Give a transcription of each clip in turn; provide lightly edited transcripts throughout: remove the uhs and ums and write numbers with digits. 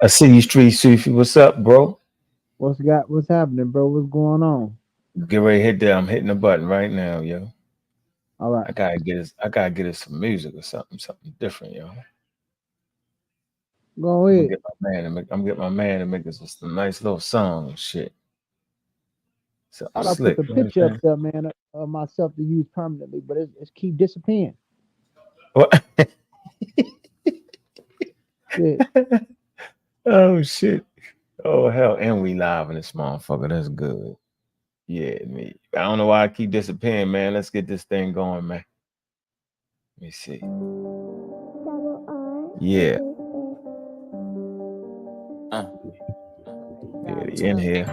I see you, Street Sufi. What's up, bro? What's happening, bro? What's going on? Get ready to hit that. I'm hitting the button right now, yo. All right, I gotta get us some music or something different, yo. go I'm gonna ahead. get my man to make. I'm gonna get my man to make us just a nice little song and shit. Something Thought I put slick. the You know what picture up I'm there, man, of myself to use permanently, but it's keep disappearing. saying? Shit. What? Oh shit. Oh hell, and we live in this motherfucker. That's good. Yeah, me. I don't know why I keep disappearing, man. Let's get this thing going, man. Let me see. Yeah, Uh, yeah, they in here.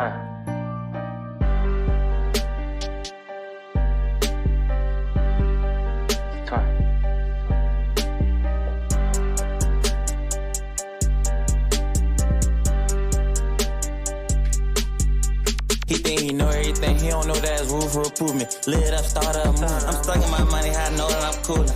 uh, time. He think he know everything, he don't know there's room for improvement. Lit up, start up, move. I'm stuck in my money, I know that I'm coolin'.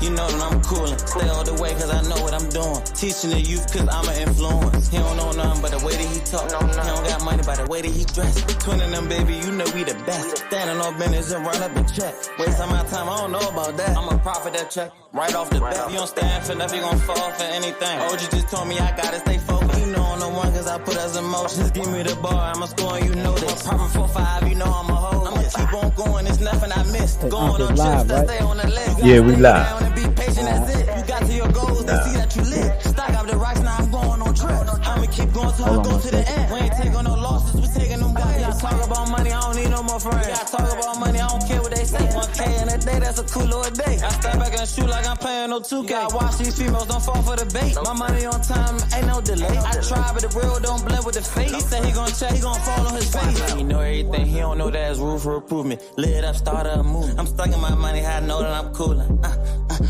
You know that I'm coolin'. Stay all the way cause I know what I'm doing. Teaching the youth cause I'm an influence. He don't know nothing but the way that he talk. He don't got money by the way that he dress. Twinning them, baby, you know we the best. Standing on business and run up and check. Wasting my time, I don't know about that. I'm a profit that check right off the bat. You don't stand for nothing, you gon' fall for anything. OG just told me I gotta stay focused. You know I'm the one cause I put us in motion. Just give me the bar, I'ma score and you know this. Profit 4-5, you know I'm a hoe. I'ma keep on going, it's nothing I missed. Hey, Going Ankh on is trips live, that right? stay on the list. Yeah, we live. And be patient, that's it. You got to your goals, they see that you lit. Stack up the rocks, now I'm going on trips. I'ma keep going till I Hold on go one to the second. end. We ain't taking no losses, we taking them guys. Y'all talk about money, I don't need no more friends. Y'all talk about money, I don't care what they say. 1K in a day, that's a cool little day. I step back and shoot like I'm playing no 2K. I watch these females, don't fall for the bait. My money on time, ain't no delay. I try, but the real don't blend with the fake. He said he gon' check, he gon' fall on his face. He know everything, he don't know there's room for improvement. Lit up, start up, move. I'm stuck in my money, I know that I'm coolin'.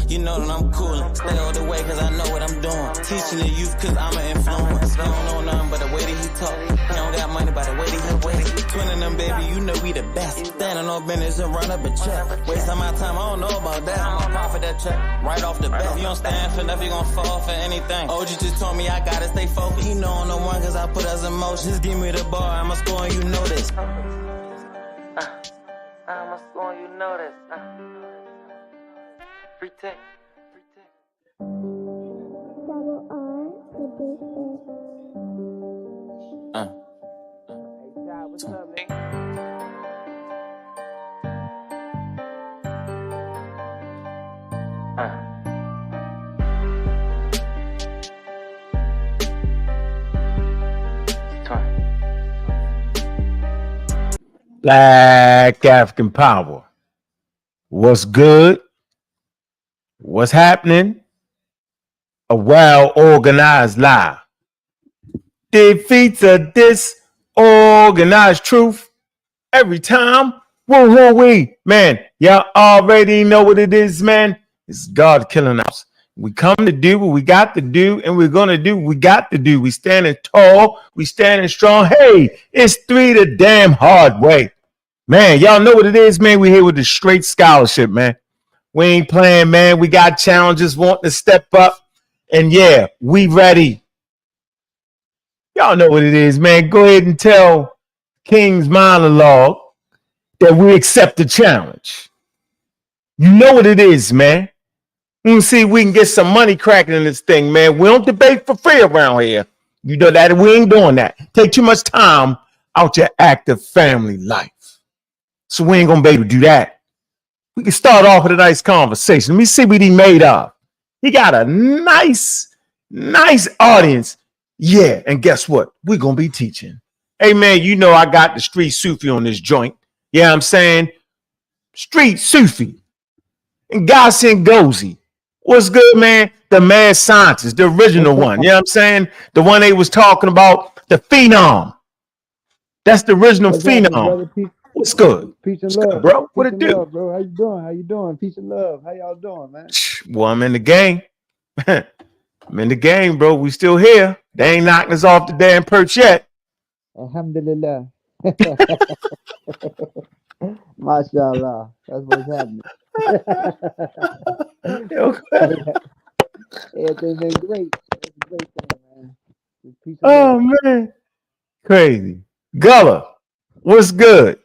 You know that I'm coolin'. Stay all the way cause I know what I'm doing. Teaching the youth cause I'm an influence. He don't know nothing but the way that he talk. He don't got money by the way that he dress. Twinning them, baby, you know we the best. Standing on business and run up and check. Wasting my time, I don't know about that. I'm a profit that check right off the bat. If you don't stand for nothing, you gon' fall for anything. OG just told me I gotta stay focused. You know I'm the one cause I put us in motion. Just give me the bar, I'ma score and you know this. I'ma score and you know this. Free tech. What's up, nigga? Black African Power. What's good? What's happening? A well organized lie defeats a disorganized truth every time. Woo woo wee. Man, y'all already know what it is, man. It's God killing us. We come to do what we got to do, and we're gonna do what we got to do. We standing tall, we standing strong. Hey, it's 3 the damn hard way. Man, y'all know what it is, man. We here with the straight scholarship, man. We ain't playing, man. We got challenges wanting to step up. And yeah, we ready. Y'all know what it is, man. Go ahead and tell King's monologue that we accept the challenge. You know what it is, man. Let's see if we can get some money cracking in this thing, man. We don't debate for free around here. You know that we ain't doing that. Take too much time out your active family life. So we ain't gonna be able to do that. We can start off with a nice conversation. Let me see what he made of. He got a nice audience. Yeah, and guess what? We're gonna be teaching. Hey man, you know I got the street Sufi on this joint. Yeah, I'm saying street Sufi and Ngozi. What's good, man? The mad scientist, the original What's up? one. You know what I'm saying? The one they was talking about, the phenom. That's the original What's happening, phenom. brother? What's good? Peace and What's good, love. bro? What Peace it and do? love, bro. How you doing? How you doing? Peace and love. How y'all doing, man? Well, I'm in the game. I'm in the game, bro. We still here. They ain't knocking us off the damn perch yet. Alhamdulillah. Mashallah. That's what's happening. Okay. Everything been great. It's a great thing, man. Just peace and love. Oh man, crazy. Gullah, what's good?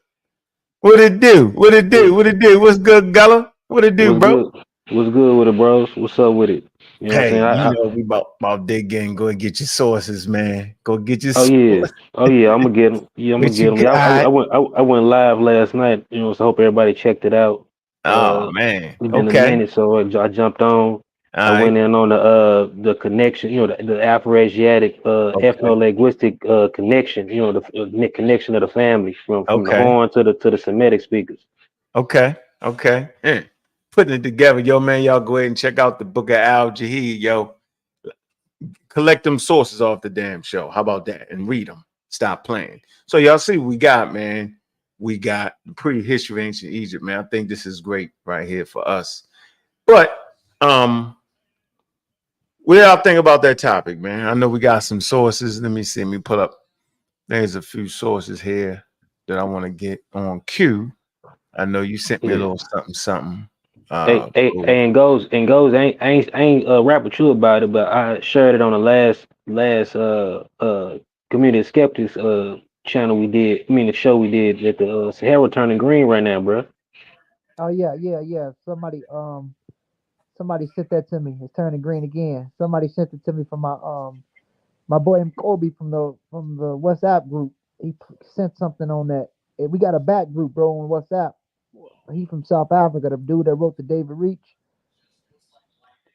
What it do? What it do? What, What it do? What's good, Gullah? What it do, what's bro? good? What's good with it, bros? What's up with it? You know what I'm Hey, saying? you know we about dig in. Go and get your sources, man. Go get your Oh yeah, source. oh yeah. I'm gonna get them. Yeah, I'm gonna What get you them. Yeah, got? I went live last night. You know, so I hope everybody checked it out. Oh man. It's been a Okay. minute, so I jumped on. All I right. went in on the connection. You know, the Afro-Asiatic Okay. ethno-linguistic connection. You know, the connection of the family from the Okay. horn to the Semitic speakers. Okay. Okay. Yeah. Putting it together, yo, man. Y'all go ahead and check out the book of Al Jahid, yo. Collect them sources off the damn show. How about that? And read them. Stop playing. So y'all see what we got, man. We got the prehistory of ancient Egypt, man. I think this is great right here for us. But what y'all think about that topic, man? I know we got some sources. Let me see. Let me pull up. There's a few sources here that I want to get on cue. I know you sent me a Yeah. little something, something. Hey, Cool. and goes. I ain't rap with you about it, but I shared it on the last community skeptics channel we did. I mean the show we did at the Sahara turning green right now, bro. Oh yeah, yeah, yeah. Somebody sent that to me. It's turning green again. Somebody sent it to me from my boy Kobe from the WhatsApp group. Sent something on that. We got a back group, bro, on WhatsApp. He from South Africa, the dude that wrote the David Reach,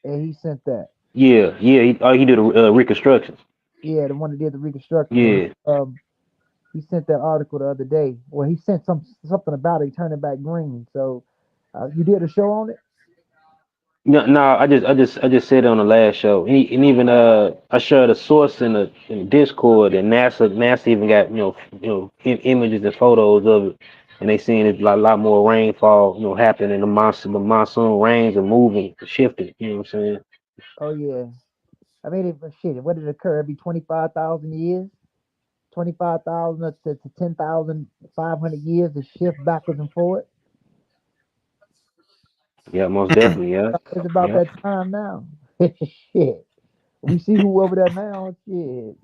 and he sent that. Yeah, yeah. He did a reconstructions. Yeah, the one that did the reconstruction, and Yeah. he sent that article the other day. Well, he sent something about it. He turned it back green. So you did a show on it. No, no, I just said it on the last show, and even I shared a source in Discord, and NASA even got images and photos of it, and they seeing it like a lot more rainfall happening. The monsoon rains are moving, shifting. You know what I'm saying? Oh yeah. I mean, shit. What did it occur every 25,000 years? 25,000 to 10,500 years to shift backwards and forward. Yeah, most Mm, definitely. Yeah, It's about yeah. that time now. Shit. We see who over there now. Shit.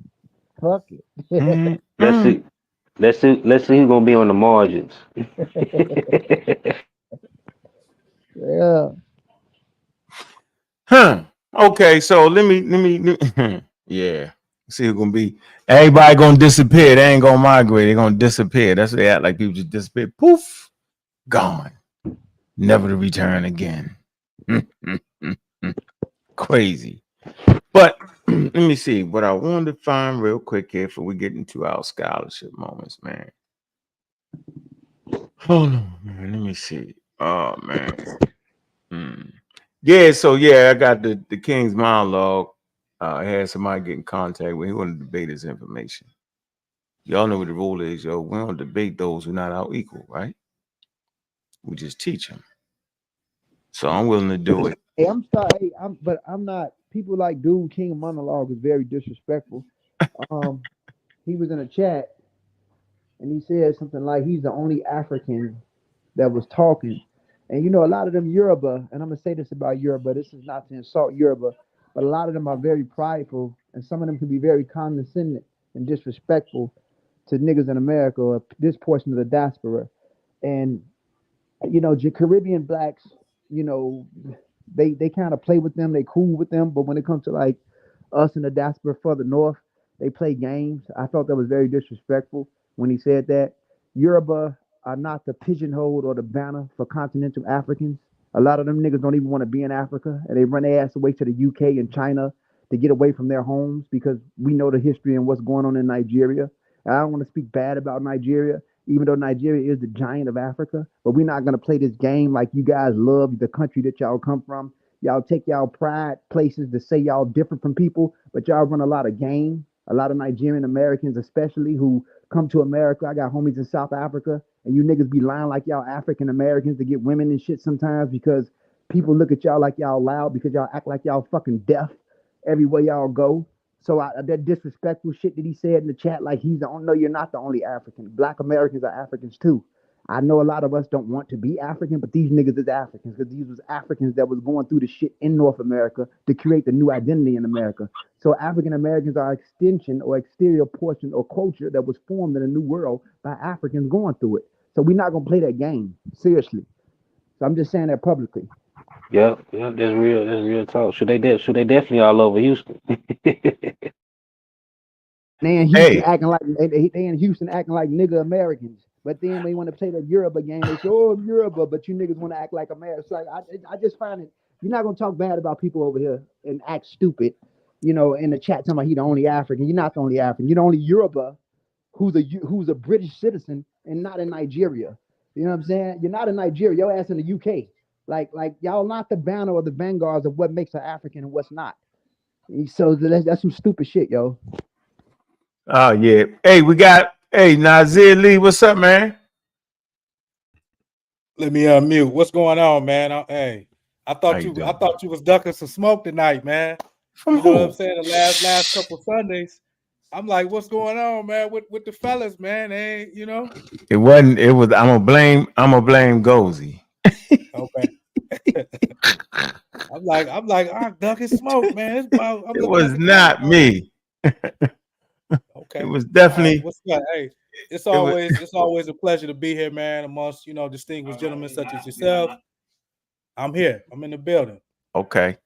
Fuck it. mm, Let's mm. see. Let's see who's gonna be on the margins. Yeah. Huh. Okay, so yeah. See who's gonna be everybody gonna disappear. They ain't gonna migrate, they're gonna disappear. That's what they act like people just disappear. Poof, gone. Never to return again. Crazy. But let me see what I wanted to find real quick here before we get into our scholarship moments, man. Hold on, man. Let me see. Oh man. Hmm. Yeah, so yeah, I got the King's monologue. I had somebody get in contact with. He wanted to debate his information. Y'all know what the rule is, yo. We don't debate those who are not our equal, right? We just teach them. So I'm willing to do it. Hey, I'm sorry. Hey, but I'm not. People like dude King monologue is very disrespectful. Um, he was in a chat and he said something like he's the only African that was talking. And you know, a lot of them Yoruba, and I'm gonna say this about Yoruba. This is not to insult Yoruba, but a lot of them are very prideful, and some of them can be very condescending and disrespectful to niggas in America or this portion of the diaspora. And you know, Caribbean blacks, you know, they kind of play with them, they cool with them, but when it comes to like us in the diaspora further north, they play games. I thought that was very disrespectful when he said that. Yoruba are not the pigeonhole or the banner for continental Africans. A lot of them niggas don't even want to be in Africa, and they run their ass away to the UK and China to get away from their homes because we know the history and what's going on in Nigeria. And I don't want to speak bad about Nigeria, even though Nigeria is the giant of Africa. But we're not gonna play this game like you guys love the country that y'all come from. Y'all take y'all pride places to say y'all different from people, but y'all run a lot of game. A lot of Nigerian Americans, especially who come to America. I got homies in South Africa, and you niggas be lying like y'all African Americans to get women and shit sometimes because people look at y'all like y'all loud because y'all act like y'all fucking deaf everywhere y'all go. So that disrespectful shit that he said in the chat, like he's the only, no, you're not the only African. Black Americans are Africans too. I know a lot of us don't want to be African, but these niggas is Africans because these was Africans that was going through the shit in North America to create the new identity in America. So African Americans are extension or exterior portion or culture that was formed in a new world by Africans going through it. So we're not gonna play that game seriously. So I'm just saying that publicly. Yep, yep, that's real talk. Should they definitely all over Houston? They in Houston Hey, acting like they in Houston acting like nigga Americans. But then when you want to play the Yoruba game, they say, "Oh, I'm Yoruba," but you niggas want to act like Americans. Like I just find it. You're not gonna talk bad about people over here and act stupid, in the chat talking about he the only African. You're not the only African. You're the only Yoruba who's a British citizen and not in Nigeria. You know what I'm saying? You're not in Nigeria. Your ass in the UK. Like y'all not the banner or the vanguards of what makes an African and what's not. So that's some stupid shit, yo. oh yeah. Hey, we got Nazir Lee. What's up, man? Let me unmute. What's going on, man? Hey, I How thought you you I doing? thought you was ducking some smoke tonight, man. From You know what I'm who? saying? The last couple Sundays. I'm like, what's going on, man? With the fellas, man? They ain't, It wasn't. It was. I'm gonna blame. Ngozi. Okay. I'm like, I'm ducking smoke, man. I'm It looking at was the camera. not me. It Okay. was All right. definitely. What's up? Hey, it's It was always a pleasure to be here, man, amongst, distinguished gentlemen such as yourself. I'm here. I'm in the building. okay.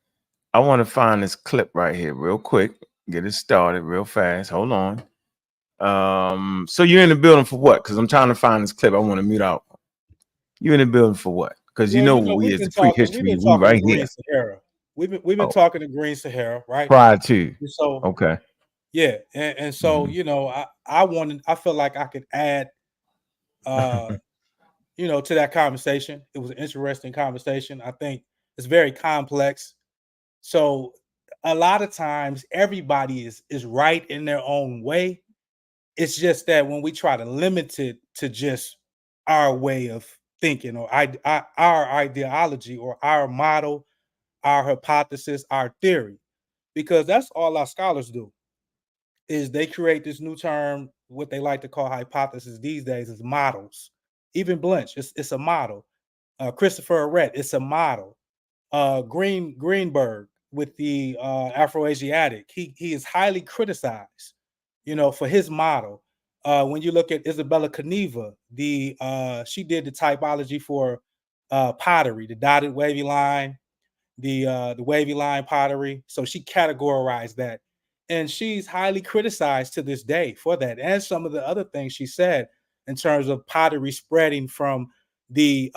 I want to find this clip right here, real quick. Get it started real fast. Hold on. So you're in the building for what? Because I'm trying to find this clip. I want to mute out. You're in the building for what? Because Well, we we've as been the we've prehistory, been we talking to right Green here. Sahara. We've been Oh, talking to Green Sahara, right? prior to. And so Okay. yeah, and so Mhm. I felt like I could add uh to that conversation. It was an interesting conversation. I think it's very complex. So a lot of times everybody is right in their own way. It's just that when we try to limit it to just our way of thinking or our ideology or our model, our hypothesis, our theory, because that's all our scholars do is they create this new term, what they like to call hypothesis these days is models. Even Blanche, it's a model. Christopher Arrett, it's a model. Greenberg with the Afroasiatic, he is highly criticized, for his model. When you look at Isabella Caneva, she did the typology for pottery, the dotted wavy line, the wavy line pottery. So she categorized that, and she's highly criticized to this day for that, and some of the other things she said in terms of pottery spreading from the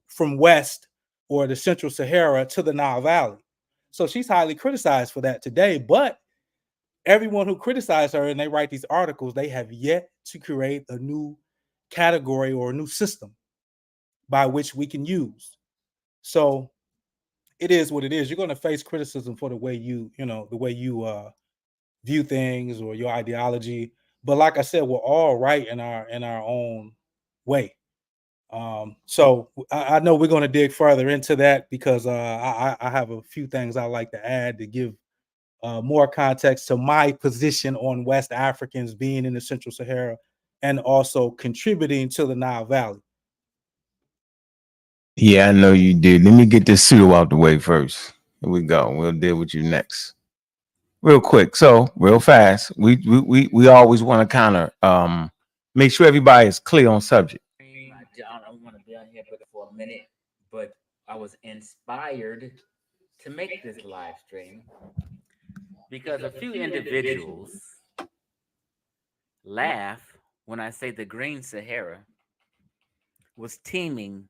from west or the Central Sahara to the Nile Valley. So she's highly criticized for that today. But everyone who criticized her and they write these articles, they have yet to create a new category or a new system by which we can use. So it is what it is. You're going to face criticism for the way you view things or your ideology. But like I said, we're all right in our own way. So I know we're going to dig further into that because I have a few things I like to add to give more context to my position on West Africans being in the Central Sahara and also contributing to the Nile Valley. Yeah, I know you did. Let me get this pseudo out the way first. Here we go. We'll deal with you next. Real quick. So, real fast. We always want to kind of make sure everybody is clear on subject. I don't want to be on here for a minute, but I was inspired to make this live stream because a few individuals laugh when I say the Green Sahara was teeming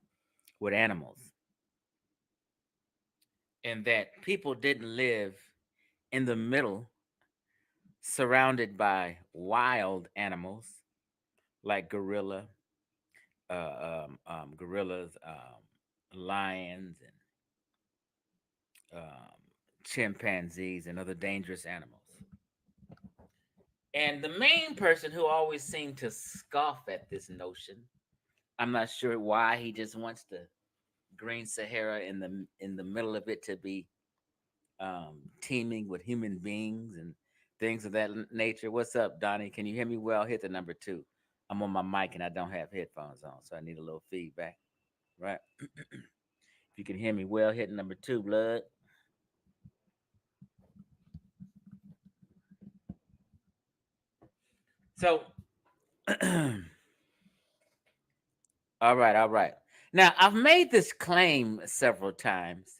with animals and that people didn't live in the middle surrounded by wild animals like gorillas, lions, and chimpanzees and other dangerous animals. And the main person who always seemed to scoff at this notion, I'm not sure why he just wants the Green Sahara in the middle of it to be teeming with human beings and things of that nature. What's up, Donnie? Can you hear me well? Hit the number 2. I'm on my mic and I don't have headphones on, so I need a little feedback. Right. If you can hear me well, hit number 2, blood. So, all right. Now, I've made this claim several times,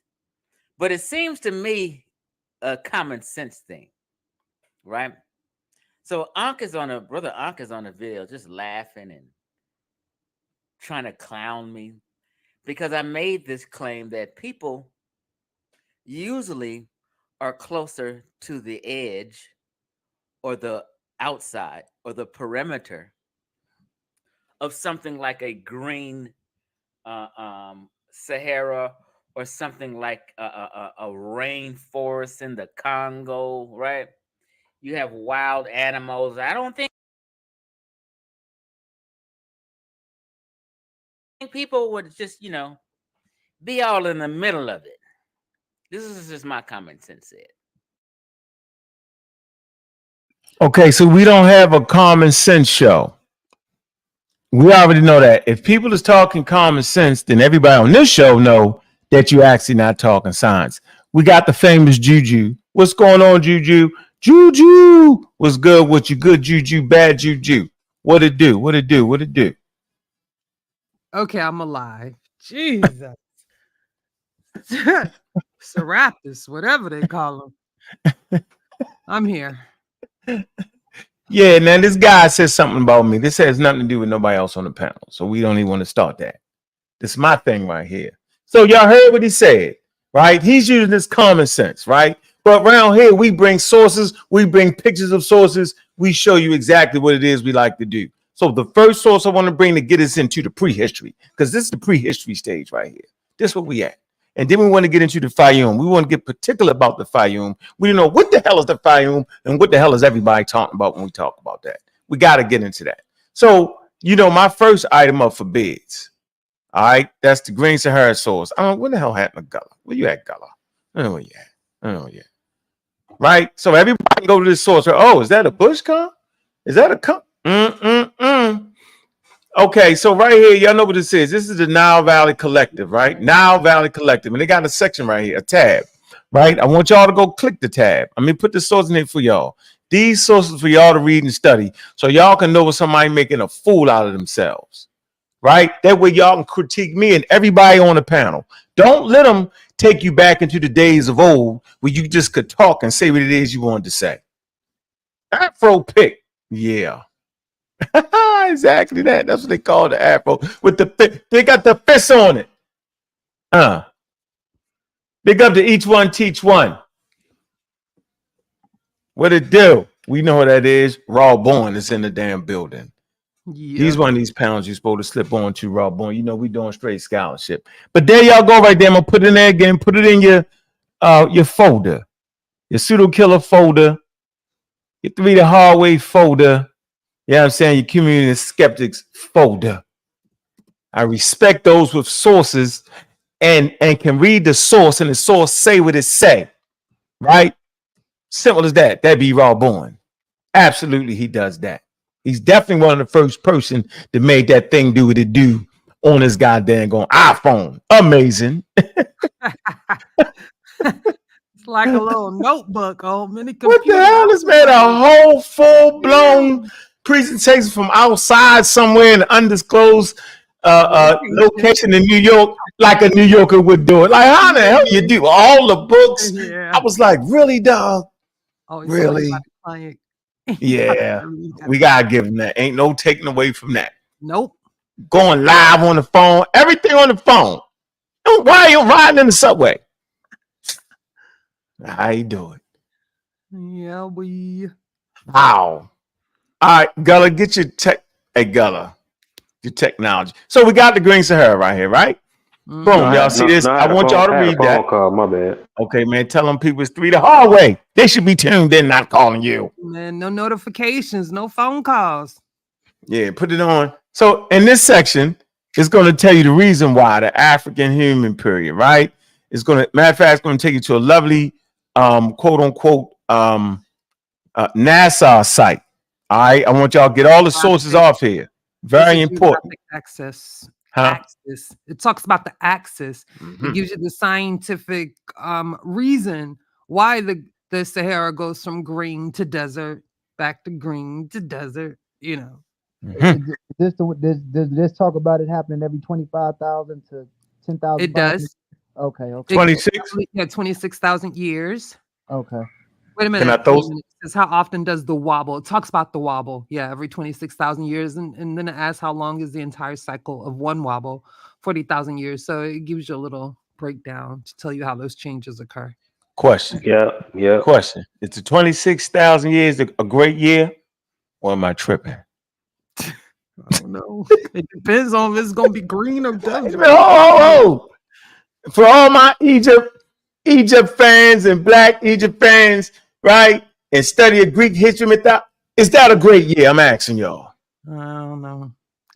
but it seems to me a common sense thing, right? So, brother Ankh is on a video just laughing and trying to clown me because I made this claim that people usually are closer to the edge or the outside or the perimeter of something like a green Sahara or something like a rainforest in the Congo, right? You have wild animals. I don't think people would just, be all in the middle of it. This is just my common sense said. Okay, so we don't have a common sense show. We already know that. If people is talking common sense, then everybody on this show know that you're actually not talking science. We got the famous Juju. What's going on, Juju? Juju, what's good with you? Good Juju, bad Juju. What it do? What it do? What it do? Okay, I'm alive. Jesus. Serapis, whatever they call them. I'm here. Yeah, now this guy says something about me. This has nothing to do with nobody else on the panel. So we don't even want to start that. This is my thing right here. So y'all heard what he said, right? He's using this common sense, right? But around here, we bring sources, we bring pictures of sources, we show you exactly what it is we like to do. So the first source I want to bring to get us into the prehistory, because this is the prehistory stage right here. This is where we at. And then we want to get into the Fayum. We want to get particular about the Fayum. We don't know what the hell is the Fayum and what the hell is everybody talking about when we talk about that. We got to get into that. So, my first item up for bids. All right, that's the Green Sahara source. I don't know, where the hell happened to Gullah? Where you at, Gullah? I don't know where you at. I don't know where you at. Right? So everybody can go to this source. Oh, is that a bush con? Is that a con? Okay, so right here, y'all know what this is. This is the Nile Valley Collective, right? Nile Valley Collective. And they got a section right here, a tab, right? I want y'all to go click the tab. Put the source in here for y'all. These sources for y'all to read and study so y'all can know when somebody making a fool out of themselves, right? That way y'all can critique me and everybody on the panel. Don't let them take you back into the days of old where you just could talk and say what it is you wanted to say. Afro pick. Yeah. Exactly that. That's what they call the afro. With the they got the fist on it. Big up to each one, teach one. What it do? We know what that is. Raw Born is in the damn building. Yeah. He's one of these pounds you're supposed to slip on to, Raw Born. We doing straight scholarship. But there y'all go right there. I'm gonna put it in there again. Put it in your folder, your pseudo killer folder, your 3 the hard way folder. You know what I'm saying? Your community skeptics folder. I respect those with sources and can read the source and the source say what it say. Right? Simple as that. That'd be Raw Born. Absolutely, he does that. He's definitely one of the first person that made that thing do what it do on his goddamn iPhone. Amazing. It's like a little notebook on mini computer. What the hell is made a whole full-blown presentation from outside somewhere in an undisclosed location in New York, like a New Yorker would do it. Like, how the hell you do all the books? Yeah. I was like, really, dog? Oh, really? Yeah, we gotta give him that. Ain't no taking away from that. Nope. Going live on the phone, everything on the phone. Why are you riding in the subway? How you doing? Yeah, we. Wow. All right, Gullah, get your tech. Hey, Gullah, your technology. So we got the Green Sahara right here, right? Boom, y'all see this? I want y'all to read that. Call, my bad. Okay, man, tell them people it's 3 the hard way. They should be tuned in, not calling you. Man, no notifications, no phone calls. Yeah, put it on. So in this section, it's going to tell you the reason why the African human period, right? It's going to, matter of fact, it's going to take you to a lovely, quote unquote, NASA site. All right, I want y'all to get all the sources off here. Very a important. geographic axis. Huh? Axis. It talks about the axis. It Mhm. gives you the scientific reason why the Sahara goes from green to desert, back to green to desert. You know, Mhm. Does this talk about it happening every 25,000 to 10,000? it does. Okay, okay, It 26. yeah, 26,000 years. okay. Wait a Can I minute. throw? Wait a minute. It says how often does the wobble? It talks about the wobble. Yeah, every 26,000 years. And then it asks how long is the entire cycle of one wobble? 40,000 years. So it gives you a little breakdown to tell you how those changes occur. Question. Yeah, yeah. Question. It's a 26,000 years a great year, or am I tripping? I don't know. It depends on if it's going to be green or Wait a desert. minute, ho. For all my Egypt fans and Black Egypt fans, right? And study of Greek history, is that a great year? I'm asking y'all. I don't know.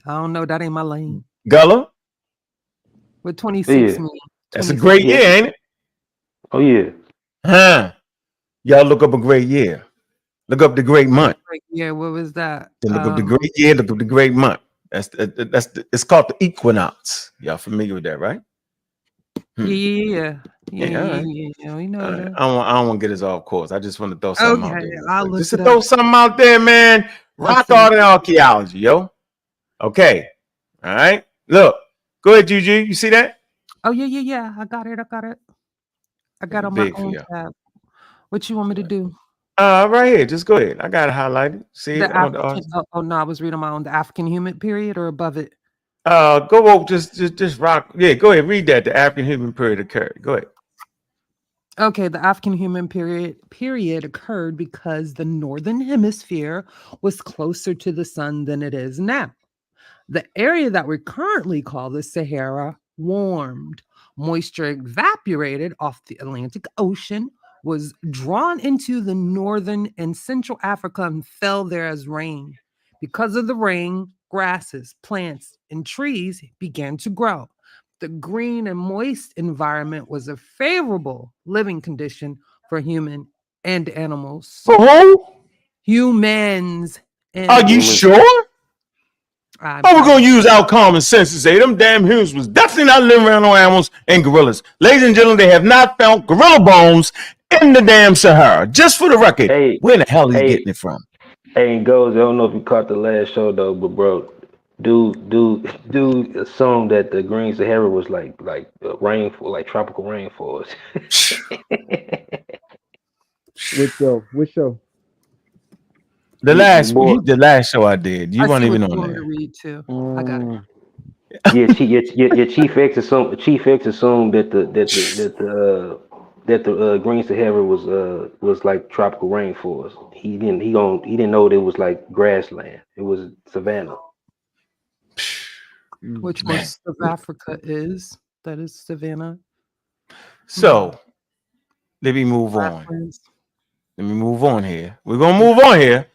I don't know. That ain't my lane. Gullah, What 26 Yeah, mean? that's a 26. great yeah. year, ain't it? Oh yeah. Huh? Y'all look up a great year. Look up the great month. Yeah, what was that? Then look up the great year. Look up the great month. It's called the equinox. Y'all familiar with that, right? Yeah. Yeah, all right. Yeah. We know All right. that. I don't want to get us off course. I just want to throw something out Okay, there. real I'll quick. look Just to it throw up. something out there, man. Rock see. art and archaeology, yo. Okay. All right. Look. Go ahead, Juju. You see that? Oh yeah. I got it. I got Make it on my big for own you. tab. What you want me to do? Right here. Just go ahead. I got it highlighted. See The it on the African. Oh no, I was reading my own. The African human period or above it. go over. Just rock. Yeah. Go ahead. Read that. The African human period occurred. Go ahead. Okay, the African human period occurred because the northern hemisphere was closer to the sun than it is now. The area that we currently call the Sahara warmed. Moisture evaporated off the Atlantic Ocean, was drawn into the northern and central Africa, and fell there as rain. Because of the rain, grasses, plants, and trees began to grow. The green and moist environment was a favorable living condition for human and animals. For who? Humans and Are you Humans. sure? I'm Oh, we're sure. gonna use our common sense and say them damn humans was definitely not living around no animals and gorillas. Ladies and gentlemen, they have not found gorilla bones in the damn Sahara. Just for the record, Hey, where the hell are you hey, getting it from? hey, and goes. I don't know if you caught the last show though, but bro, dude assumed that the Green Sahara was like rainfall, like tropical rainforest. Which show? The Boy, last show I did, you I weren't see what even you on want me to there. read too. I got it. yeah, Chief X assumed that the Green Sahara was like tropical rainforest. He didn't know that it was like grassland. It was savanna. Which Man. most of Africa is. That is Savannah. So let me move on. Grasslands. Let me move on here. We're gonna move on here.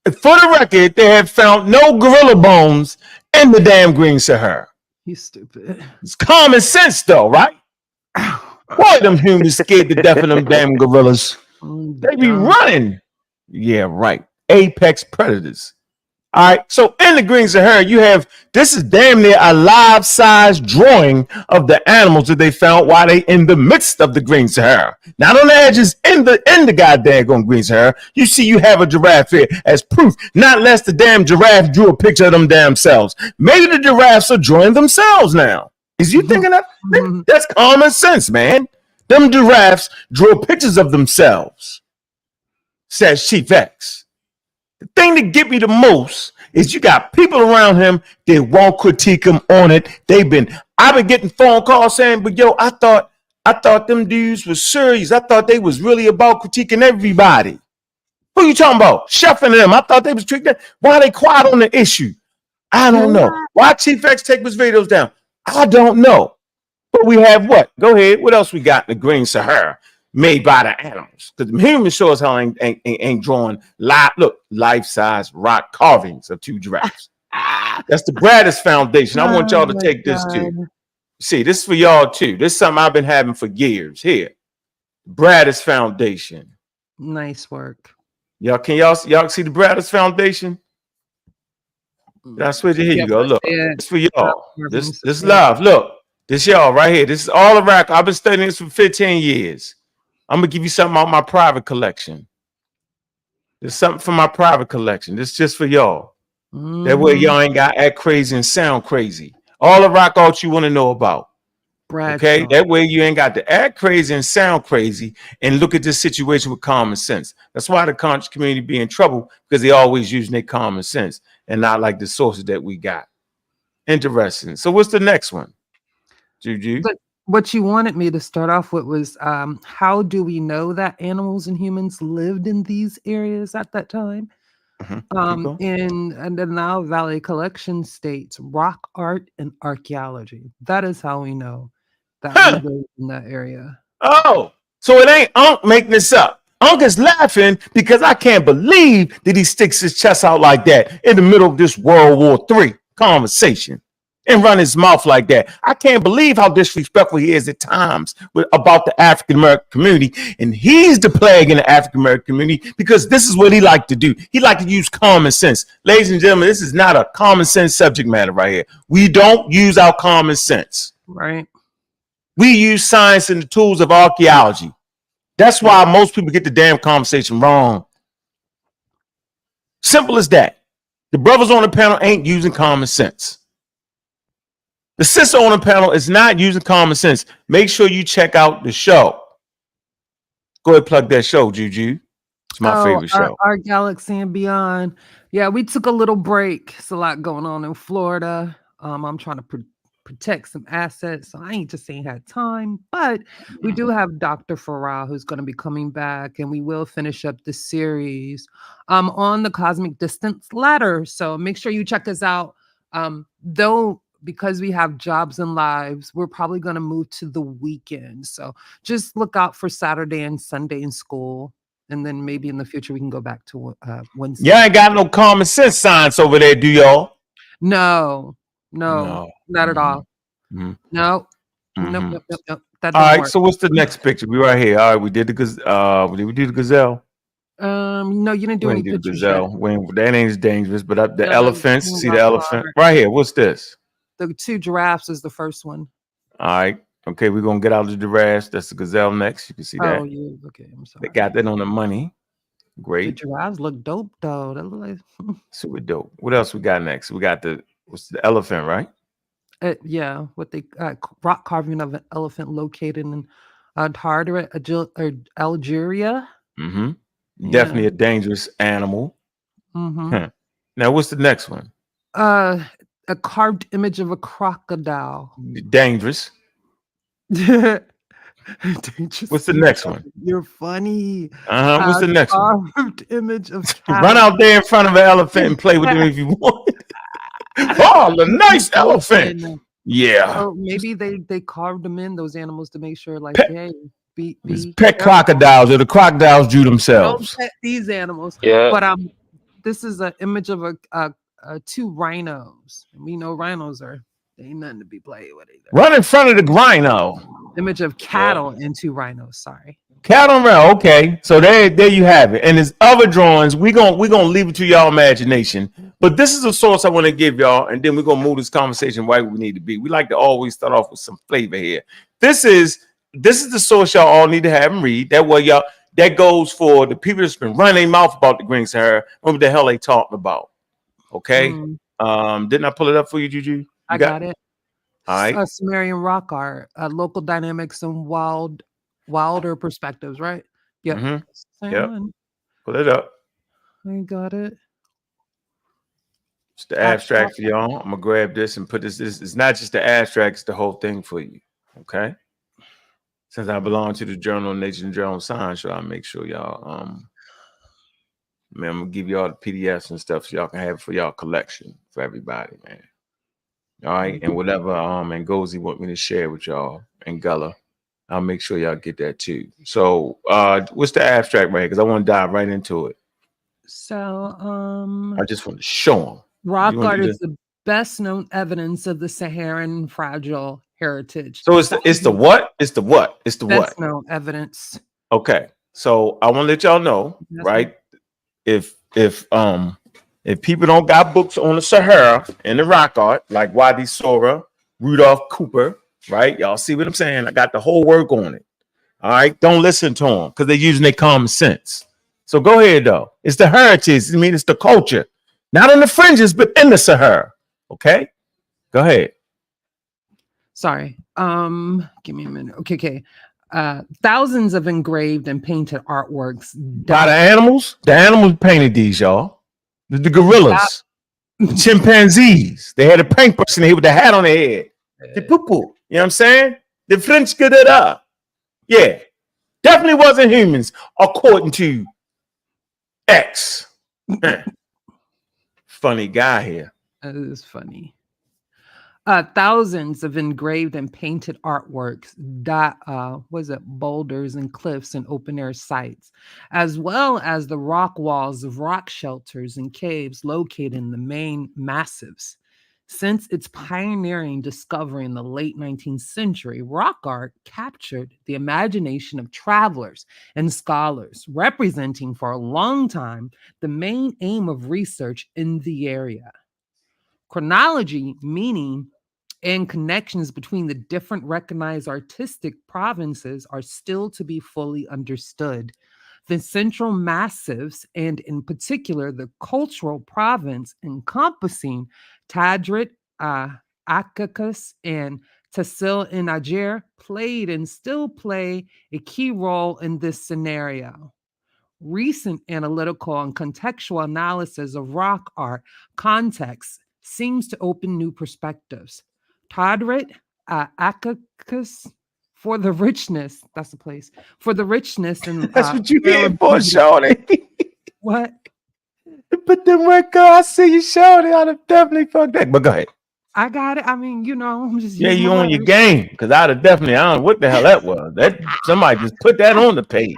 For the record, they have found no gorilla bones in the damn Green Sahara. He's stupid. It's common sense, though, right? Why them humans scared to death of them damn gorillas? They be Dumb. running. Yeah, right. Apex predators. All right. So in the Green Sahara, you have this is damn near a life-size drawing of the animals that they found while they in the midst of the Green Sahara. Not on the edges, in the goddamn Green Sahara. You see, you have a giraffe here as proof. Not less the damn giraffe drew a picture of them damn selves. Maybe the giraffes are drawing themselves now. Is you thinking that? That's common sense, man. Them giraffes drew pictures of themselves. Says Chief X. The thing that get me the most is you got people around him that won't critique him on it. I've been getting phone calls saying, but yo, I thought them dudes was serious. I thought they was really about critiquing everybody. Who you talking about? Chefing them. I thought they was treating that. Why they quiet on the issue? I don't know. Why Chief X take his videos down? I don't know. But we have what? Go ahead. What else we got in the Green Sahara? Made by the animals. Because the humans sure as hell ain't drawing life-size rock carvings of two giraffes. That's the Braddis Foundation. I want y'all to take this too. See, this is for y'all too. This is something I've been having for years. Here. Braddis Foundation. Nice work. Y'all see the Braddis Foundation? Did I switch it? Here you Yep, go. I Look, see it. it's for y'all. Carvings of This Satan. live. Look, this y'all right here. This is all Iraq. I've been studying this for 15 years. I'm gonna give you something out my private collection. There's something from my private collection. This is just for y'all. That way y'all ain't got act crazy and sound crazy. All the rock art you want to know about. Okay, Bradshaw. that way you ain't got to act crazy and sound crazy and look at this situation with common sense. That's why the conscious community be in trouble, because they always using their common sense and not like the sources that we got. Interesting. So what's the next one, Juju? But what you wanted me to start off with was how do we know that animals and humans lived in these areas at that time? Keep going. In the Nile Valley collection states rock art and archaeology. That is how we know that we live in that area. Oh, so it ain't Ankh making this up. Ankh is laughing because I can't believe that he sticks his chest out like that in the middle of this World War III conversation and run his mouth like that. I can't believe how disrespectful he is at times about the African American community. And he's the plague in the African American community because this is what he like to do. He like to use common sense. Ladies and gentlemen, this is not a common sense subject matter right here. We don't use our common sense. Right. We use science and the tools of archaeology. That's why most people get the damn conversation wrong. Simple as that. The brothers on the panel ain't using common sense. The sister on the panel is not using common sense. Make sure you check out the show. Go ahead, plug that show, Juju. It's my favorite show. Our Galaxy and Beyond. Yeah, we took a little break. It's a lot going on in Florida. I'm trying to protect some assets, so I ain't just ain't had time. But we do have Dr. Farah who's going to be coming back, and we will finish up the series on the Cosmic Distance Ladder. So make sure you check us out. Though because we have jobs and lives, we're probably going to move to the weekend. So just look out for Saturday and Sunday in school. And then maybe in the future we can go back to Wednesday. Y'all ain't got no common sense science over there, do y'all? No, not at all. No. Nope. That all right, work. so what's the next picture? We right here. All right, we did the did we do the gazelle? No, you didn't do any pictures yet. That ain't dangerous, but the elephants. See the elephant right here. What's this? The two giraffes is the first one. All right. Okay, we're gonna get out of the giraffes. That's the gazelle next. You can see that. Oh, yeah. Okay, I'm sorry. They got that on the money. The Great. giraffes look dope, though. That look like super dope. What else we got next? We got what's the elephant, right? Yeah, what they rock carving of an elephant located in Tartary, Algeria. Yeah. Definitely a dangerous animal. Now, what's the next one? A carved image of a crocodile. Dangerous. Dangerous. What's the next one? You're funny. What's the next one? Carved image of run out there in front of an elephant and play with them if you want. Oh, the nice elephant. Yeah. So maybe they carved them in, those animals, to make sure, like, hey, be pet crocodiles, or the crocodiles drew themselves. Don't pet these animals. Yeah. But this is an image of two rhinos. And we know rhinos they ain't nothing to be played with either. Run in front of the rhino. Image of cattle and two rhinos. Sorry. Cattle and rhino. Okay, so there you have it. And there's other drawings. We gonna leave it to y'all imagination. But this is a source I want to give y'all, and then we're gonna move this conversation right where we need to be. We like to always start off with some flavor here. This is the source y'all all need to have and read. That way, y'all. That goes for the people that's been running their mouth about the Green Sahara. What the hell they talking about? Okay. Didn't I pull it up for you, Juju? I got it. All right. Sumerian rock art, local dynamics and wilder perspectives, right? Yep. Yep. Pull it up. I got it. It's the abstract for y'all. I'm gonna grab this and put this. This is not just the abstract; it's the whole thing for you. Okay. Since I belong to the Journal of Nature and Journal of Science, so I'll make sure y'all. Man, I'm gonna give you all the PDFs and stuff so y'all can have it for y'all collection for everybody, man. All right, and whatever Ngozi want me to share with y'all and Gullah, I'll make sure y'all get that too. So what's the abstract right here? Because I want to dive right into it. So I just want to show them. Rock art is the best known evidence of the Saharan fragile heritage. So it's the what? It's the what? It's the what? Best known evidence. Okay. So I want to let y'all know, right? If If people don't got books on the Sahara and the rock art, like Wadi Sora, Rudolph Cooper, right? Y'all see what I'm saying? I got the whole work on it. All right. Don't listen to them because they're using their common sense. So go ahead, though. It's the heritage. I mean, it's the culture. Not on the fringes, but in the Sahara. Okay? Go ahead. Sorry. Give me a minute. Okay. Thousands of engraved and painted artworks. By the animals? The animals painted these, y'all. The gorillas. The chimpanzees. They had a paint person here with the hat on their head. The poo-poo. You know what I'm saying? The French good it up. Yeah. Definitely wasn't humans, according to X. Funny guy here. That is funny. Thousands of engraved and painted artworks dot boulders and cliffs and open air sites, as well as the rock walls of rock shelters and caves located in the main massives. Since its pioneering discovery in the late 19th century, rock art captured the imagination of travelers and scholars, representing for a long time the main aim of research in the area. Chronology, meaning and connections between the different recognized artistic provinces, are still to be fully understood. The central massives, and in particular the cultural province encompassing Tadrit, Akakas, and Tasil in Niger, played and still play a key role in this scenario. Recent analytical and contextual analysis of rock art context seems to open new perspectives. Tadrit, Akakas, for the richness, that's the place, for the richness and that's what you get for, Shorty. What? But then work, I see you, Shorty. I'd have definitely fucked that. But go ahead. I got it. I mean, I'm just you on your game, because I'd have definitely. I don't know what the hell that was. That somebody just put that on the page.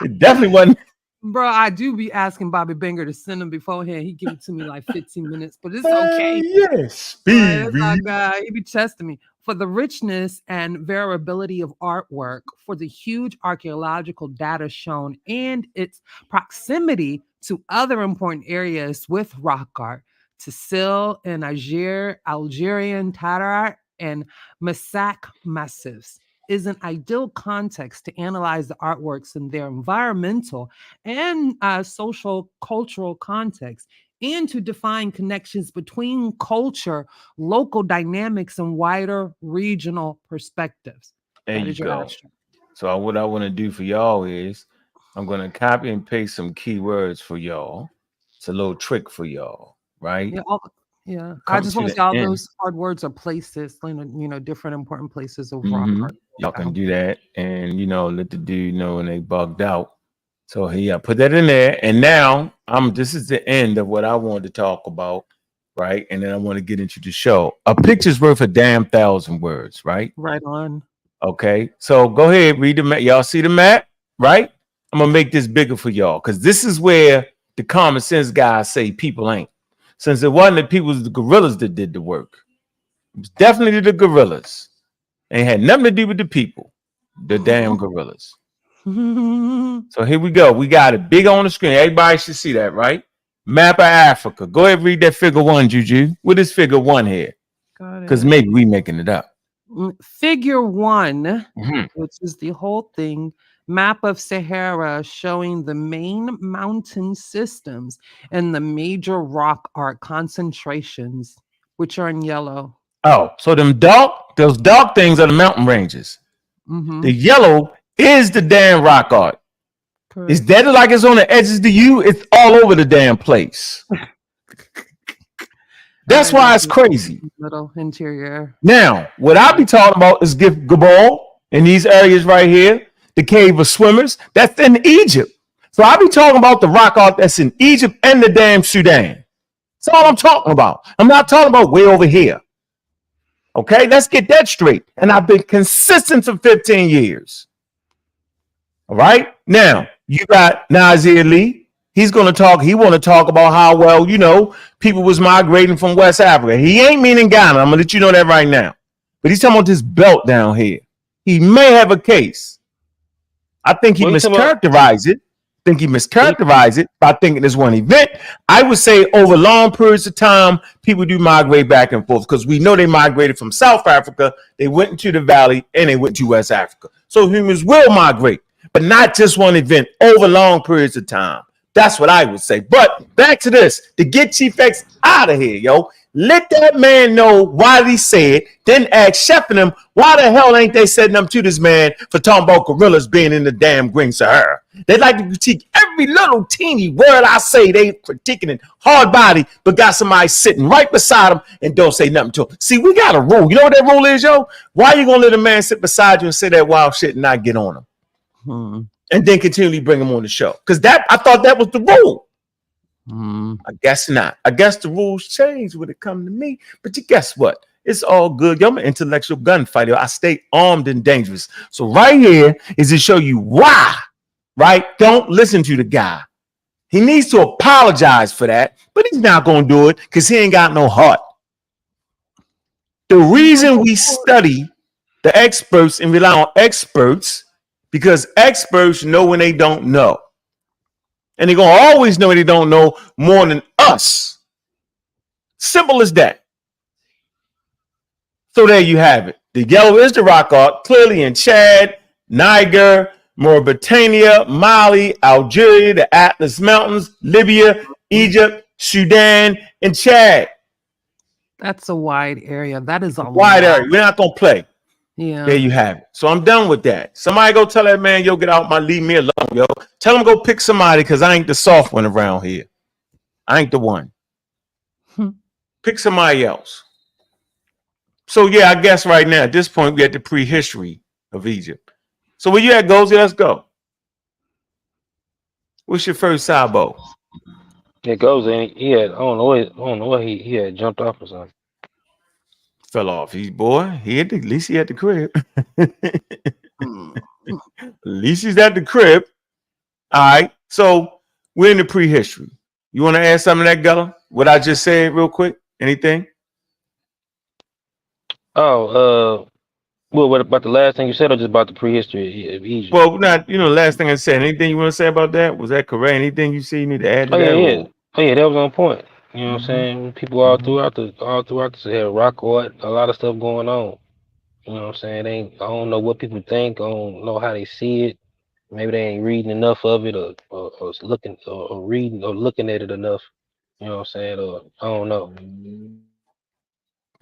It definitely wasn't. Bro, I do be asking Bobby Banger to send them beforehand. He give it to me like 15 minutes, but it's okay. Yes, right, he be testing me for the richness and variability of artwork, for the huge archaeological data shown, and its proximity to other important areas with rock art, Tasil and Algerian Tatar and Masak massives, is an ideal context to analyze the artworks in their environmental and social cultural context, and to define connections between culture, local dynamics, and wider regional perspectives. There you go. So what I want to do for y'all is I'm going to copy and paste some keywords for y'all. It's a little trick for y'all, right? Yeah. I just want to say all those hard words are places, different important places of rock art. Y'all can do that, and let the dude know when they bugged out. So put that in there. And now this is the end of what I wanted to talk about, right? And then I want to get into the show. A picture's worth a damn 1,000 words, right? Right on. Okay. So go ahead, read the map. Y'all see the map, right? I'm gonna make this bigger for y'all, because this is where the common sense guys say people ain't. Since it wasn't the people, it was the gorillas that did the work. It was definitely the gorillas. Ain't had nothing to do with the people. The damn gorillas. So here we go. We got it big on the screen. Everybody should see that, right? Map of Africa. Go ahead and read that figure 1, Juju. What is figure 1 here? Because maybe we making it up. Figure 1, which is the whole thing. Map of Sahara showing the main mountain systems and the major rock art concentrations, which are in yellow. Oh, so those dark things are the mountain ranges. The yellow is the damn rock art. Correct. Is that like it's on the edges to you? It's all over the damn place. That's why it's crazy. Little interior. Now, what I be talking about is Gabal in these areas right here. The cave of swimmers, that's in Egypt. So I be talking about the rock art that's in Egypt and the damn Sudan. That's all I'm talking about. I'm not talking about way over here. Okay, let's get that straight. And I've been consistent for 15 years. All right, now you got Nazir Lee. He's going to talk. He want to talk about how well, people was migrating from West Africa. He ain't meaning Ghana. I'm going to let you know that right now. But he's talking about this belt down here. He may have a case. I think he mischaracterized it, think he mischaracterized it by thinking it's one event. I would say over long periods of time, people do migrate back and forth because we know they migrated from South Africa, they went into the valley, and they went to West Africa. So humans will migrate, but not just one event over long periods of time. That's what I would say. But back to this, to get Chief X out of here, yo. Let that man know why he said, then ask Chef and them, why the hell ain't they setting up to this man for talking about gorillas being in the damn Green Sahara? They like to critique every little teeny word I say. They critiquing it hard body, but got somebody sitting right beside them and don't say nothing to him. See, we got a rule. You know what that rule is, yo? Why you gonna let a man sit beside you and say that wild shit and not get on him? And then continually bring him on the show? Because I thought that was the rule. I guess not. I guess the rules change when it comes to me. But you guess what? It's all good. Yo, I'm an intellectual gunfighter. I stay armed and dangerous. So right here is to show you why, right? Don't listen to the guy. He needs to apologize for that, but he's not going to do it because he ain't got no heart. The reason we study the experts and rely on experts because experts know when they don't know. And they're going to always know they don't know more than us. Simple as that. So there you have it. The yellow is the rock art, clearly in Chad, Niger, Mauritania, Mali, Algeria, the Atlas Mountains, Libya, Egypt, Sudan, and Chad. That's a wide area. That is a wide area. We're not going to play. Yeah. There you have it. So I'm done with that. Somebody go tell that man, yo, get out my, leave me alone, yo. Tell him go pick somebody because I ain't the soft one around here. I ain't the one. Pick somebody else. So yeah, I guess right now at this point we at the prehistory of Egypt. So where you at, Ngozi? Let's go. What's your first sabo? It goes in. He had I don't know what he had jumped off or something. Fell off. He's boy. At least he at the crib. At least he's at the crib. All right. So we're in the prehistory. You want to add something to that, Gullah? What I just said, real quick. Anything? Oh, well, what about the last thing you said, or just about the prehistory of Egypt? Well, not the last thing I said. Anything you want to say about that? Was that correct? Anything you see you need to add to that? Yeah. Oh yeah, that was on point. You know what I'm saying? People all throughout the Sahara, rock art, a lot of stuff going on. You know what I'm saying? I don't know what people think. I don't know how they see it. Maybe they ain't reading enough of it, or looking or reading or looking at it enough. You know what I'm saying? Or I don't know.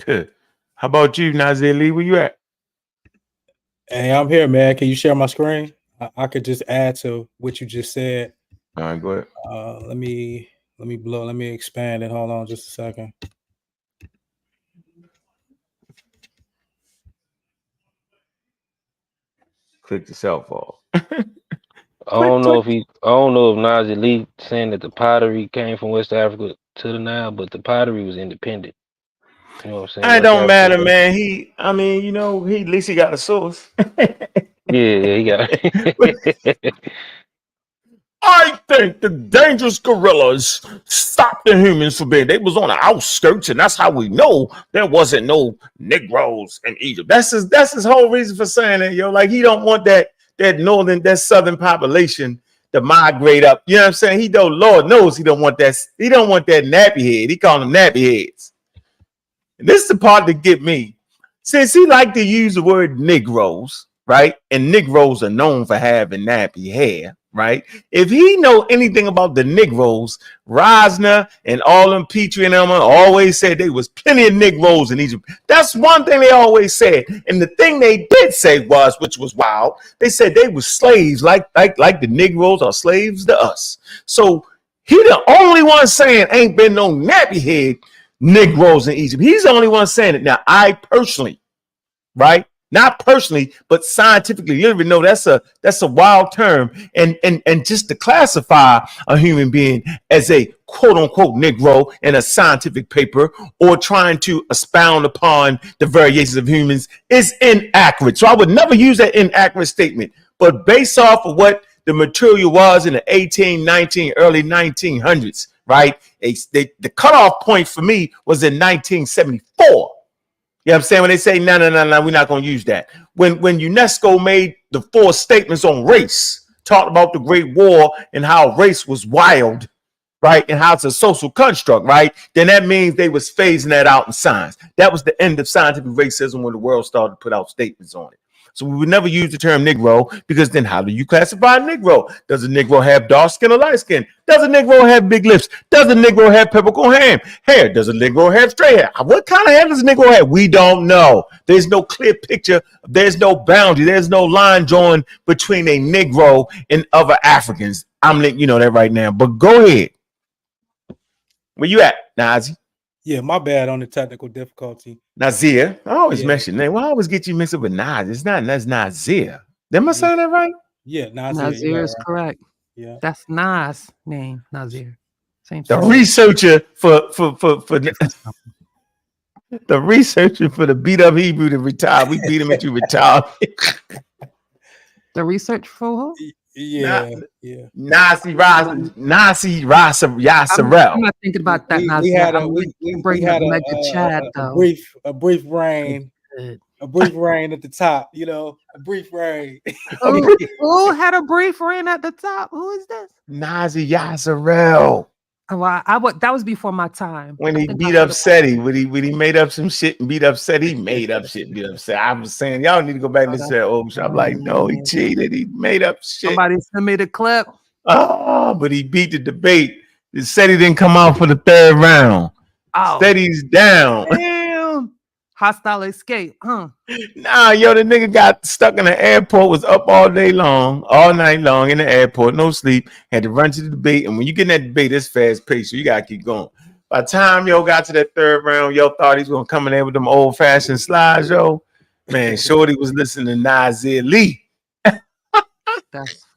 Good. How about you, Nazir Lee? Where you at? Hey, I'm here, man. Can you share my screen? I could just add to what you just said. All right, go ahead. Let me expand it. Hold on just a second. Click the cell phone. I don't know if Nazi Lee saying that the pottery came from West Africa to the Nile, but the pottery was independent. You know what I'm saying? It don't matter, man. He at least he got a source. Yeah, he got it. I think the dangerous gorillas stopped the humans from being. They was on the outskirts, and that's how we know there wasn't no Negroes in Egypt. That's his whole reason for saying it, yo. Like he don't want that southern population to migrate up. You know what I'm saying? Lord knows he don't want that. He don't want that nappy head. He call them nappy heads. And this is the part that get me. Since he like to use the word Negroes, right? And Negroes are known for having nappy hair, right? If he know anything about the Negroes, Rosner and all them Petrie and them always said there was plenty of Negroes in Egypt. That's one thing they always said. And the thing they did say was, which was wild, they said they were slaves like the Negroes are slaves to us. So he the only one saying ain't been no nappy head Negroes in Egypt. He's the only one saying it. Now, I personally, right? Not personally, but scientifically, literally know that's a wild term. And just to classify a human being as a quote unquote Negro in a scientific paper or trying to expound upon the variations of humans is inaccurate. So I would never use that inaccurate statement. But based off of what the material was in the 18, early 1900s, right? The cutoff point for me was in 1974. You know what I'm saying? When they say, no, we're not going to use that. When UNESCO made the 4 statements on race, talked about the Great War and how race was wild, right? And how it's a social construct, right? Then that means they was phasing that out in science. That was the end of scientific racism when the world started to put out statements on it. So we would never use the term Negro, because then how do you classify a Negro? Does a Negro have dark skin or light skin? Does a Negro have big lips? Does a Negro have peppercorn hair? Does a Negro have straight hair? What kind of hair does a Negro have? We don't know. There's no clear picture. There's no boundary. There's no line drawn between a Negro and other Africans. I'm letting you know that right now. But go ahead. Where you at, Nazi? Yeah, my bad on the technical difficulty. Nazir. I always mention that. Well, I always get you mixed up with Nas. It's not. That's Nazir. Am I saying that right? Yeah, Nazir is correct. Yeah, that's Nas' name, Nazir. Same. The researcher for the researcher for the beat up Hebrew to retire. We beat him into retirement. The research for who? Yeah. Nasi Yasserel. I'm not thinking about that. We had a brief reign. A brief reign at the top, you know, a brief reign. Who had a brief reign at the top? Who is this? Nazi Yasserel. Well, that was before my time. When he beat up Seti, when he made up some shit and beat up Seti, he made up shit, beat up Seti. I was saying, y'all need to go back and say, oh, I'm like, no, he cheated. He made up shit. Somebody sent me the clip. Oh, but he beat the debate. Seti didn't come out for the third round. Oh, Seti's down. Damn. Hostile escape, huh? Nah, yo, the nigga got stuck in the airport, was up all night long in the airport, no sleep, had to run to the debate. And when you get in that debate, it's fast paced, so you gotta keep going. By the time yo got to that third round, yo thought he's gonna come in there with them old fashioned slides, yo. Man, Shorty was listening to Nasir Lee.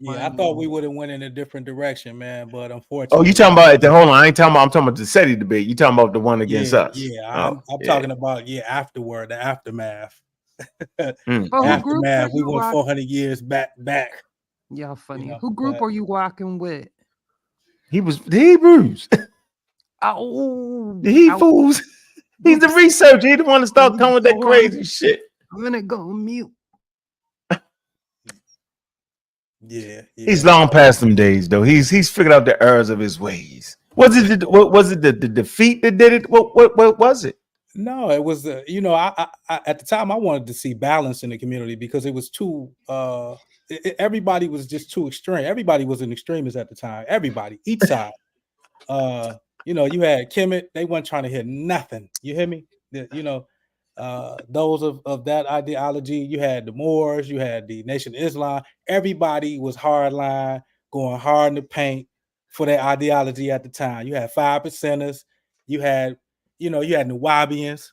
I thought we would have went in a different direction, man, but unfortunately. Oh, you talking about hold on? I ain't talking about. I'm talking about the SETI debate. You talking about the one against us? Yeah, I'm talking about afterward, the aftermath. Aftermath. We went 400 years back. Y'all funny. You know, who group are you walking with? He was the Hebrews. Oh, the Hebrews. He's the researcher. He's the one to start coming with that crazy shit. I'm gonna go mute. Yeah, he's long past them days though. He's figured out the errors of his ways. Was it the defeat that did it? What was it? No, it was I at the time I wanted to see balance in the community because it was too everybody was just too extreme. Everybody was an extremist at the time. Everybody, each side. You had Kemet, they weren't trying to hear nothing. You hear me? Those of that ideology, you had the Moors, you had the Nation of Islam. Everybody was hardline, going hard in the paint for their ideology at the time. You had 5%ers, you had Nuwabians,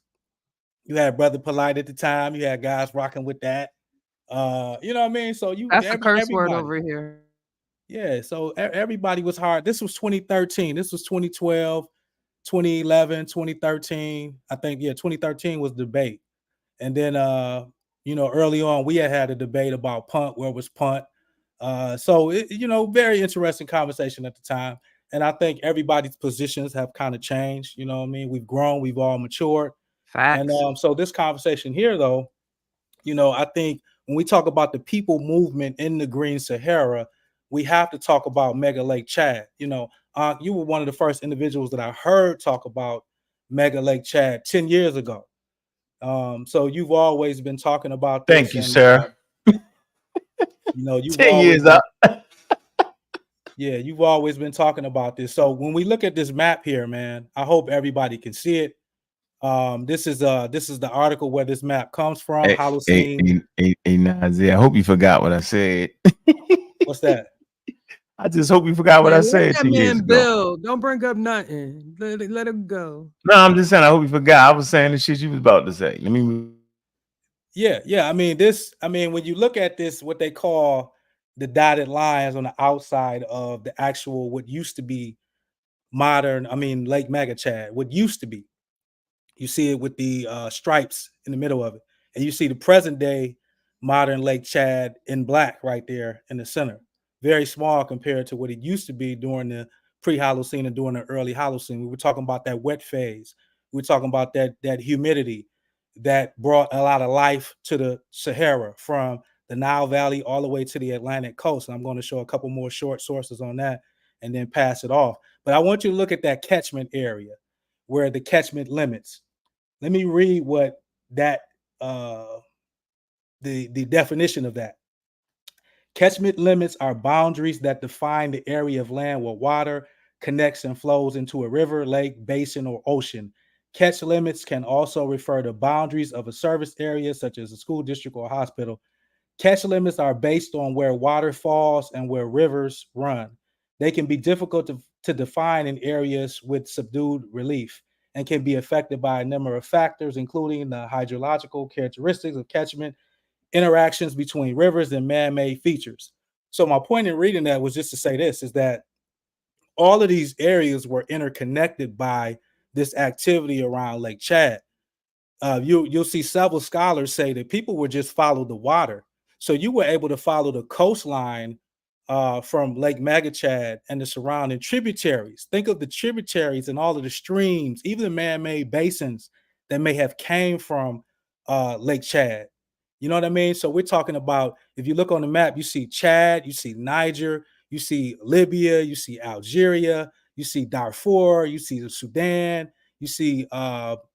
you had Brother Polite at the time, you had guys rocking with that. You know what I mean? So that's a curse word over here. Yeah, so everybody was hard. This was 2013, this was 2012. 2011, 2013, I think, 2013 was the debate. And then, early on, we had a debate about punt, where was punt. So, very interesting conversation at the time. And I think everybody's positions have kind of changed. You know what I mean? We've grown, we've all matured. Facts. And so this conversation here, though, I think when we talk about the people movement in the Green Sahara, we have to talk about Mega Lake Chad. You were one of the first individuals that I heard talk about Mega Lake Chad 10 years ago. So you've always been talking about this. Thank you, sir. You've 10 years up. Yeah, you've always been talking about this. So when we look at this map here, man, I hope everybody can see it. This is the article where this map comes from. Holocene. Hey, Nazi, I hope you forgot what I said. What's that? I just hope you forgot what I said. That man Bill, don't bring up nothing. Let him go. No, I'm just saying. I hope you forgot. I was saying the shit you was about to say. Yeah. I mean, when you look at this, what they call the dotted lines on the outside of the actual what used to be modern. Lake Mega Chad. What used to be, you see it with the stripes in the middle of it, and you see the present day modern Lake Chad in black right there in the center. Very small compared to what it used to be during the pre-Holocene and during the early Holocene. We were talking about that wet phase. We were talking about that humidity that brought a lot of life to the Sahara from the Nile Valley, all the way to the Atlantic coast. And I'm going to show a couple more short sources on that and then pass it off. But I want you to look at that catchment area where the catchment limits. Let me read what that the definition of that. Catchment limits are boundaries that define the area of land where water connects and flows into a river, lake, basin, or ocean. Catch limits can also refer to boundaries of a service area, such as a school district or a hospital. Catch limits are based on where water falls and where rivers run. They can be difficult to define in areas with subdued relief and can be affected by a number of factors, including the hydrological characteristics of catchment, interactions between rivers, and man-made features. So my point in reading that was just to say this, is that all of these areas were interconnected by this activity around Lake Chad. You'll see several scholars say that people would just follow the water. So you were able to follow the coastline from Lake Magachad and the surrounding tributaries. Think of the tributaries and all of the streams, even the man-made basins that may have came from Lake Chad. You know what I mean? So we're talking about, if you look on the map, you see Chad, you see Niger, you see Libya, you see Algeria, you see Darfur, you see the Sudan, you see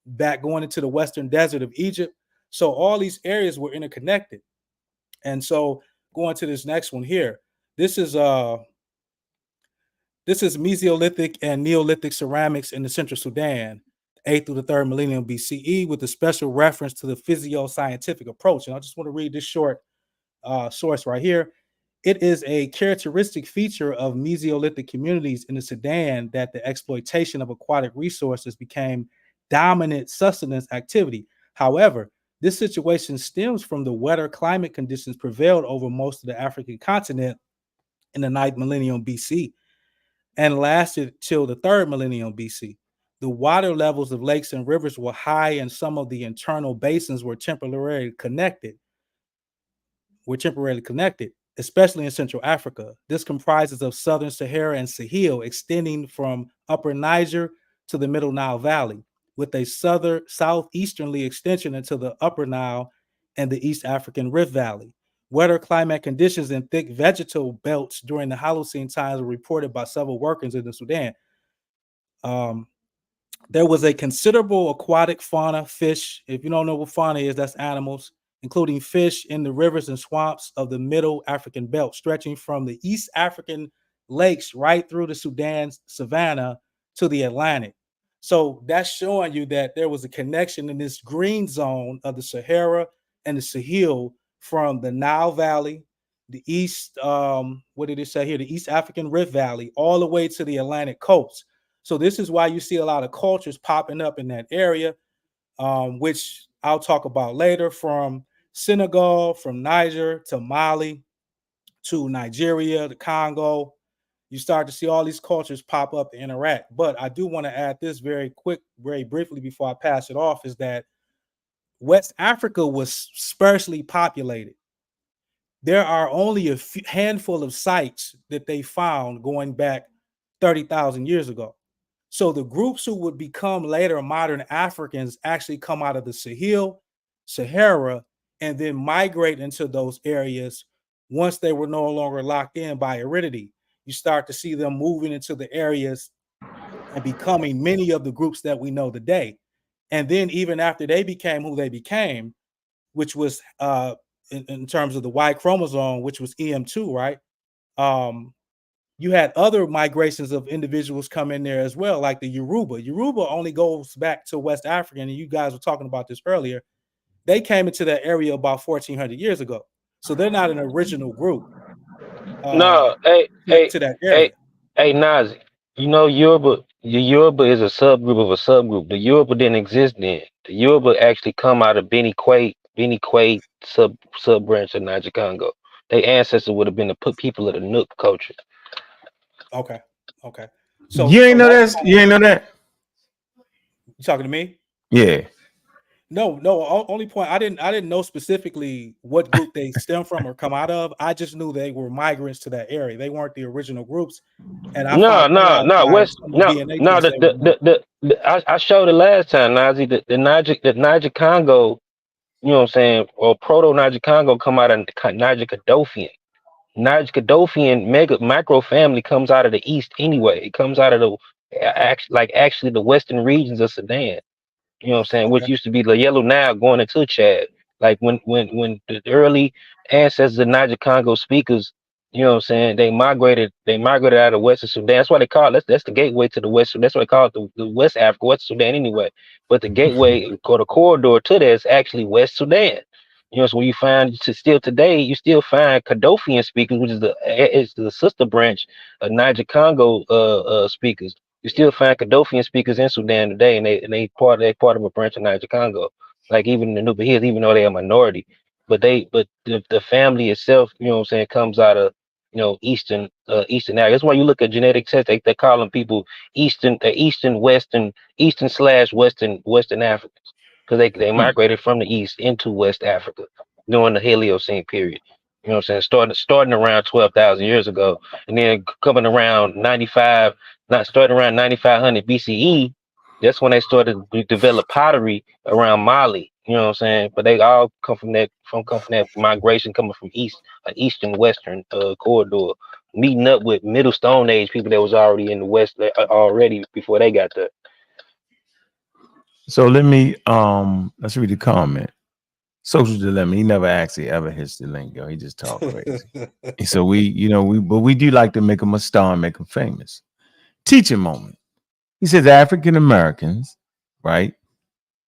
back going into the western desert of Egypt. So all these areas were interconnected. And so going to this next one here, this is Mesolithic and Neolithic ceramics in the Central Sudan, 8th through the 3rd millennium BCE, with a special reference to the physio-scientific approach. And I just want to read this short source right here. It is a characteristic feature of Mesolithic communities in the Sudan that the exploitation of aquatic resources became dominant sustenance activity. However, this situation stems from the wetter climate conditions prevailed over most of the African continent in the 9th millennium BC and lasted till the 3rd millennium BC. The water levels of lakes and rivers were high, and some of the internal basins were temporarily connected, especially in Central Africa. This comprises of Southern Sahara and Sahel, extending from Upper Niger to the Middle Nile Valley, with a southeasterly extension into the Upper Nile and the East African Rift Valley. Wetter climate conditions and thick vegetal belts during the Holocene times were reported by several workers in the Sudan. There was a considerable aquatic fauna, fish. If you don't know what fauna is, that's animals, including fish in the rivers and swamps of the Middle African belt, stretching from the East African lakes right through the Sudan's savanna to the Atlantic. So that's showing you that there was a connection in this green zone of the Sahara and the Sahel from the Nile Valley, the East, what did it say here? The East African Rift Valley, all the way to the Atlantic coast. So this is why you see a lot of cultures popping up in that area, which I'll talk about later, from Senegal, from Niger to Mali to Nigeria, the Congo. You start to see all these cultures pop up and interact. But I do want to add this very briefly before I pass it off, is that West Africa was sparsely populated. There are only a handful of sites that they found going back 30,000 years ago. So the groups who would become later modern Africans actually come out of the Sahel, Sahara, and then migrate into those areas once they were no longer locked in by aridity. You start to see them moving into the areas and becoming many of the groups that we know today. And then even after they became who they became, which was in terms of the Y chromosome, which was EM2, right? You had other migrations of individuals come in there as well, like the Yoruba. Yoruba only goes back to West Africa, and you guys were talking about this earlier. They came into that area about 1,400 years ago. So they're not an original group No, to that area. hey, Nazi. You know, the Yoruba is a subgroup of a subgroup. The Yoruba didn't exist then. The Yoruba actually come out of Benny Quay sub branch of Niger Congo. Their ancestors would have been the people of the Nook culture. Okay. So you ain't know that. You ain't know that. You talking to me? Yeah. No. Only point, I didn't know specifically what group they stem from or come out of. I just knew they were migrants to that area. They weren't the original groups. And I I showed it last time, Nazi. The Niger Congo you know what I'm saying, or Proto Niger Congo come out of Niger Kadophian. Niger Kadophian micro family comes out of the east anyway. It comes out of actually the western regions of Sudan. You know what I'm saying? Which Okay. used to be the Yellow Nile going into Chad. Like when the early ancestors of Niger Congo speakers, you know what I'm saying, they migrated out of Western Sudan. That's why they call it, that's the gateway to the West. That's why they call it the West Africa, West Sudan anyway. But the gateway or the corridor to that is actually West Sudan. You know, so when you find still today, you still find Kadophian speakers, which is the sister branch of Niger Congo speakers. You still find Kadophian speakers in Sudan today, and they part of a branch of Niger Congo. Like even the Nuba Hills, even though they're a minority, but the family itself, you know what I'm saying, comes out of Eastern area. That's why you look at genetic tests, they call them people Eastern slash Western Africans, because they Hmm. migrated from the East into West Africa during the Heliocene period. You know what I'm saying? Starting around 12,000 years ago, and then coming around 95, not starting around 9500 BCE. That's when they started to develop pottery around Mali. You know what I'm saying? But they all come from that migration coming from eastern western corridor, meeting up with Middle Stone Age people that was already in the West already before they got there. So let's read the comment. Social dilemma. He never actually ever hits the lingo. He just talk crazy. And so but we do like to make him a star and make him famous. Teaching moment. He says African Americans, right,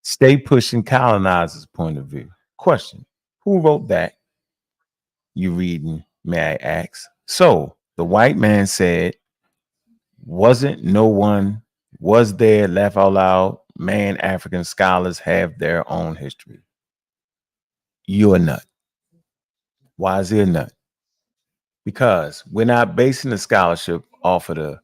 stay pushing colonizers' point of view. Question: who wrote that? You reading? May I ask? So the white man said, "Wasn't no one was there? Laugh out loud. Man, African scholars have their own history." You're a nut. Why is he a nut? Because we're not basing the scholarship off of the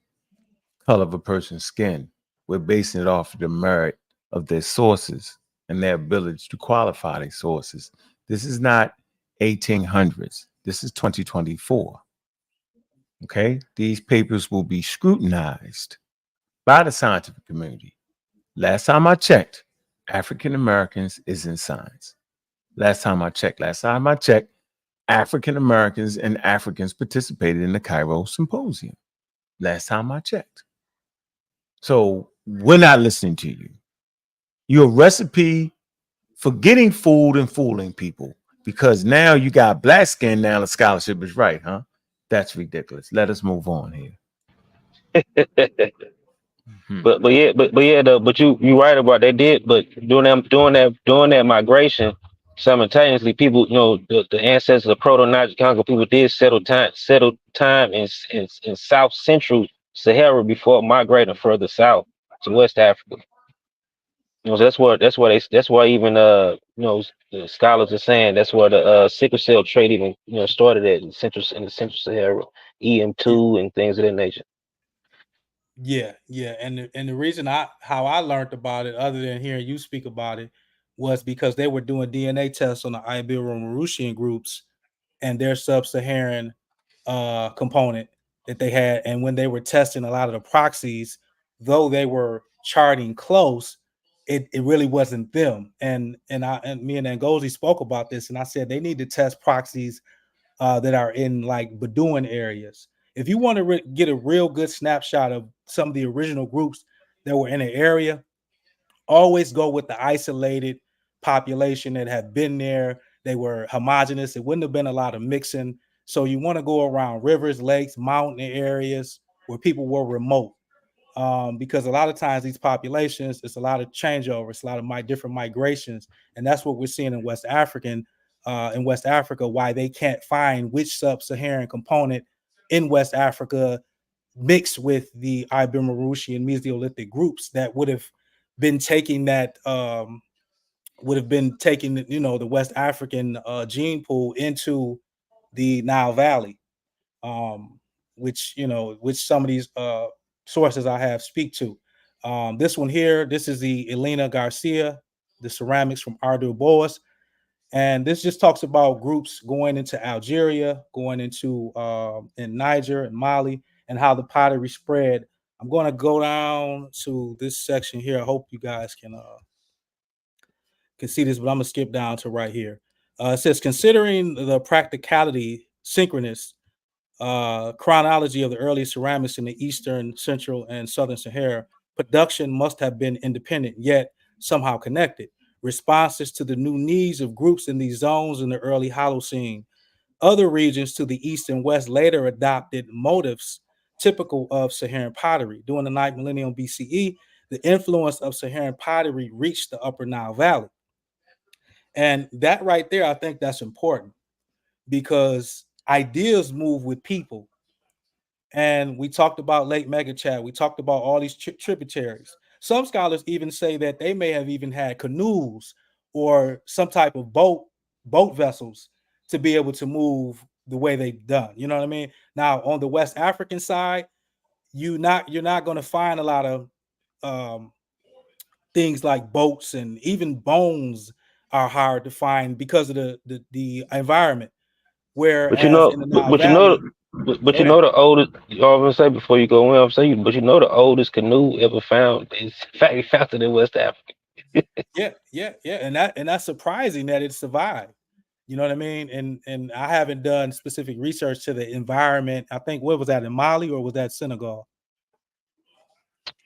color of a person's skin. We're basing it off of the merit of their sources and their ability to qualify their sources. This is not 1800s. This is 2024. Okay? These papers will be scrutinized by the scientific community. Last time I checked, African Americans is in science. Last time I checked, African Americans and Africans participated in the Cairo Symposium. Last time I checked. So we're not listening to you. Your recipe for getting fooled and fooling people because now you got black skin. Now the scholarship is right, huh? That's ridiculous. Let us move on here. Hmm. But you right about they did, but during that migration, simultaneously people, the ancestors of Proto Niger Congo people did settle time in South Central Sahara before migrating further south to West Africa. So that's why even the scholars are saying that's where the sickle cell trade even started at in the Central Sahara, Yeah, EM2 and things of that nature. yeah. And the reason how I learned about it, other than hearing you speak about it, was because they were doing DNA tests on the Ibero-Mauritian groups and their sub-Saharan component that they had. And when they were testing a lot of the proxies, though they were charting close, it really wasn't them. And me and Ngozi spoke about this, and I said they need to test proxies that are in like Bedouin areas. If you want to get a real good snapshot of some of the original groups that were in an area, always go with the isolated population that had been there. They were homogenous. It wouldn't have been a lot of mixing. So you want to go around rivers, lakes, mountain areas where people were remote. Because a lot of times these populations, it's a lot of changeover, it's a lot of different migrations, and that's what we're seeing in West Africa. Why they can't find which sub-Saharan component in West Africa mixed with the Ibero-Mauritian Mesolithic groups that would have been taking the West African gene pool into the Nile Valley, um, which some of these sources I have speak to. This one here, this is the Elena Garcia, the ceramics from Ardu Boas, and this just talks about groups going into Algeria, going into in Niger and Mali, and how the pottery spread. I'm going to go down to this section here. I hope you guys can can see this, but I'm gonna skip down to right here. It says, considering the practicality, synchronous chronology of the early ceramics in the eastern, central, and southern Sahara, production must have been independent, yet somehow connected. Responses to the new needs of groups in these zones in the early Holocene. Other regions to the east and west later adopted motifs typical of Saharan pottery. During the 9th millennium BCE, the influence of Saharan pottery reached the Upper Nile Valley. And that right there, I think that's important because ideas move with people. And we talked about Lake Megachad. We talked about all these tributaries. Some scholars even say that they may have even had canoes or some type of boat vessels to be able to move the way they've done. You know what I mean? Now, on the West African side, you're not going to find a lot of things like boats, and even bones are hard to find because of the environment. But you Whereas know, in the but, Nile but you know, Valley, but go you ahead. know the oldest. You know what I'm gonna say before you go in. I'm saying, but you know the oldest canoe ever found is faster than West Africa. Yeah, and that's surprising that it survived. You know what I mean? And I haven't done specific research to the environment. I think, what was that, in Mali or was that Senegal?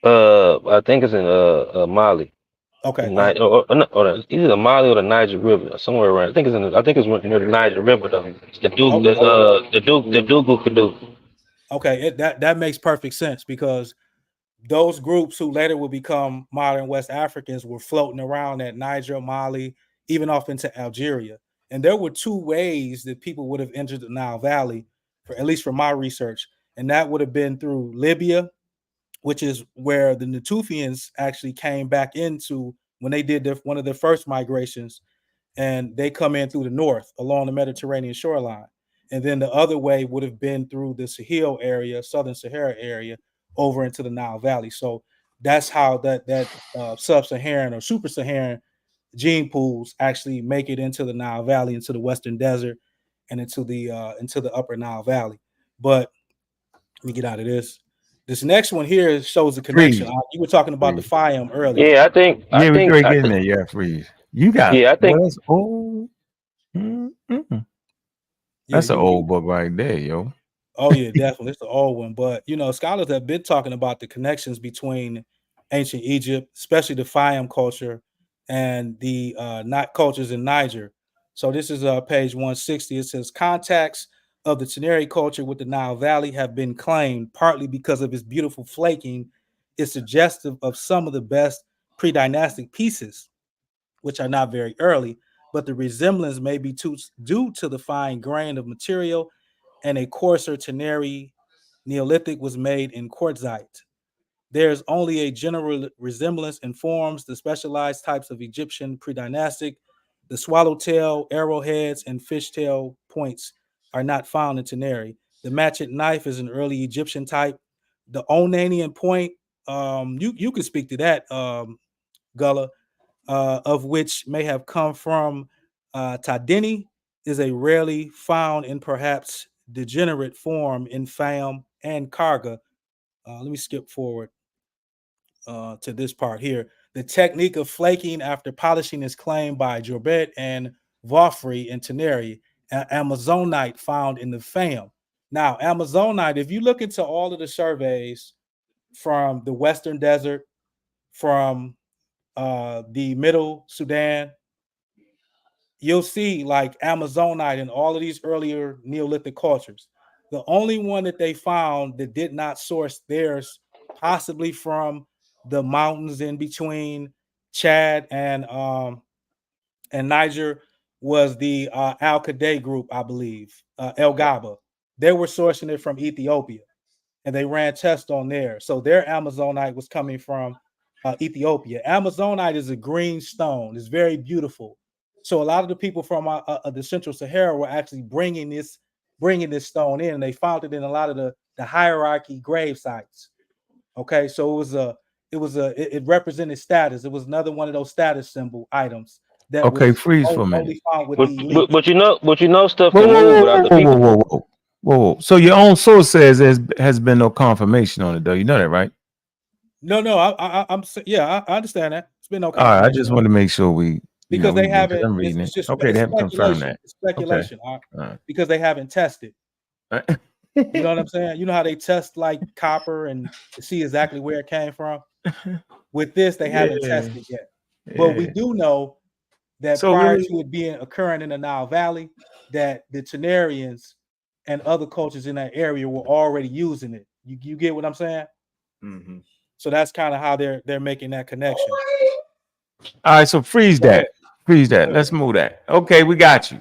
I think it's in Mali, Okay, Niger, either the Mali or the Niger River, somewhere around. I think it's near the Niger River though. oh, The Dugu canoe. okay. That makes perfect sense because those groups who later will become modern West Africans were floating around at Niger, Mali, even off into Algeria. And there were two ways that people would have entered the Nile Valley, for at least from my research, and that would have been through Libya, which is where the Natufians actually came back into when they did one of their first migrations, and they come in through the north along the Mediterranean shoreline. And then the other way would have been through the Sahel area, southern Sahara area, over into the Nile Valley. So that's how that sub-Saharan or super-Saharan gene pools actually make it into the Nile Valley, into the Western Desert, and into the Upper Nile Valley. But let me get out of this. This next one here shows the connection. Freeze. You were talking about the Freeze. Phiam earlier. Yeah, I think, I Yeah, we think, great I getting think, there. Yeah, freeze. You got yeah, I well, think. that's old. Yeah, That's an old book right there, yo. oh yeah, definitely. It's the old one. But scholars have been talking about the connections between ancient Egypt, especially the Fayum culture, and the not cultures in Niger. So this is page 160. It says contacts of the Teneri culture with the Nile Valley have been claimed, partly because of its beautiful flaking, is suggestive of some of the best pre-dynastic pieces, which are not very early, but the resemblance may be due to the fine grain of material, and a coarser Teneri Neolithic was made in quartzite. There's only a general resemblance in forms. The specialized types of Egyptian pre-dynastic, the swallowtail, arrowheads, and fishtail points are not found in Teneri. The matchet knife is an early Egyptian type. The Onanian point, you can speak to that, Gullah, of which may have come from Tadini, is a rarely found and perhaps degenerate form in Fam and Karga. Let me skip forward to this part here. The technique of flaking after polishing is claimed by Jorbet and Vaufry in Teneri, Amazonite found in the Fam. Now, Amazonite, if you look into all of the surveys from the Western Desert, from the Middle Sudan, you'll see like Amazonite in all of these earlier Neolithic cultures. The only one that they found that did not source theirs, possibly from the mountains in between Chad and Niger, was the Al Qaeda group, I believe, El Gaba. They were sourcing it from Ethiopia, and they ran tests on there. So their Amazonite was coming from Ethiopia. Amazonite is a green stone. It's very beautiful. So a lot of the people from the Central Sahara were actually bringing this stone in, and they found it in a lot of the hierarchy grave sites. Okay, so it represented status. It was another one of those status symbol items that Okay, was freeze for a minute. only found with But, the elite. but stuff Whoa, can whoa, move whoa, without whoa, the whoa, whoa, people. whoa, whoa, whoa, whoa. So your own source says there has been no confirmation on it, though. You know that, right? No, I understand that. It's been no All right, I confirmation just on want it. to make sure we because they we did, 'cause haven't. I'm reading It's it. just Okay, they it's haven't confirmed speculation. that. It's Okay. speculation. All right. Because they haven't tested. You know what I'm saying? You know how they test like copper and see exactly where it came from. With this, they haven't Yeah. tested yet. But we Yeah. do know that So prior really, to it being occurring in the Nile Valley, that the Tenarians and other cultures in that area were already using it. You get what I'm saying? Mhm. So that's kind of how they're making that connection. All right, so freeze Go ahead. that. Freeze that. Let's move that. Okay, we got you.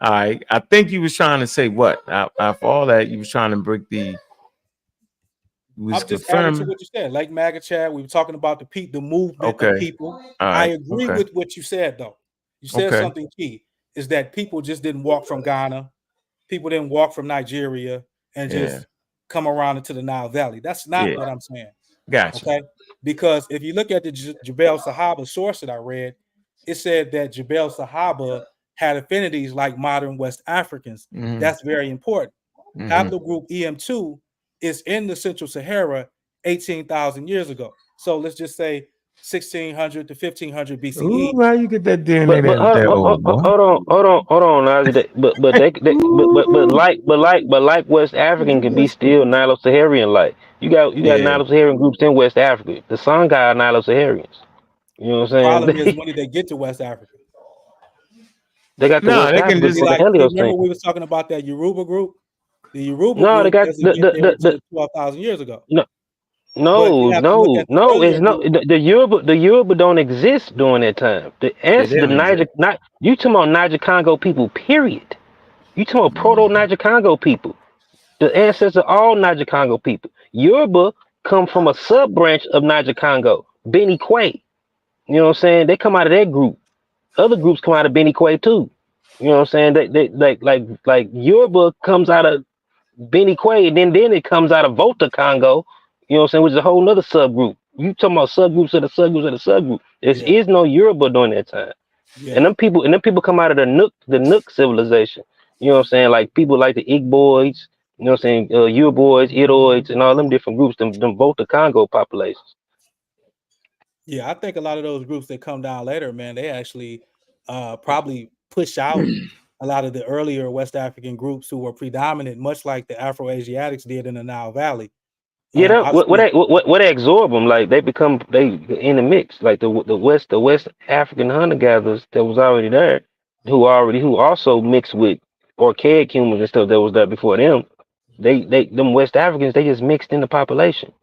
All right. I think you was trying to say what? After all that, you was trying to break the. You was I'm just adding to confirming. what you said. Like MAGA Chat, we were talking about the movement of Okay. people. All I right. agree Okay. with what you said, though. You said Okay. something key is that people just didn't walk from Ghana. People didn't walk from Nigeria and Yeah. just come around into the Nile Valley. That's not Yeah. what I'm saying. Gotcha. Okay. Because if you look at the Jebel Sahaba source that I read, it said that Jebel Sahaba had affinities like modern West Africans. Mhm. That's very important. Mhm. Haplogroup EM2 is in the Central Sahara 18,000 years ago. So let's just say 1600 to 1500 BCE. Ooh, how you get that DNA But that old, boy? hold on, Nazi. But like West African can be still Nilo-Saharan like. You got Yeah. Nilo-Saharan groups in West Africa. The Songhai are Nilo-Saharians. You know what The I'm problem is saying? when did they get to West Africa? They got to No, West they can Africa It'd just. be during the like, remember Heliocene. we was talking about that Yoruba group? The Yoruba No, they group got doesn't get there until 12,000 years ago. no But you have to look at the It's earlier no group. the Yoruba don't exist during that time. The Yeah, they answer the don't Niger exist. not you talking about Niger Congo people, period. You talking about proto Mhm. Niger Congo people. The ancestors of all Niger Congo people. Yoruba come from a sub branch of Niger Congo, Beni Quay. You know what I'm saying? They come out of that group. Other groups come out of Beni Quay too. You know what I'm saying? They like Yoruba comes out of Beni Quay, and then it comes out of Volta Congo, you know what I'm saying, which is a whole nother subgroup. You talking about subgroups of the subgroups of the subgroup. There Yeah, is no Yoruba during that time. yeah, And them people come out of the Nook civilization. You know what I'm saying? Like people like the Igboids, you know what I'm saying, Uboids, Idoids, and all them different groups, them Volta Congo populations. yeah. I think a lot of those groups that come down later, man, they actually probably push out a lot of the earlier West African groups who were predominant, much like the Afro-Asiatics did in the Nile Valley. Yeah, I've seen, what they absorb them like they in the mix like the West African hunter gatherers that was already there, who also mixed with archaic humans and stuff that was there before them. They them West Africans they just mixed in the population.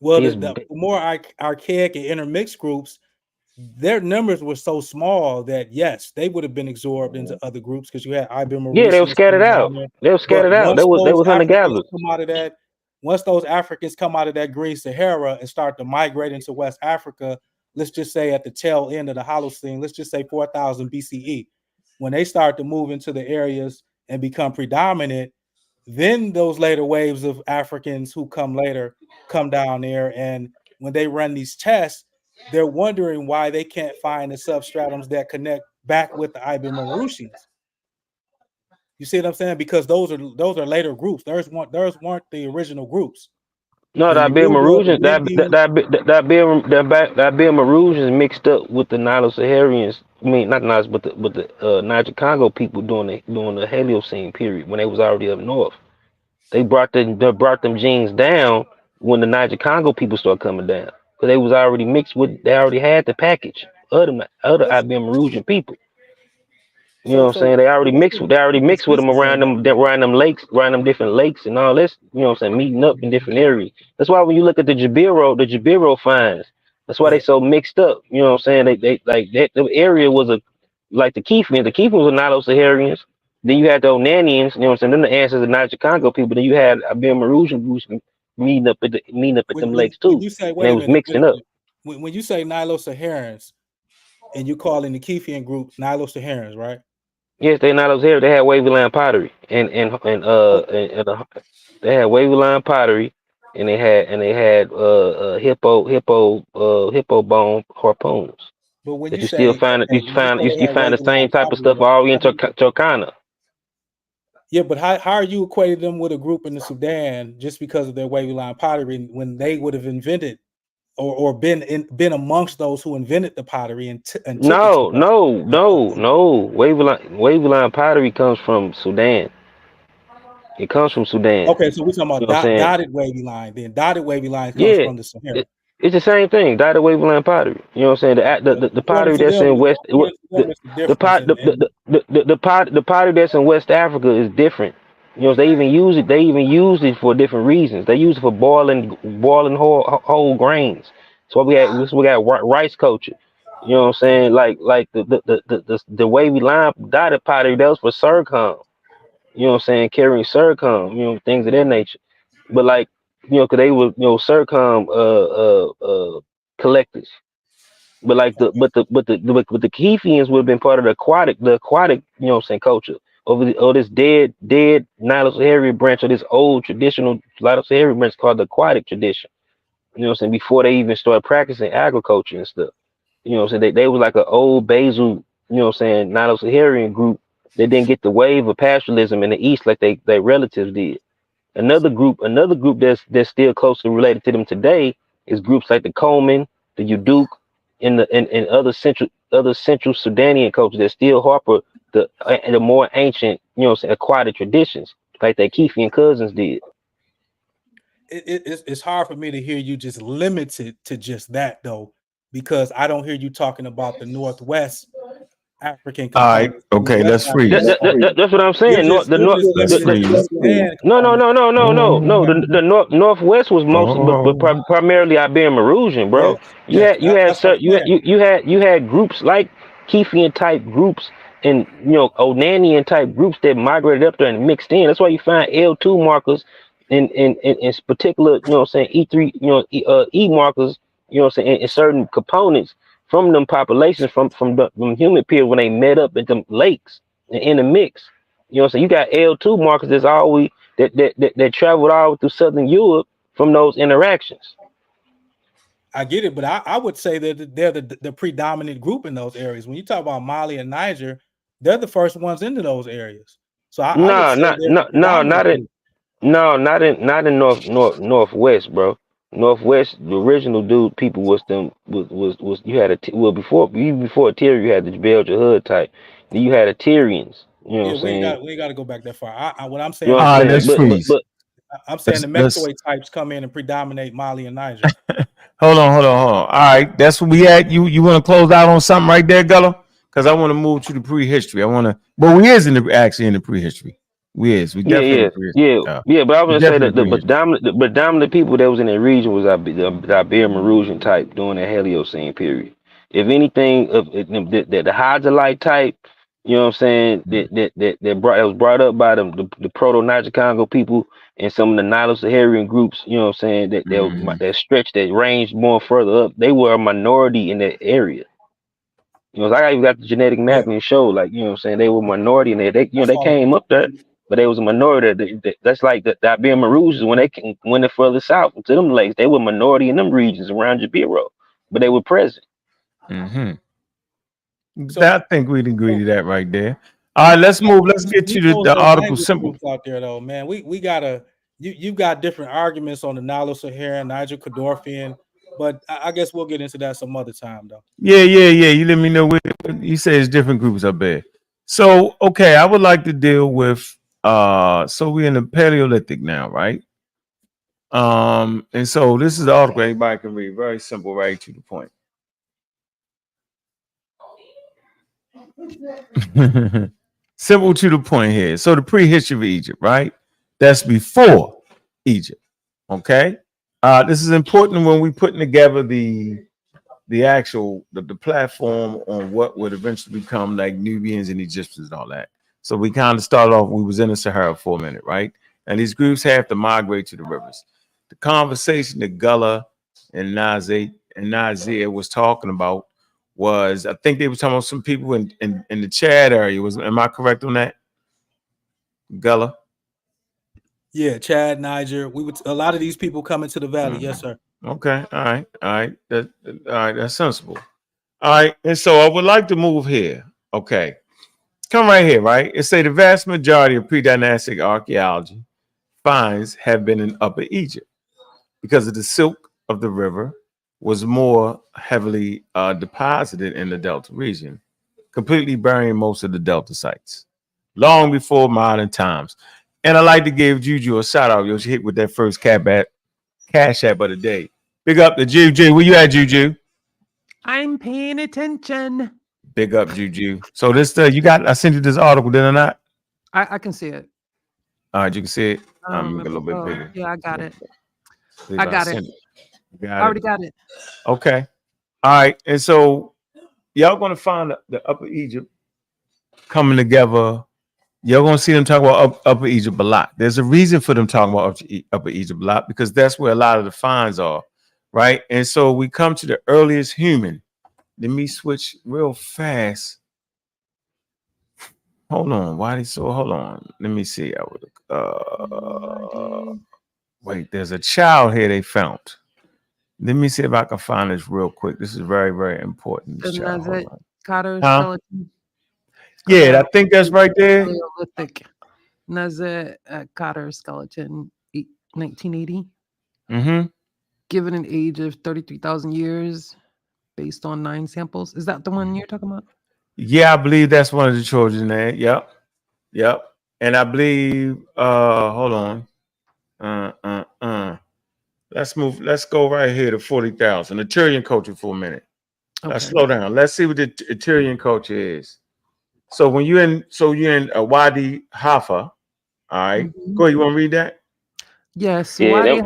well, They the, just the more archaic and intermixed groups, their numbers were so small that yes, they would have been absorbed into other groups because you had Iberian yeah they were Mauritians scattered coming down out. there. They were But scattered out. They was hunter gatherers. Once those Africans come out of that Green Sahara and start to migrate into West Africa, let's just say at the tail end of the Holocene, let's just say 4,000 BCE, when they start to move into the areas and become predominant, then those later waves of Africans who come later come down there, and when they run these tests, they're wondering why they can't find the substratums that connect back with the Iberian Mauritians. You see what I'm saying? Because those are later groups. Those weren't the original groups. No, The Yoruba, the Windies. that Bill Maroons mixed up with the Nilo-Saharians. I mean, not Niles, but the Niger Congo people during the Heliocene period when they was already up north. They brought them genes down when the Niger Congo people started coming down because they was already mixed with. They already had the package of the other Let's, Iberian Maroon people. You know so what I'm saying? so so let's just They already keep this mixed with them saying though. around them lakes, around them different lakes and all this, you know what I'm saying, meeting up in different areas. That's why when you look at the Jabiro finds, that's why they Yeah. so mixed up. You know what I'm saying? They like that the area was a like the Keefians. The Keefians were Nilo-Saharians. Then you had the Onanians, you know what I'm saying? Then the ancestors of Niger Congo people. Then you had Iberian Maroon groups meeting up at them lakes When too. you say, And wait they a was minute, wait a mixing up. minute. When you say Nilo-Saharans and you call in the Kefian group Nilo-Saharans, right? Yes, they Nilo-Saharians. They had wavy line pottery Oh, they had wavy line pottery, and they had hippo bone harpoons but when that you you still say, find okay, when you say they you had find the wavy line same type of pottery, stuff all in Turkana. yeah, but how are you equating them with a group in the Sudan just because of their wavy line pottery when they would have invented or been amongst those who invented the pottery and took it to No, us. no, no, no. Waveline pottery comes from Sudan. It comes from Sudan. Okay, so we're talking You about know what I'm saying? dotted wavy line. Then dotted wavy line comes Yeah, from the Sahara. it's the same thing. Dotted waveline pottery. You know what I'm saying? The According pottery to that's them, in West, according to them, it's the the difference. pot, the pottery that's in West Africa is different. You know, they even use it. They even use it for different reasons. They use it for boiling whole grains. So we got rice culture. You know what I'm saying? Like the wavy line dotted pottery that was for zircon. You know what I'm saying? Carrying zircon. You know, things of that nature. But like, you know, cause they were, you know, zircon collectors. But like but the Kefians would have been part of the aquatic, you know what I'm saying, culture. Over this dead Nilo-Saharan branch, or this old traditional Nilo-Saharan branch called the aquatic tradition. You know what I'm saying? Before they even started practicing agriculture and stuff. You know what I'm saying? They was like an old basal, you know what I'm saying, Nilo-Saharan group that didn't get the wave of pastoralism in the east like their relatives did. Another group that's still closely related to them today is groups like the Coleman, the Uduk, and other central Sudanian cultures that still harbor the more ancient, you know, aquatic traditions like their Kefian cousins did. It's hard for me to hear you just limited to just that though, because I don't hear you talking about the Northwest African All right. components. The Okay. West Let's African freeze. components. That's what I'm You're saying. just The you're north, just Let's limited to the freeze. Sudan component. no. The northwest was mostly, Oh. primarily Iberian Marusian, bro. Yes, yes, that's what I'm saying. You had groups like Kefian type groups and, you know, Onanian type groups that migrated up there and mixed in. That's why you find L2 markers in particular, you know what I'm saying, E3, you know, E markers, you know what I'm saying, in certain components from them populations from the human period when they met up at them lakes and in the mix. You know what I'm saying? You got L2 markers that's always that traveled all through southern Europe from those interactions. I get it, but I would say that they're the predominant group in those areas. When you talk about Mali and Niger, they're the first ones into those areas. So I would Nah, say not they're the no no predominant not in group. no not in northwest, bro. Northwest, the original dude people was them was you had well before even before Tyrion you had the Belgian hood type. Then you had a Tyrians. You know what Yeah, I'm saying? we ain't got to go back that far. What I'm You know saying what is I'm All right. the saying? Let's freeze. I'm saying the Let's Mectoid types come in and predominate Mali and Niger. hold on. All right. That's what we at. You want to close out on something right there, Gullah? Because I want to move to the prehistory. I want to. Well, we is actually in the prehistory. We Yeah, definitely in the yeah, prehistory. yeah, yeah. But I We was gonna say definitely in that the prehistory. the predominant people that was in that region was the Iberian Marusian type during the Heliocene period. If anything, of the Hydrolite type, you know what I'm saying, that was brought up by the Proto Niger Congo people and some of the Nilo-Saharan groups, you know what I'm saying, Mhm. that stretched that ranged more further up. They were a minority in that area. You know, I even got the genetic Yeah, mapping show, like, you know what I'm saying, they were minority in there. They, you know, that's they all. came up there, but they was a minority. That's like the Iberian Maroons when when they further south to them lakes, they were minority in them regions around Jabiro, but they were present. Mhm. So I think we'd agree to that right there. All right. Let's move. Let's get to leave those the article language simple. groups out there though, man. We gotta you've got different arguments on the Nilo-Saharan, Niger Cadorfian, but I guess we'll get into that some other time though. Yeah. You let me know what you say. It's different groups up there. So okay, I would like to deal with. So we're in the Paleolithic now, right? And so this is the article anybody can read. Very simple, right to the point. Simple to the point here. So the prehistory of Egypt, right? That's before Egypt. Okay. This is important when we putting together the actual the platform on what would eventually become like Nubians and Egyptians and all that. So we kind of started off. We was in the Sahara for a minute, right? And these groups have to migrate to the rivers. The conversation that Gullah and Nazir was talking about was, I think they were talking about some people in the Chad area. Am I correct on that, Gullah? Yeah, Chad, Niger. We would a lot of these people coming to the valley. Yes, sir. Okay, all right. All right. That's sensible. All right, and so I would like to move here. Okay, come right here, right? It say the vast majority of pre-dynastic archaeology finds have been in Upper Egypt because of the silk of the river was more heavily deposited in the Delta region, completely burying most of the Delta sites long before modern times. And I like to give Juju a shout out. Yo, she hit with that first cash app of the day. Big up to Juju. Where you at, Juju? I'm paying attention. Big up, Juju. So this you got. I sent you this article, did I not? I can see it. All right, you can see it. I don't Make it a little remember. bit Oh, bigger. yeah, I got it. See if I got it. sent You I got already it. got it. Okay. All right. And so y'all gonna find the Upper Egypt coming together. You're gonna see them talk about Upper Egypt a lot. There's a reason for them talking about Upper Egypt a lot because that's where a lot of the finds are, right? And so we come to the earliest human. Let me switch real fast. Hold on. Hold on. Let me see. Wait, there's a child here they found. Let me see if I can find this real quick. This is very, very important. This And child. that's Hold it. on. Carter Huh? skeleton. Yeah, I think that's right there. Paleolithic. Nazet Carter skeleton, 1980. Mm-hmm. Given an age of 33,000 years, based on 9 samples. Is that the one you're talking about? Yeah, I believe that's one of the children there. Yep. Yep. And I believe hold on. Let's go right here to 40,000. The Tyrian culture for a minute. Let's Okay. slow down. Let's see what the Tyrian culture is. So when you're in Wadi Hafa, all right. Mhm. Go ahead. You want to read that? Yes, Yeah, Wadi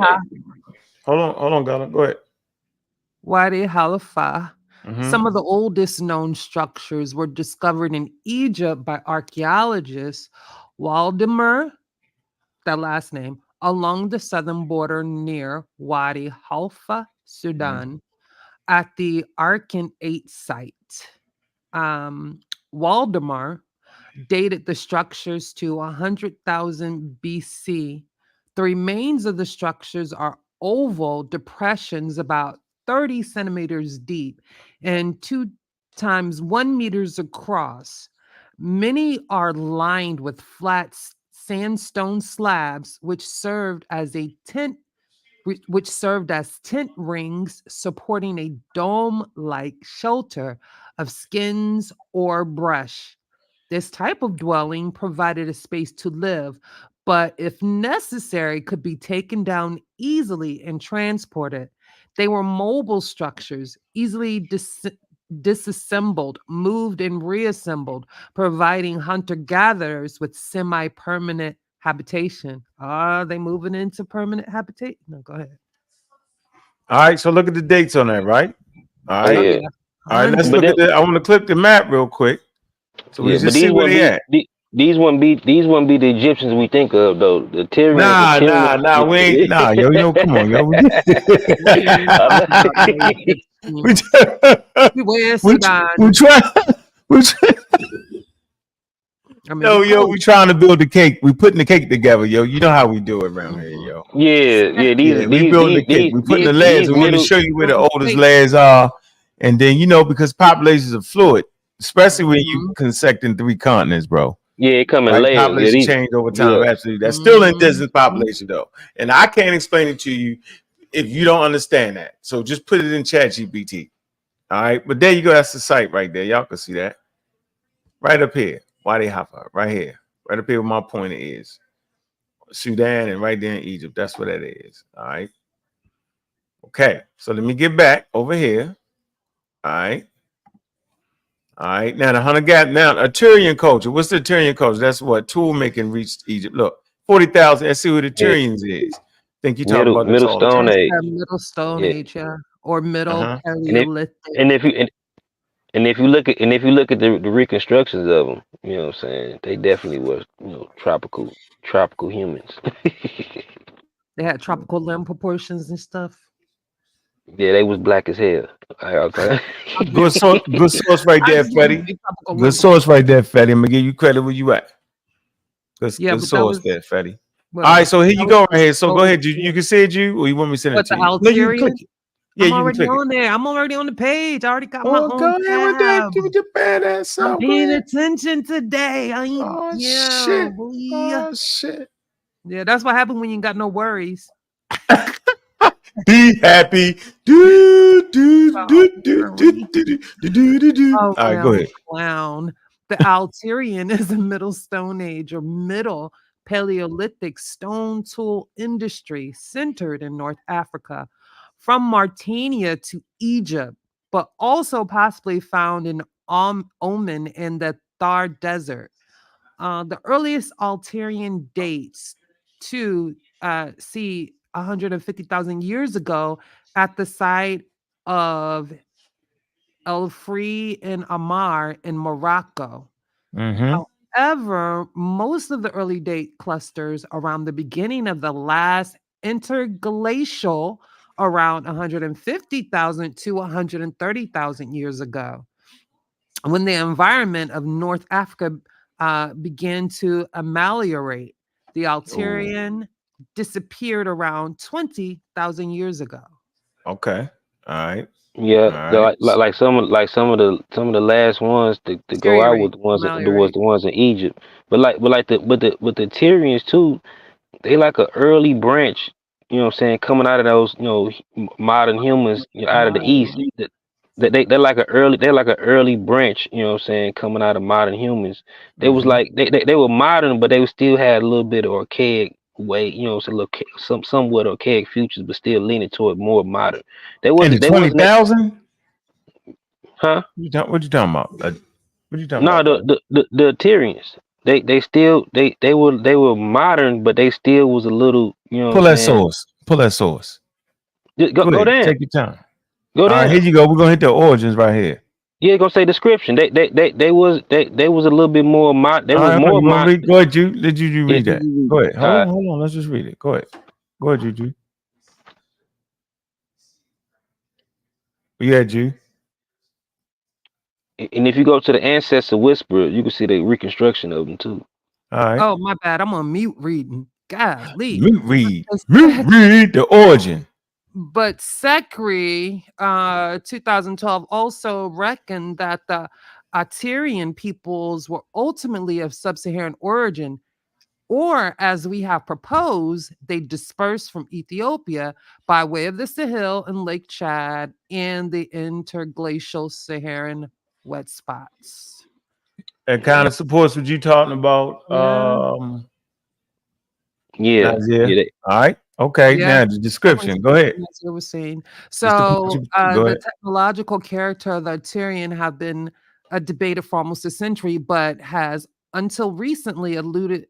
Hold on, Gullah. Go ahead. Halifa. Mhm. Some of the oldest known structures were discovered in Egypt by archaeologists Waldemar, that last name, along the southern border near Wadi Halfa, Sudan, at the Arkan 8 site. Waldemar dated the structures to 100,000 BC. The remains of the structures are oval depressions about 30 centimeters deep and 2 times 1 meters across. Many are lined with flat sandstone slabs, which served as tent rings supporting a dome-like shelter of skins or brush. This type of dwelling provided a space to live, but if necessary, could be taken down easily and transported. They were mobile structures, easily disassembled, moved, and reassembled, providing hunter gatherers with semi permanent habitation. Are they moving into permanent habitation? No, go ahead. All right. So look at the dates on that, right? All Oh right. Oh, yeah, yeah. All right. Let's 100. but look at then, I want to click the map real quick. So we yeah, but just see these where wouldn't they be at. these wouldn't be the Egyptians we think of though. The Tyrians. Nah. We ain't yo. Come on, yo. We ain't I'm talking not- about no we, Egyptians. We were we, Sudan. we try. We try. I mean, No, we yo, cool. we trying to build the cake. We putting the cake together, yo. You know how we do it around here, yo. yeah. Yeah, we building the cake. We putting the layers. These We want to middle. show you where the oldest Wait. layers are, and then because populations are fluid, especially when you Mhm. consecting 3 continents, bro. Yeah, it come in Right? layers. Yeah, Population change over time. yeah. Absolutely, that's still in distance Mhm. population though, and I can't explain it to you if you don't understand that. So just put it in Chat GPT. All right, but there you go. That's the site right there. Y'all can see that right up here. Wadi Hafa, right here, right up here where my pointer is. Sudan and right there in Egypt. That's what that is. All right. Okay. So let me get back over here. All right. All right. Now the hunter got now a Tyrian culture. What's the Tyrian culture? That's what tool making reached Egypt. Look, 40,000. Let's see who the Yeah. Tyrians is. Think you talk about this Middle all the Stone time. That's Age. the Middle Stone Yeah, Age, yeah, or Middle Uh-huh. and if Paleolithic. and if you and if you look at the reconstructions of them, you know what I'm saying, they definitely was tropical humans. They had tropical limb proportions and stuff. Yeah, they was black as hell. Okay. Good source right I there, just want to Fetty. say tropical Good limb source right there, Fetty. I'm gonna give you credit where you at. Yeah, Good but that source was there, Fetty. All right, whatever. so here That you was go right here. So go so ahead. You can see it, or you want me to send it what to the you? No, you can click Algerian? it. Yeah, I'm you can already click it. on there. I'm already on the page. I already got my Oh, own go ahead with that. tab. Give it your badass I'm self. Go paying ahead. attention today. I ain't, Oh yeah, shit. boy. Oh shit. Yeah, that's what happened when you got no worries. Be happy. Do, do, Oh, do, do, do, Mary. do, do, do, do, do, do. Oh, All right, go well, ahead. clown. The Alterian is a Middle Stone Age or Middle Paleolithic stone tool industry centered in North Africa, from Mauritania to Egypt, but also possibly found in Oman and the Thar Desert. The earliest Alterian dates to see 150,000 years ago at the site of El Free and Amar in Morocco. Mm-hmm. However, most of the early date clusters around the beginning of the last interglacial around 150,000 to 130,000 years ago, when the environment of North Africa began to ameliorate. The Oh, Alterian disappeared around 20,000 years ago. okay. All right. Yeah, All right. some of the last ones to go out Deteriorate, with the ones that was ameliorate. the ones in Egypt. But the Tyrians too, they like a early branch, you know what I'm saying, coming out of those, modern humans, out of the east. Ameliorate. They're like an early branch, you know what I'm saying, coming out of modern humans. They was Mm-hmm. like they were modern, but they still had a little bit of archaic way, so somewhat archaic futures, but still leaning toward more modern. In the They wasn't that, 20,000? huh? What you talking about? What you talking No, about, bro? the Tyrians. They still they were modern, but they still was a little, you know what I'm Pull that saying. source. Pull that source. Just Go go ahead. down, Take your time. go All right, here down. you go. We're gonna hit the origins right here. Yeah, gonna say description. They was a little bit more mod. They was All right, more you want to mod. read? Go ahead, Jude. Let you Yeah, read that. Go ahead. all right. Hold on. Let's just read it. Go ahead. Go ahead, Juju. Yeah, Jude. And if you go to the ancestor whisperer, you can see the reconstruction of them too. All right. Oh, my bad. I'm on mute reading. Golly. Mute read. But Mute read the origin. but Sekri, 2012, also reckoned that the Assyrian peoples were ultimately of sub-Saharan origin, or as we have proposed, they dispersed from Ethiopia by way of the Sahel and Lake Chad and the interglacial Saharan wet spots. That kind Yeah, of supports what you talking about, yeah, Yeah, Nazir. yeah. All right. Okay. yeah. Now the Definitely description. Go support ahead. what Nasir was saying. Just to put So you. Go the ahead. technological character of the Tyrian have been debated for almost a century, but has until recently eluded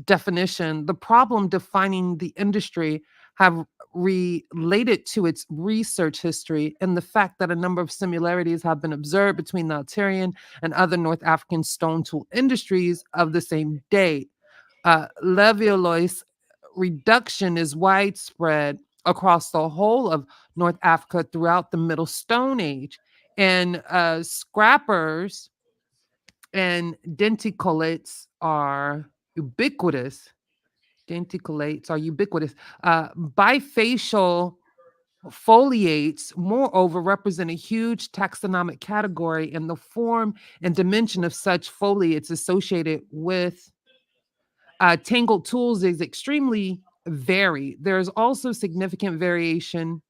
definition. The problem defining the industry have related to its research history and the fact that a number of similarities have been observed between the Algerian and other North African stone tool industries of the same date. Leviolois reduction is widespread across the whole of North Africa throughout the Middle Stone Age. And scrappers and denticulates are ubiquitous. Denticulates are ubiquitous. Bifacial foliates, moreover, represent a huge taxonomic category, and the form and dimension of such foliates associated with tangled tools is extremely varied. There's also significant variation.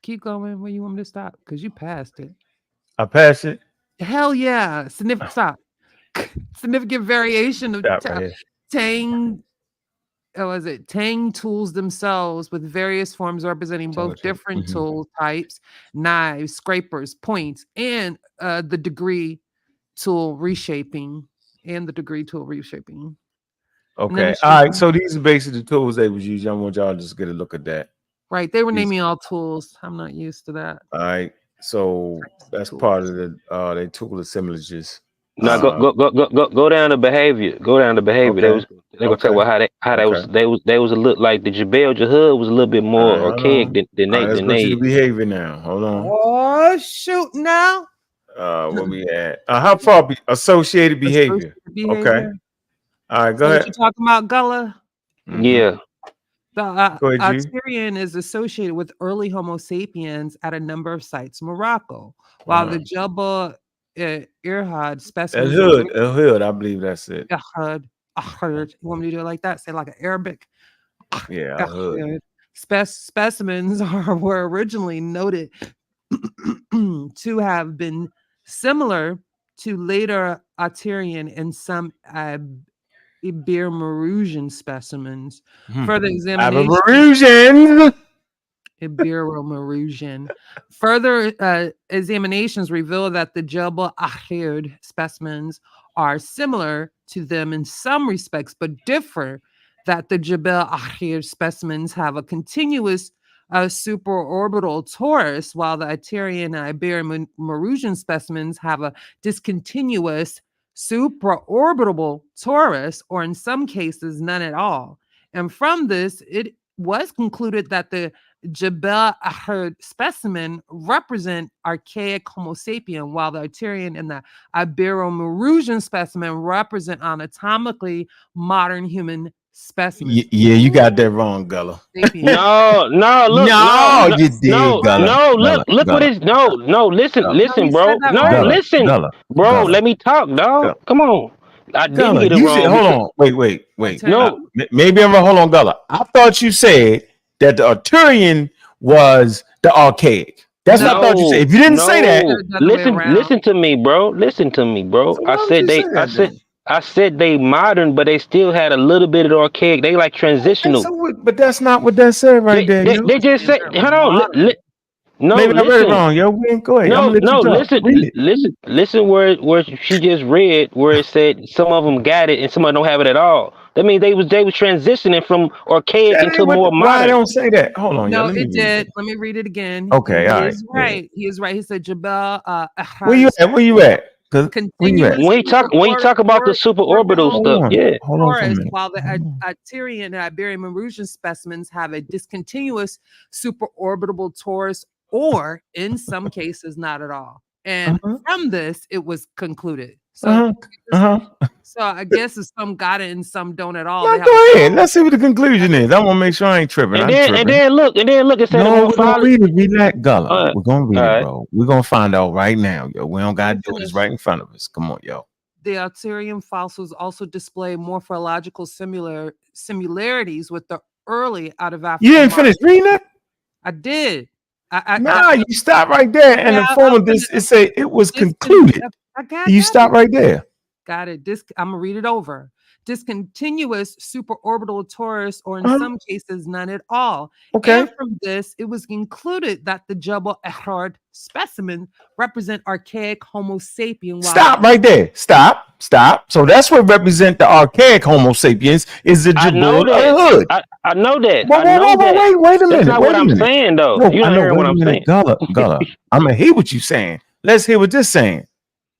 Keep going. Where you want me to stop? Because you passed it. I pass it. Hell yeah. Stop. Significant variation of Stop right here. tang. Was it tang tools themselves with various forms representing both different Mm-hmm. tool types, knives, scrapers, points, and the degree tool reshaping and the degree tool reshaping. And then Okay. it's All just right. So these are basically the tools they was using. I want y'all to just get a look at that. right. They were These. naming all tools. I'm not used to that. All right. So that's part of the they tool assemblages. Now go down to behavior. Go down to behavior. Okay. They gonna talk Okay. about how they Okay. was a little like the Jabel Jahud was a little bit All more right. Hold archaic on. All right. Let's than go to the they. behavior now. Hold on. Oh shoot! Now Where we at? How far associated behavior? associated Okay. behavior. All right. Is Go that what ahead. you're talking about, Gullah? Mm-hmm. Yeah, The Go ahead, G. Assyrian is associated with early Homo sapiens at a number of sites in Morocco, while the Jebel Irhad El specimens Hood. exist. El Hood. I believe that's it. Ahad, ahad. You want me to do it like that? Say like an Arabic. Yeah. El Hood. Ahad. Specimens were originally noted to have been similar to later Arterian and some Ibero-Mauritian specimens. Further examination. Ibero-Mauritian. Further examinations reveal that the Jebel Ahrid specimens are similar to them in some respects, but differ. That the Jebel Ahrid specimens have a continuous supraorbital torus, while the Arterian and Ibero-Mauritian specimens have a discontinuous supraorbital torus, or in some cases, none at all. And from this, it was concluded that the Jebel Ahrid specimen represent archaic Homo sapien, while the Arterian and the Ibero-Mauritian specimen represent anatomically modern human specimens. Yeah, you got that wrong, Gullah. Look, you did, Gullah. Look what it's listen, bro. Bro, let me talk, dog. Gullah. Come on. I didn't get it wrong. Hold on. Wait. No. Maybe I'm wrong. Hold on, Gullah. I thought you said that the Arturian was the archaic. That's what I thought you said. If you didn't say that, listen to me, bro. So I said they modern, but they still had a little bit of the archaic. They like transitional. But that's not what that said right there. They just said, hold on. No, maybe I read it wrong, yo. Go ahead. Listen where she just read where it said some of them got it and some of them don't have it at all. That means they was transitioning from archaic into more modern. Why don't say that? Hold on, no, yo. it did. Let me read it again. Okay, all right. Right. He is right. He said Jebel. Where you at? When you talk about the supraorbital stuff, yeah. Hold on for a minute. While the Arterian and Ibero-Mauritian specimens have a discontinuous supraorbital torus, or in some cases, not at all. And from this, it was concluded. So, so I guess if some got it and some don't at all. Now, go ahead. Let's see what the conclusion is. I want to make sure I ain't tripping. And then look. It said no, we're gonna read it. Relax, Gullah. We're gonna read it, bro. We're gonna find out right now, yo. We don't gotta do this right in front of us. Come on, yo. The Arterian fossils also display morphological similarities with the early out of Africa. You didn't finish reading that? I did. You stop right there. And the form of this, it was concluded. You stop right there. Got it. I'm gonna read it over. Discontinuous supraorbital torus, or in some cases, none at all. Okay. And from this, it was concluded that the Jebel Ahrid specimen represent archaic Homo sapien. Stop right there. Stop. So that's what represent the archaic Homo sapiens is the Jebel Ahrid. I know that. Wait a minute. That's not what I'm saying, though. No, you don't hear what I'm saying. Gullah. I'm gonna hear what you're saying. Let's hear what this saying.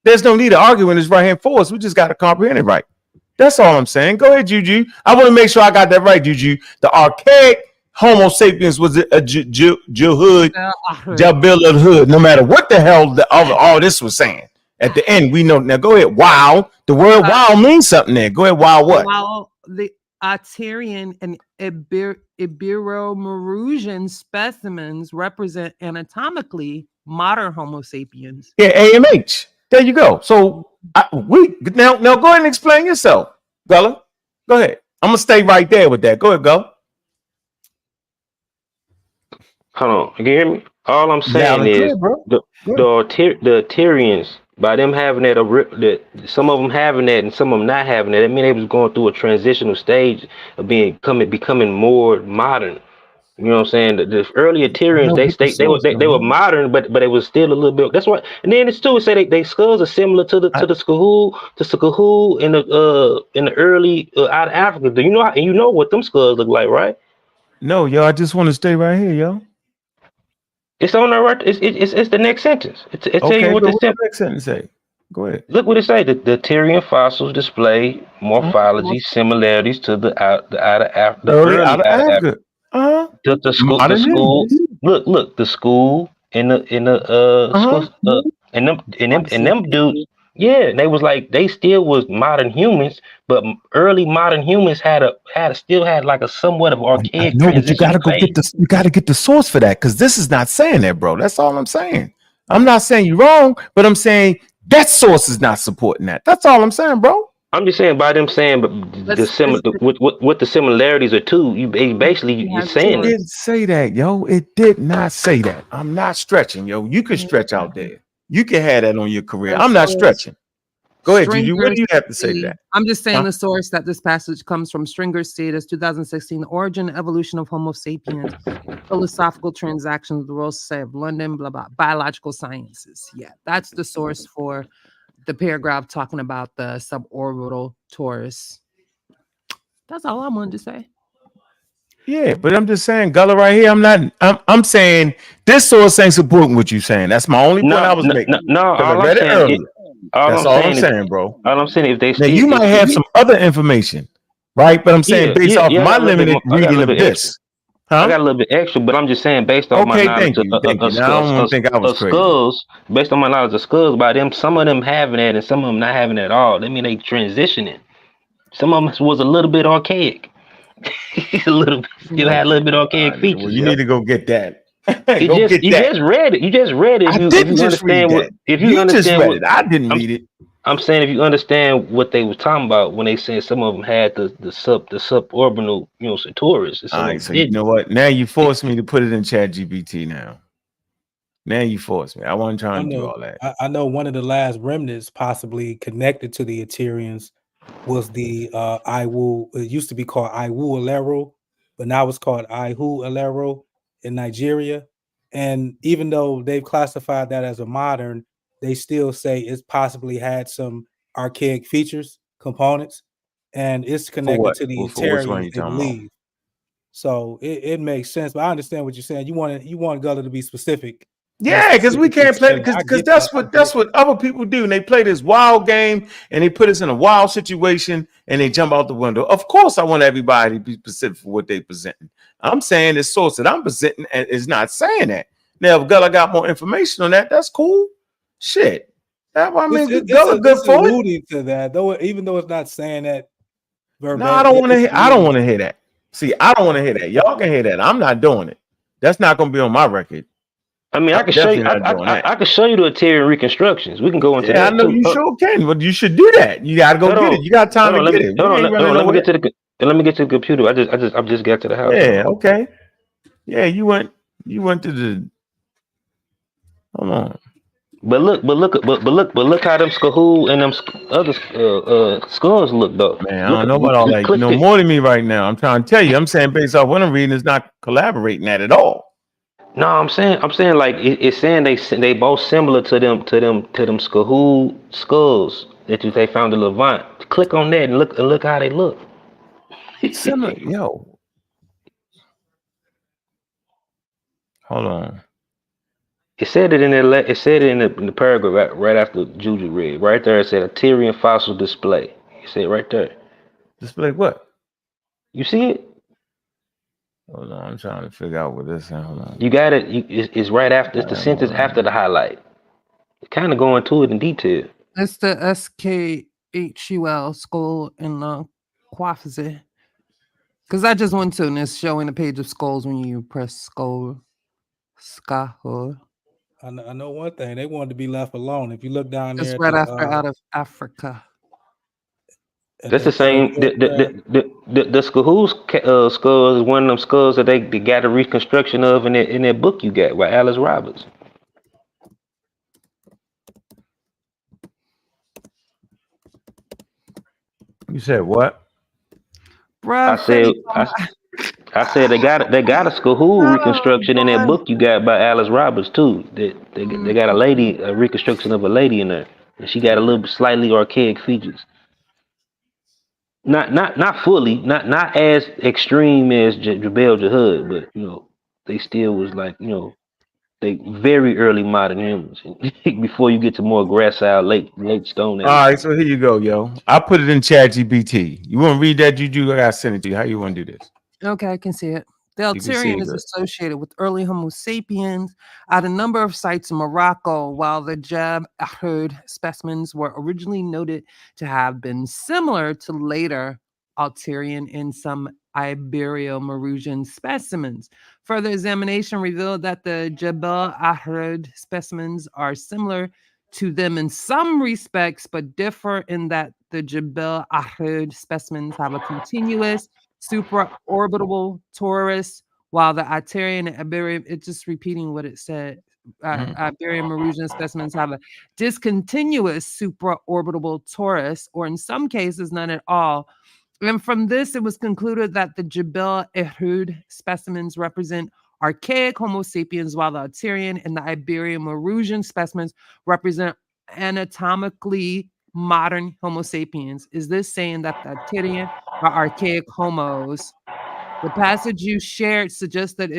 There's no need to argue in this right hand for us. We just got to comprehend it right. That's all I'm saying. Go ahead, Juju. I want to make sure I got that right, Juju. The archaic Homo sapiens was a Jebel Ahrid, no matter what the hell all this was saying. At the end, we know. Now, go ahead. Wow. The word wow means something there. Go ahead. Wow what? While the Arterian and Ibero-Mauritian specimens represent anatomically modern Homo sapiens. Yeah, AMH. There you go. So now go ahead and explain yourself, Gullah. Go ahead. I'm gonna stay right there with that. Go ahead, go. Hold on. You can hear me? All I'm saying is the Arterians, by them having that, some of them having that and some of them not having that, I mean they was going through a transitional stage of becoming more modern. You know what I'm saying? The early Arterians, they were modern, but it was still a little bit. That's why. And then it's too. Say they skulls are similar to the Skahoo in the early out of Africa. Do you know? And you know what them skulls look like, right? No, yo, I just want to stay right here, yo. It's on the right. It's the next sentence. It's tell you what the next sentence say. Go ahead. Look what it say. The Arterian fossils display morphology similarities to the early out of Africa. The school. Look, the school and them dudes. Yeah, they was like they still was modern humans, but early modern humans still had like a somewhat of archaic. No, but you gotta get the source for that, because this is not saying that, bro. That's all I'm saying. I'm not saying you're wrong, but I'm saying that source is not supporting that. That's all I'm saying, bro. I'm just saying by them saying, but the Let's similar what the similarities are too. Basically he you're has It saying it. didn't say that, yo. It did not say that. I'm not stretching, yo. You can stretch out there. You can have that on your career. the I'm not source, stretching. Go ahead, Juju. What Stringer do you have to say to C. that? I'm just saying Huh? the source that this passage comes from. Stringer status 2016, the origin and evolution of Homo sapiens, philosophical transactions of the Royal Society of London, blah blah, biological sciences. Yeah, that's the source for the paragraph talking about the suborbital torus. That's all I wanted to say. Yeah, but I'm just saying, Gullah, right here. I'm saying this source ain't supporting what you saying. That's my only point I was making. No. Because I All I'm read it saying, earlier. That's all I'm saying, bro. all I'm saying, if they Now still, you might have some other information, right? But I'm saying based off I my got a little bit limited more, I got a reading little of bit extra. this. I Huh? got a little bit extra, but I'm just saying, based off my Okay, knowledge thank you. Now I don't want to think I was of crazy. skulls, based on my knowledge of skulls, by them, some of them having that and some of them not having it at all. That mean they transitioning. Some of them was a little bit archaic. A little, still Oh, had a little bit archaic well, features. you Yeah. need to go get that. It Go just get that. read it. You just read it. I If didn't you just read understand that. if you You just understand read what it. I didn't I'm read it. I'm saying, if you understand what they were talking about when they said some of them had the suborbital, Satorus, and All some of right, them so you didn't. know what? Now you forced me to put it in Chat GPT now. Now you forced me. I wasn't trying to do all that. I know one of the last remnants possibly connected to the Eterians was the Iwu. It used to be called Iwu Alero, but now it's called Ihu Alero in Nigeria. And even though they've classified that as a modern, they still say it's possibly had some archaic features, components, and it's For connected what? to the For which one are Eterians, you they talking about? believe. So it makes sense. But I understand what you're saying. You want Gullah to be specific. More Yeah, because we specific than can't play general. I because get that. that's what other people do. And they play this wild game and they put us in a wild situation and they jump out the window. Of course, I want everybody to be specific for what they presenting. I'm saying the source that I'm presenting is not saying that. Now, if Gullah got more information on that, that's cool. Shit. I mean, Gullah good It's for it. alluding to that, though, even though it's not saying that No, I verbatim. don't want to hear. I don't Alluding want to to hear that. See, I don't want to hear that. Y'all can hear that. I'm not doing it. That's not going to be on my record. I mean, I'm I can show you. definitely not doing that. I can show you the Ethereum reconstructions. We can go into Yeah, I that know too. you sure can, but you should do that. You got to go Hold get on, it. You got time to Let get me it. We ain't running hold on. nowhere. Let me get to the computer. I just got to the house. Hold Yeah, on. okay. Yeah, you went to the hold on. But look how them Skahoo and them other skulls look though. Man, I Look, don't know about all that. You click know it. more than me right now. I'm trying to tell you. I'm saying based off what I'm reading, it's not collaborating that at all. No, I'm saying like it's saying they both similar to them Skahoo skulls that they found in Levant. Click on that and look how they look. Similar, yo. Hold on. It said it in it said it in the paragraph right after Juju read. Right there it said Tyrian fossil display. It said right there. Display what? You see it? Hold on. I'm trying to figure out what this is. Hold on. You got it. It's right after. It's the sentence after the highlight. Kind of going to it in detail. It's the SKHUL skull in the Quaffze. Because I just went to and it's showing a page of skulls when you press skull. Skull. I know one thing. They wanted to be left alone. If you look down there It's at right after out of Africa. That's the same. The Skahoo's skulls is one of them skulls that they got a reconstruction of in that book you got by Alice Roberts. You said what? Bruh, I said they got a Skahoo reconstruction in that book you got by Alice Roberts too. They got a reconstruction of a lady in there, and she got a little slightly archaic features. Not fully, not as extreme as Jabel Jahud, but they still was like they very early modern humans before you get to more gracile late Stone All Age. right, so here you go, yo. I put it in Chat GPT. You want to read that, Juju? I gotta send it to you. How you want to do this? Okay, I can see it. The You can see Alterian it is good. associated with early Homo sapiens at a number of sites in Morocco, while the Jeb Ahud specimens were originally noted to have been similar to later Alterian in some Ibero-Mauritian specimens. Further examination revealed that the Jebel Ahud specimens are similar to them in some respects, but differ in that the Jebel Ahud specimens have a continuous supraorbital torus, while the Icterian and Iberian, it's just repeating what it said. Iberian Marusian specimens have a discontinuous supraorbital torus, or in some cases, none at all. And from this, it was concluded that the Jebel Ehud specimens represent archaic Homo sapiens, while the Icterian and the Iberian Marusian specimens represent anatomically modern Homo sapiens. Is this saying that the Icterian are archaic Homos? The passage you shared suggests that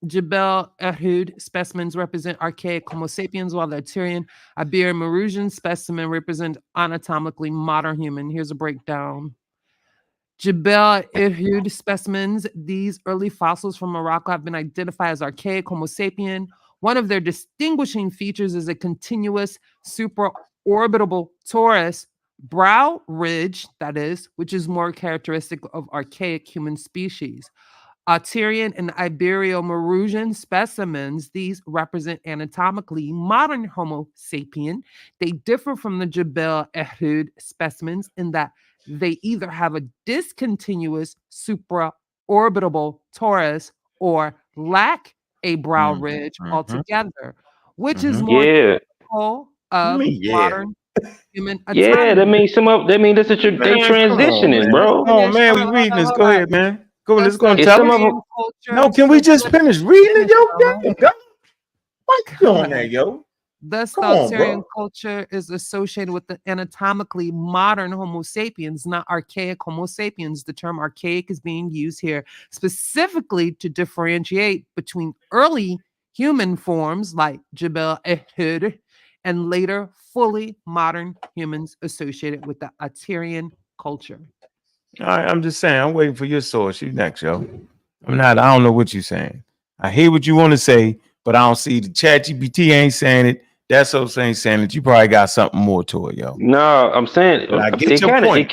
Jebel Ehud specimens represent archaic Homo sapiens, while the Icterian Iberian Marusian specimen represent anatomically modern human. Here's a breakdown. Jebel Ehud specimens, these early fossils from Morocco have been identified as archaic Homo sapien. One of their distinguishing features is a continuous supraorbital torus brow ridge, that is, which is more characteristic of archaic human species. Icterian and Ibero-Marusian specimens, these represent anatomically modern Homo sapien. They differ from the Jebel Ehud specimens in that they either have a discontinuous supraorbital torus or lack a brow ridge altogether, which is more typical of modern human anatomy. Yeah, that means that's what they transitioning, bro. Oh man, we reading this. Go ahead, man. Go. Let's go and That's tell the them. Aryan culture. No, can we just finish reading it, yo? Finish, Damn, what you doing there, yo? Thus, Come the on, Aryan bro. culture is associated with the anatomically modern Homo sapiens, not archaic Homo sapiens. The term archaic is being used here specifically to differentiate between early human forms like Jebel Ehud and later fully modern humans associated with the Icterian culture. All right, I'm just saying. I'm waiting for your source. You next, yo. I don't know what you're saying. I hear what you want to say, but I don't see the ChatGPT ain't saying it. That's also ain't saying it. You probably got something more to it, yo. No, I'm saying But I get your point.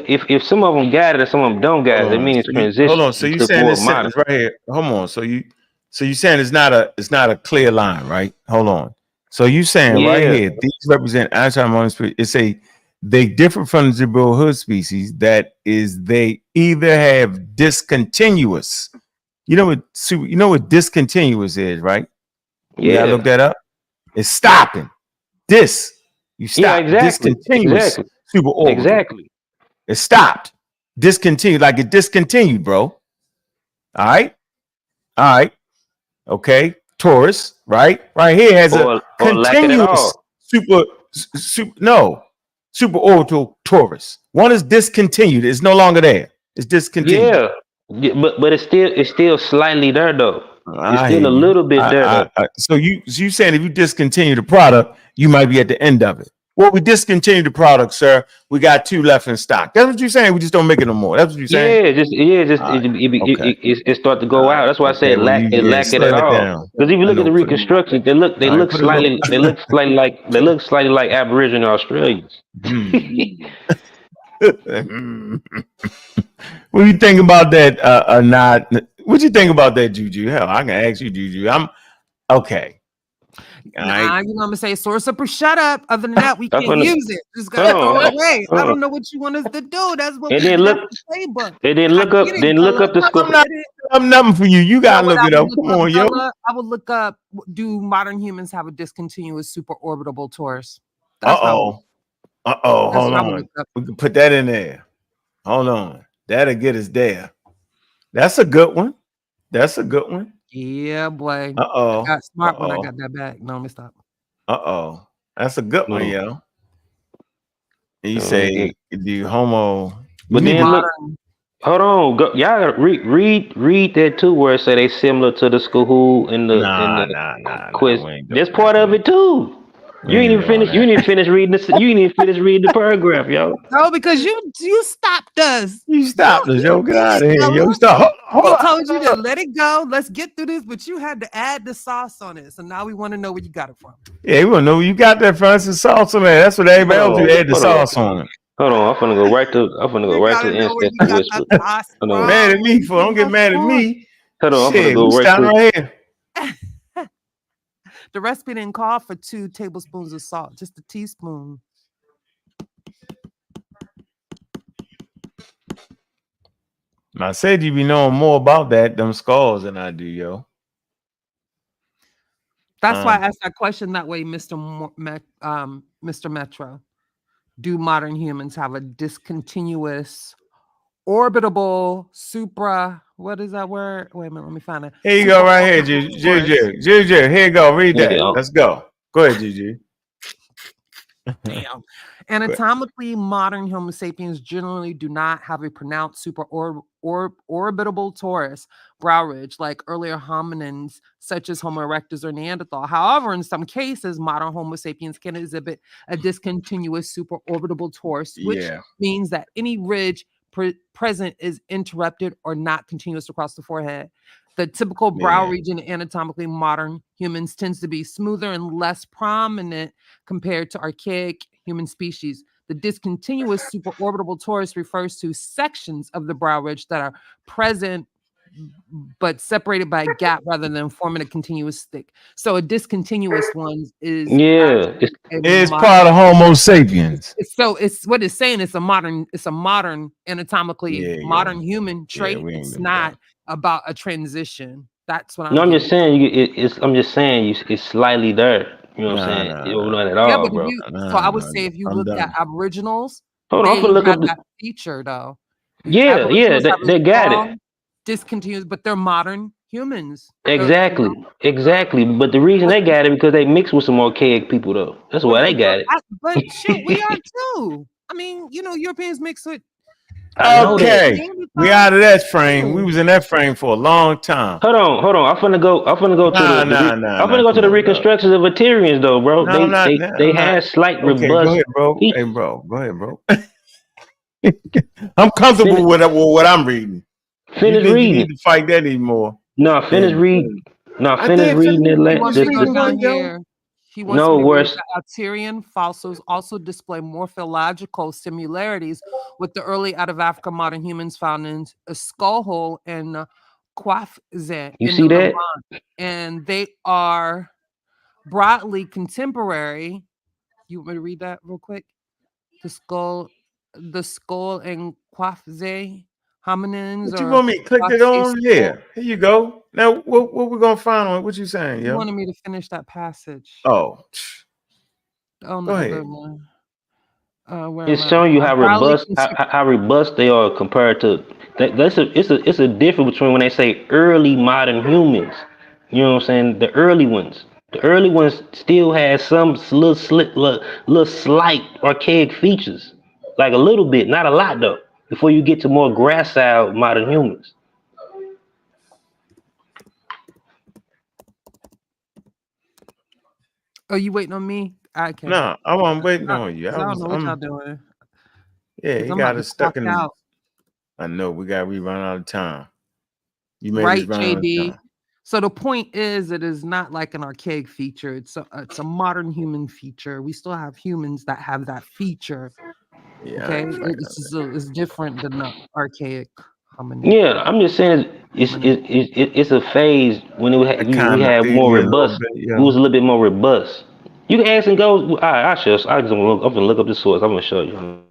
If some of them got it and some of them don't got it, it means transition. Hold on. So you saying this sentence right here? Hold on. So you saying it's not a clear line, right? Hold on. So you saying right here, these represent they differ from the Jebel Hood species. That is, they either have discontinuous. You know what discontinuous is, right? You gotta look that up. It's stopping. You stop. Yeah, exactly. Discontinuous. Super orbital. Exactly. It stopped. Discontinued, like it discontinued, bro. All right. Okay. Taurus, right? Right here has a continuous super orbital torus. One is discontinued. It's no longer there. It's discontinued. Yeah, but it's still slightly there though. It's still a little bit there though. So you saying if you discontinue the product, you might be at the end of it. Well, we discontinued the product, sir. We got 2 left in stock. That's what you're saying. We just don't make it no more. That's what you're saying. It start to go out. That's why I said lack it at all. Because if you look at the reconstruction, they look slightly like Aboriginal Australians. What do you think about that? Not what you think about that, Juju? Hell, I can ask you, Juju. I'm okay. Nah, you know what I'm saying? Source up or shut up. Other than that, we can't use it. Just gotta throw it away. I don't know what you want us to do. That's what and then look up the scope. I'm nothing for you. You gotta look it up. Come on, yo. I would look up, do modern humans have a discontinuous supraorbital torus? Hold on. We can put that in there. Hold on. That'll get us there. That's a good one. Yeah, boy. I got smart when I got that back. No, let me stop. That's a good one, yo. You say the Homo. But then look, hold on, y'all gotta read that too, where it say they similar to the school in the quiz. That's part of it too. You ain't even finish reading this. You ain't even finish reading the paragraph, yo. No, because you stopped us. You stopped us, yo. Get out of here, yo. Stop. We told you to let it go. Let's get through this, but you had to add the sauce on it. So now we want to know where you got it from. Yeah, we want to know where you got that from. Some sauce on there. That's what everybody else do. Add the sauce on it. Hold on, I'm gonna go right to Instant Whisper. Mad at me for don't get mad at me. Hold on, I'm gonna go right to. Right here. The recipe didn't call for 2 tablespoons of salt, just a teaspoon. I said you be knowing more about them skulls than I do, yo. That's why I asked that question that way, Mr. Mr. Metro. Do modern humans have a discontinuous, orbitable, what is that word? Wait a minute, let me find it. Here you go, right here, Juju. Juju, here you go. Read that. Let's go. Go ahead, Juju. Damn. Anatomically, modern Homo sapiens generally do not have a pronounced orbitable torus brow ridge like earlier hominins such as Homo erectus or Neanderthal. However, in some cases, modern Homo sapiens can exhibit a discontinuous supraorbital torus, which means that any ridge present is interrupted or not continuous across the forehead. The typical brow region in anatomically modern humans tends to be smoother and less prominent compared to archaic human species. The discontinuous supraorbital torus refers to sections of the brow ridge that are present but separated by a gap rather than forming a continuous stick. So a discontinuous one is it's part of Homo sapiens. So it's what it's saying. It's a modern anatomically modern human trait. It's not about a transition. That's what I'm just saying. I'm just saying it's slightly there. You know what I'm saying? You don't know at all, bro. So I would say if you look at aboriginals, hold on, I'm gonna look up that feature though. Yeah, they got it. Discontinuous, but they're modern humans. Exactly. But the reason they got it because they mixed with some archaic people though. That's why they got it. But shit, we are too. I mean, Europeans mix with. Okay, we out of that frame. We was in that frame for a long time. Hold on. I'm finna go to the reconstructions of Aterians though, bro. They had slight robust. Go ahead, bro. Hey, bro. Go ahead, bro. I'm comfortable with what I'm reading. Finish reading. You need to fight that anymore. No, finish reading. No, finish reading it. He wants to read that Alterian fossils also display morphological similarities with the early out of Africa modern humans found in a skull hole in Kwafze. You see that? And they are broadly contemporary. You want me to read that real quick? The skull in Kwafze. Hominins. What you want me to click it on? Here you go. Now, what we're gonna find on? What you saying? You wanted me to finish that passage. Oh, go ahead. It's showing you how robust they are compared to. It's a difference between when they say early modern humans. You know what I'm saying? The early ones still had some little slight archaic features, like a little bit, not a lot though. Before you get to more gracile modern humans. Oh, you waiting on me? No, I'm waiting on you. I don't know what y'all doing. Yeah, you got us stuck in. I know we got run out of time. You made right, JD. So the point is, it is not like an archaic feature. It's a modern human feature. We still have humans that have that feature. Yeah, okay, it's different than the archaic hominid. Yeah, I'm just saying it's a phase when we had more robust. It was a little bit more robust. You can ask and go. I'm gonna look up the source. I'm gonna show you.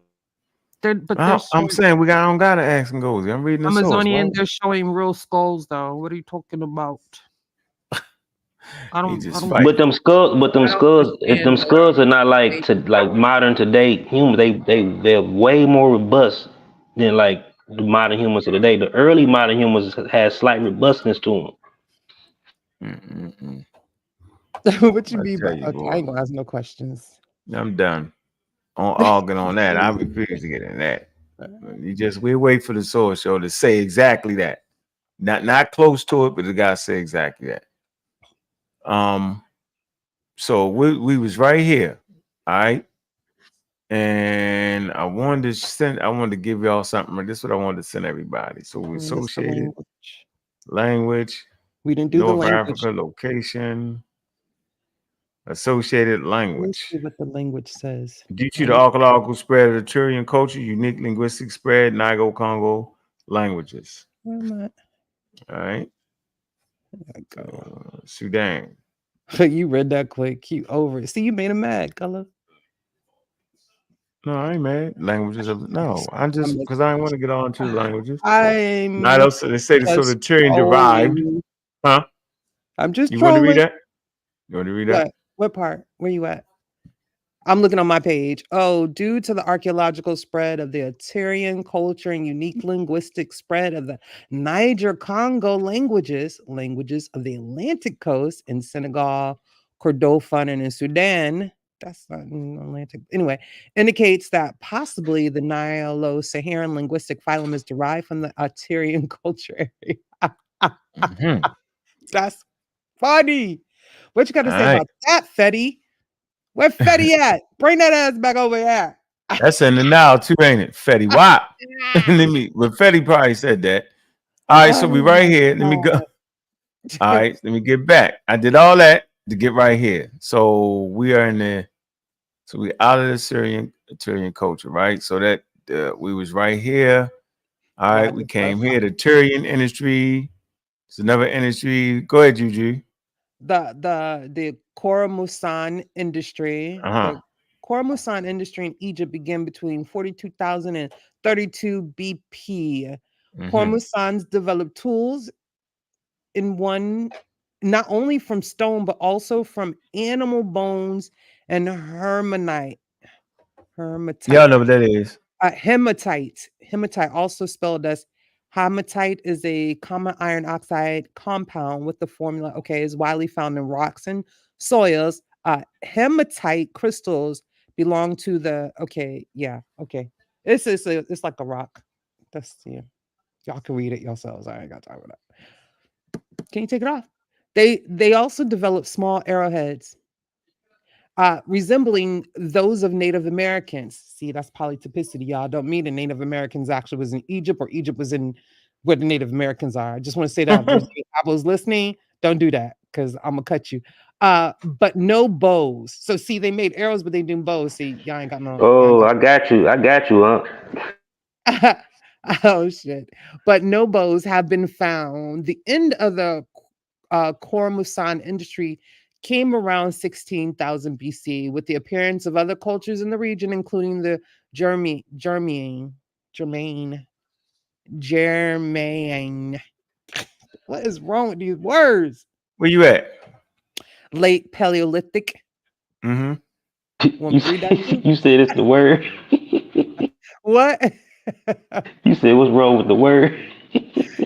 I'm saying I don't gotta ask and go. I'm reading the Amazonian. source. They're showing real skulls though. What are you talking about? But them skulls are not like modern today humans. They're way more robust than like the modern humans of today. The early modern humans had slight robustness to them. What you mean? Okay, I ain't gonna ask no questions. I'm done. Arguing on that. I refuse to get in that. We wait for the source show to say exactly that. Not close to it, but the guy say exactly that. So we was right here, all right. And I wanted to give y'all something. This is what I wanted to send everybody. So we associated language. We didn't do North the language. Africa location. Associated language. Let's see what the language says. Due to the archaeological spread of the Turian culture, unique linguistic spread, Niger-Congo languages. Where am I? All right. Sudan. You read that quick. You over it. See, you made him mad, Gullah. No, I ain't mad. Languages of no. I I'm just just, because I ain't want to get on to the languages. Not I'm else they say the sort just of Tyrian derived. trolling. Huh? I'm just You want to read trolling. that? You want to read that? What? What part? Where you at? I'm looking on my page. Oh, due to the archaeological spread of the Assyrian culture and unique linguistic spread of the Niger Congo languages of the Atlantic coast in Senegal, Kordofan, and in Sudan. That's not in Atlantic. Anyway, indicates that possibly the Nilo-Saharan linguistic phylum is derived from the Assyrian culture area. Mm-hmm. That's funny. What you got to All say right. about that, Fetty? Where Fetty at? Bring that ass back over here. That's in the now too, ain't it? Fetty Wap. Let me. But Fetty probably said that. All right, so we Oh right my here. Let me go. God. All right, let me get back. I did all that to get right here. So we are in the. So we out of the Syrian culture, right? So that we was right here. All right, we came here. The Tyrian industry. It's another industry. Go ahead, Juju. The Choramusan industry. Uh-huh. The Choramusan industry in Egypt began between 42,000 and 32 BP. Mm-hmm. Choramusans developed tools in one not only from stone but also from animal bones and Y'all hematite. know what that is. Hematite, also spelled as hematite, is a common iron oxide compound with the formula. Okay, is widely found in rocks and soils. Hematite crystals belong to the. Okay, yeah, okay. It's like a rock. That's yeah. Y'all can read it yourselves. I ain't got time for that. Can you take it off? They also develop small arrowheads resembling those of Native Americans. See, that's polytypicity, y'all. Don't mean the Native Americans actually was in Egypt or Egypt was in where the Native Americans are. I just want to say that. If there's any Apples listening, don't do that because I'm going to cut you. But no bows. So, see, they made arrows, but they didn't bows. See, y'all ain't got no. Oh, I got you. I got you, huh? Oh, shit. But no bows have been found. The end of the Choramusan industry came around 16,000 BC with the appearance of other cultures in the region, including the Germain. What is wrong with these words? Where you at? Late Paleolithic. Mm-hmm. Want me to read that too? You said it's the word. What? You said what's wrong with the word?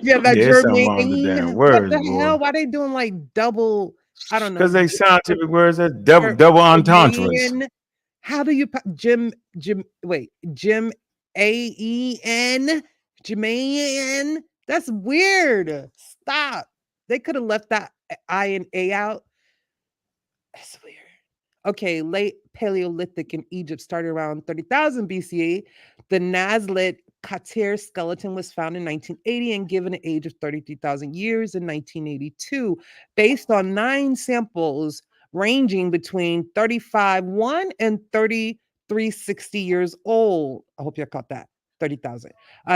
Yeah, that Yeah, it's something wrong with the damn Germain. What words, the boy. hell? Why they doing like double? I don't know. Because they scientific words that's double entendres. Germain. How do you Jim Aen Jermaine? That's weird. Stop. They could have left that I and A out. That's weird. Okay, late Paleolithic in Egypt started around 30,000 BCE. The Nazlet Katir skeleton was found in 1980 and given an age of 33,000 years in 1982, based on 9 samples ranging between 35.1 and 3360 years old. I hope you caught that. 30,000.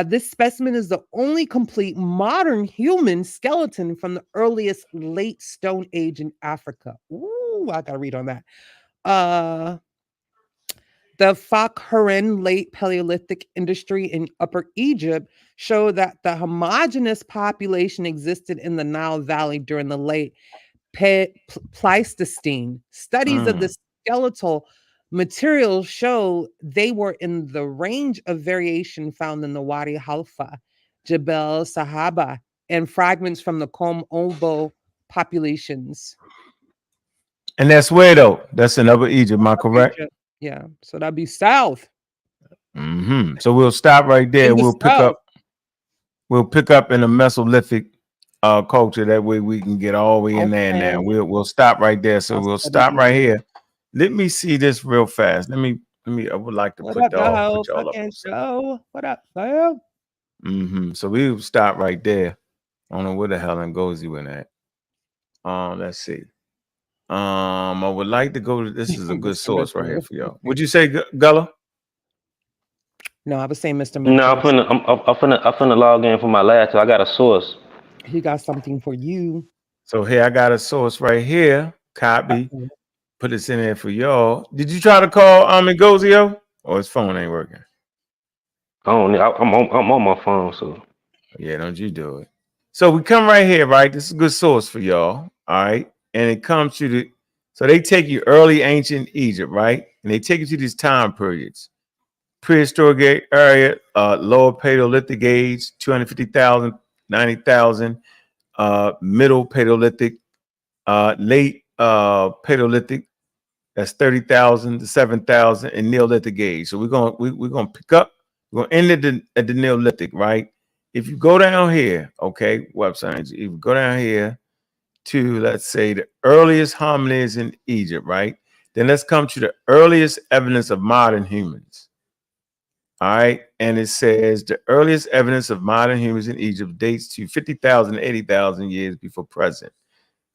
This specimen is the only complete modern human skeleton from the earliest late Stone Age in Africa. Ooh, I gotta read on that. Uh, the Fakhoran late Paleolithic industry in Upper Egypt show that the homogeneous population existed in the Nile Valley during the late Pleistocene. Studies of the skeletal materials show they were in the range of variation found in the Wadi Halfa, Jebel Sahaba, and fragments from the Kom Ombo populations. And that's where though? That's in Upper Egypt, am I correct? Egypt. Yeah, so that'd be south. Mm-hmm. So we'll stop right there. In the south. We'll pick up in the Mesolithic culture. That way we can get all the way in there now. Okay. We'll stop right there. So I'll we'll study stop right Egypt. here. Let me see this real fast. Let me I would like to What put up, the whole put y'all up fucking on something. show? What up, fam? Mm-hmm. So we'll stop right there. I don't know where the hell Ngozi went at. Let's see. I would like to go to this is a good source right here for y'all. Would you say Gullah? No, I was saying Mr. No, Mitchell. I'm finna log in for my last. So I got a source. He got something for you. So here I got a source right here. Copy. Uh-oh. Put this in there for y'all. Did you try to call Ngozio? Or his phone ain't working? I'm on my phone, so Yeah, don't you do it. So we come right here, right? This is a good source for y'all. All right. And it comes to the so they take you early ancient Egypt, right? And they take you to these time periods. Prehistoric area, lower Paleolithic age, 250,000, 90,000, middle Paleolithic, late Paleolithic, that's 30,000 to 7,000, and Neolithic age. So we're gonna pick up, we're gonna end at the Neolithic, right? If you go down here, okay, website, if you go down here to, let's say, the earliest hominids in Egypt, right? Then let's come to the earliest evidence of modern humans. All right. And it says the earliest evidence of modern humans in Egypt dates to 50,000 to 80,000 years before present.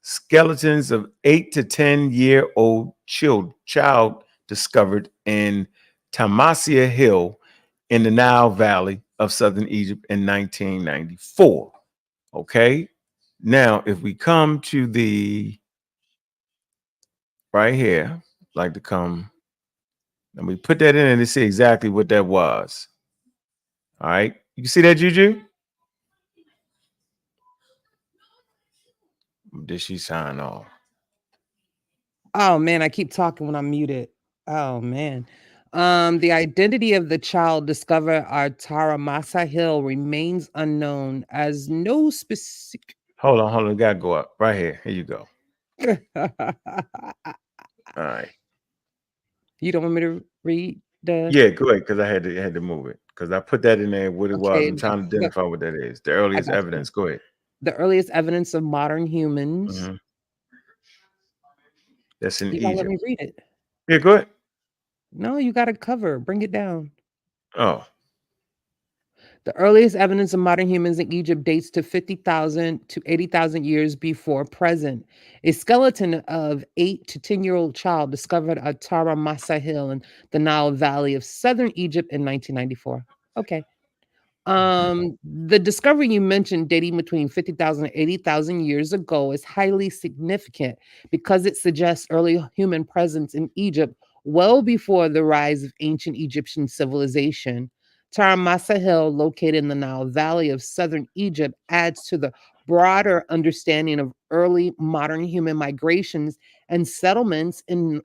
Skeletons of 8 to 10-year-old child discovered in Tamasia Hill in the Nile Valley of southern Egypt in 1994. Okay. Now, if we come to the right here, like to come, and we put that in and to see exactly what that was. All right. You can see that, Juju? Did she sign off? Oh man, I keep talking when I'm muted. Oh man. The identity of the child discovered at Taramasa Hill remains unknown as no specific. Hold on. We gotta go up. Right here. Here you go. All right. You don't want me to read the Yeah, go ahead, because I had to move it. Because I put that in there what it was. okay, I'm trying to the, identify what that is. The I earliest got you. evidence. Go ahead. The earliest evidence of modern humans. Mhm. That's in You gotta let Egypt. me read it. Yeah, go ahead. No, you gotta cover. Bring it down. Oh. The earliest evidence of modern humans in Egypt dates to 50,000 to 80,000 years before present. A skeleton of 8 to 10-year-old child discovered at Tara Massa Hill in the Nile Valley of southern Egypt in 1994. Okay. The discovery you mentioned, dating between 50,000 and 80,000 years ago, is highly significant because it suggests early human presence in Egypt well before the rise of ancient Egyptian civilization. Taramasa Hill, located in the Nile Valley of southern Egypt, adds to the broader understanding of early modern human migrations and settlements in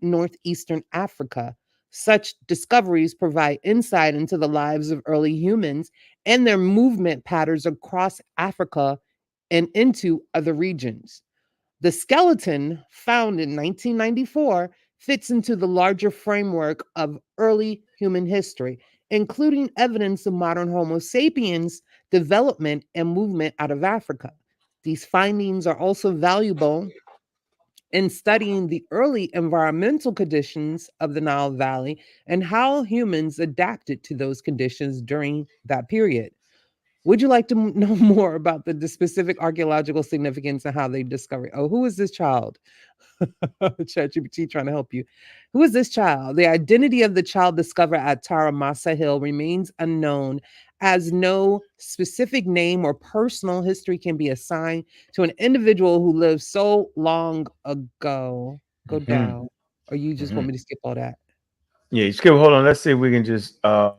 northeastern Africa. Such discoveries provide insight into the lives of early humans and their movement patterns across Africa and into other regions. The skeleton found in 1994 fits into the larger framework of early human history, including evidence of modern Homo sapiens development and movement out of Africa. These findings are also valuable in studying the early environmental conditions of the Nile Valley and how humans adapted to those conditions during that period. Would you like to know more about the specific archaeological significance and how they discovered? Oh, who is this child? ChatGPT trying to help you. Who is this child? The identity of the child discovered at Taramasa Hill remains unknown, as no specific name or personal history can be assigned to an individual who lived so long ago. Go Mm-hmm. down. Or you just Mm-hmm. want me to skip all that? Yeah, you skip. Hold on. Let's see if we can just I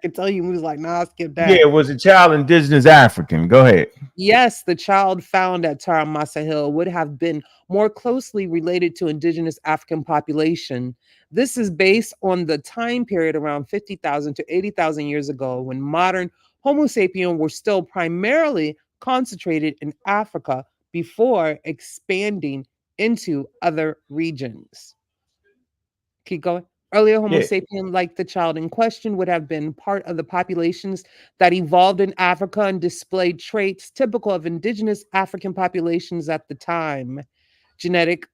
can tell you, he was like, nah, skip yeah, that. it was a child indigenous African. Go ahead. Yes, the child found at Taramasa Hill would have been more closely related to indigenous African population. This is based on the time period around 50,000 to 80,000 years ago when modern Homo sapien were still primarily concentrated in Africa before expanding into other regions. Keep going. Earlier Homo Yeah. sapien, like the child in question, would have been part of the populations that evolved in Africa and displayed traits typical of indigenous African populations at the time. Genetic,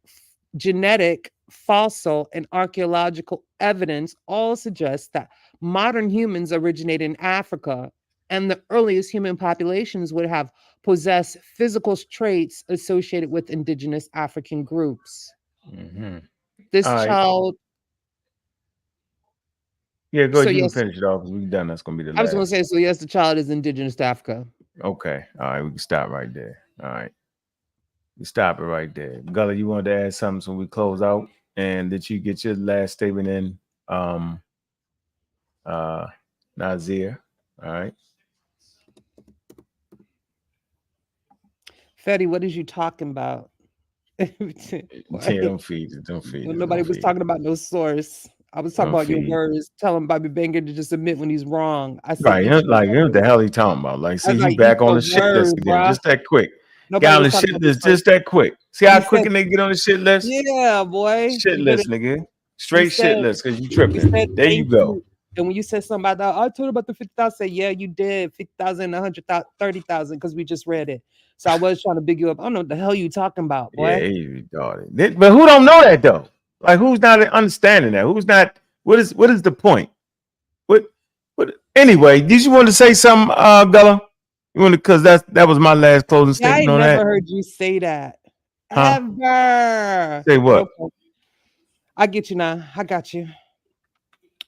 fossil, and archaeological evidence all suggest that modern humans originated in Africa, and the earliest human populations would have possessed physical traits associated with indigenous African groups. Mm-hmm. This All right. child Yeah, go So ahead. You can yes, finish it off. We're done. That's gonna be the I was going to last. say, so yes, the child is indigenous to Africa. Okay. All right. We can stop right there. All right. You stop it right there. Gullah, you wanted to add something so we close out, and did you get your last statement in? Uh, Nazir. All right. Fetty, what is you talking about? Yeah, don't feed it. Don't feed it. Nobody Don't was feed talking about no source. I was talking Don't about your feed. words, telling Bobby Banger to just admit when he's wrong. I said, Right. eat your Like, what the words. hell he talking about? Like, I see, was he like, back eat on your the shit list words, again, bruh. just that quick. Nobody Got on the was talking shit about this list just that quick. See how He quick said, they get on the shit list? yeah, boy. Shit You better, list, nigga. you Straight shit said, list because you you tripping. said There you thank go. you. And when you said something about that, I told about the 50,000. I said, yeah, you did 50,000, 100,000, 30,000 because we just read it. So I was trying to big you up. I don't know what the hell you talking about, boy. Yeah, he retarded. But who don't know that though? Like, who's not understanding that? Who's not? What is the point? What? Anyway, did you want to say something, Gullah? You want to? Because that was my last closing Yeah, I statement on never that. heard you say that. Huh? Ever. Say what? Okay. I get you now. I got you.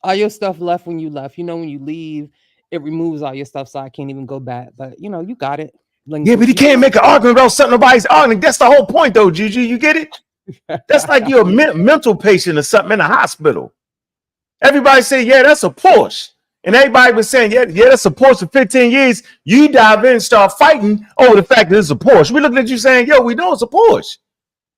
All your stuff left when you left. You know, when you leave, it removes all your stuff, so I can't even go back. But you know, you got it. Yeah, but he can't make an argument about something nobody's arguing. That's the whole point, though, Juju. You get it? That's like you're a mental patient or something in a hospital. Everybody say, yeah, that's a Porsche. And everybody was saying, yeah, that's a Porsche for 15 years. You dive in and start fighting over the fact that it's a Porsche. We looking at you saying, yo, we know it's a Porsche.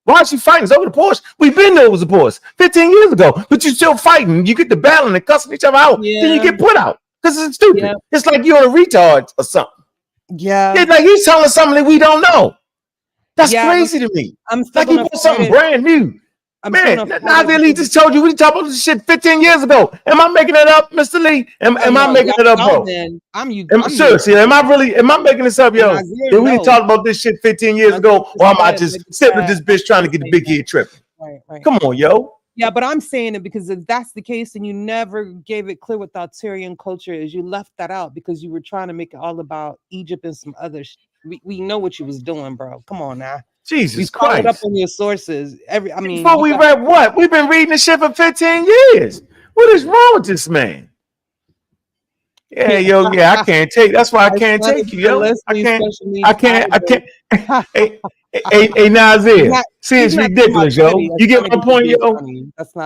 Why is she fighting? It's over the Porsche. We've been there, it was a Porsche 15 years ago, but you're still fighting. You get the battling and cussing each other out. Then you get put out because it's stupid. It's like you're a retard or something. It's like he's telling us something that we don't know. That's crazy to me. I'm like he wants something brand new. Man, Nazir Lee just told you we talked about this shit 15 years ago. Am I making it up, Mr. Lee? Am I making it up, bro? Seriously, am I making this up, yo? Did we talk about this shit 15 years ago? Or am I just sitting with this bitch trying to get the big head tripping? Right. Come on, yo. Yeah, but I'm saying it because if that's the case, and you never gave it clear what the Algerian culture is, you left that out because you were trying to make it all about Egypt and some other we know what you was doing, bro. Come on now. Jesus Christ. We followed up Christ. on your sources. Before we read what? We've been reading this shit for 15 years. What is wrong with this man? Yeah, yo, I can't take. That's why I can't take you, yo. I can't. Hey, Nazir. See, it's ridiculous, yo. You get my point, yo?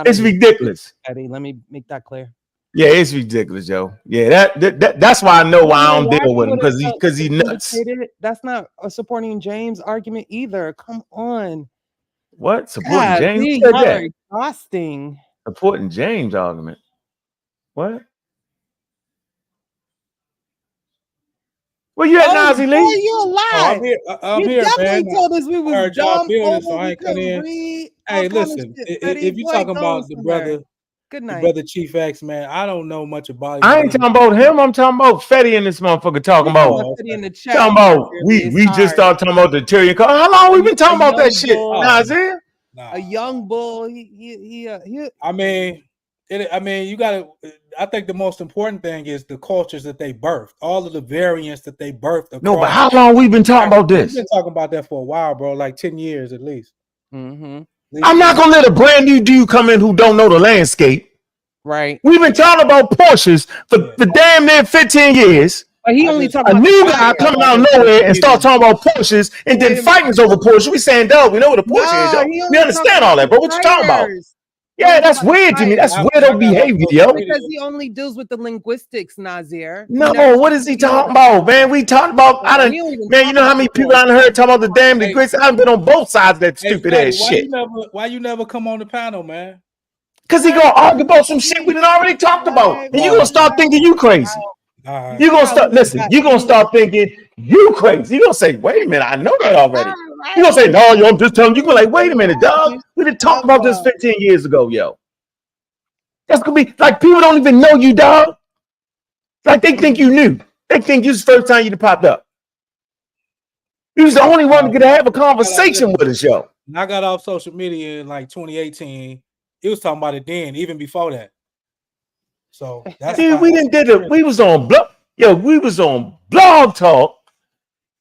It's ridiculous. Eddie, let me make that clear. Yeah, it's ridiculous, yo. Yeah, that's why I know why I don't deal with him because he nuts. That's not a supporting James argument either. Come on. What supporting James? Y'all are exhausting. Supporting James argument. What? Well, you at Nazi Lee? You lied. I'm here, man. Told us we was dumb, building, so I ain't come in. Hey, listen, if you're talking about the brother. Good night. Brother Chief X, man. I don't know much about him. I ain't talking about him. I'm talking about Fetty and this motherfucker talking about. In the chat, talking about we just started talking about the Tyrion. How long we been talking about that shit? Nazir? A young bull. He I mean, you gotta. I think the most important thing is the cultures that they birthed, all of the variants that they birthed. No, but how long we been talking about this? We've been talking about that for a while, bro. Like 10 years at least. Mm-hmm. I'm not gonna let a brand new dude come in who don't know the landscape. Right. We've been talking about Porsches for damn near 15 years. But he only talking a new guy coming out of nowhere and start talking about Porsches and then fighting over Porsche. We saying, dog, we know what a Porsche is, yo. We understand all that, but what you talking about? Yeah, that's weird to me. That's weirdo behavior, yo. Because he only deals with the linguistics, Nazir. No, what is he talking about, man? We talking about, man, you know how many people I heard talking about the damn linguistics? I've been on both sides of that stupid ass shit. Why you never come on the panel, man? Because he gonna argue about some shit we done already talked about. And you gonna start thinking you crazy. You gonna start, listen, you gonna start thinking you crazy. You gonna say, wait a minute, I know that already. You gonna say, no, yo, I'm just telling you. You gonna like, wait a minute, dog. We didn't talk about this 15 years ago, yo. That's gonna be like people don't even know you, dog. Like they think you knew. They think you was the first time you popped up. You was the only one to have a conversation with us, yo. I got off social media in like 2018. He was talking about it then, even before that. So that's we didn't did it. We was on Blog Talk.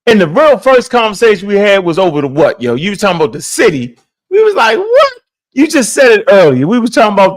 And the real first conversation we had was over the what, yo? You was talking about the city. We was like, what? You just said it earlier. We was talking about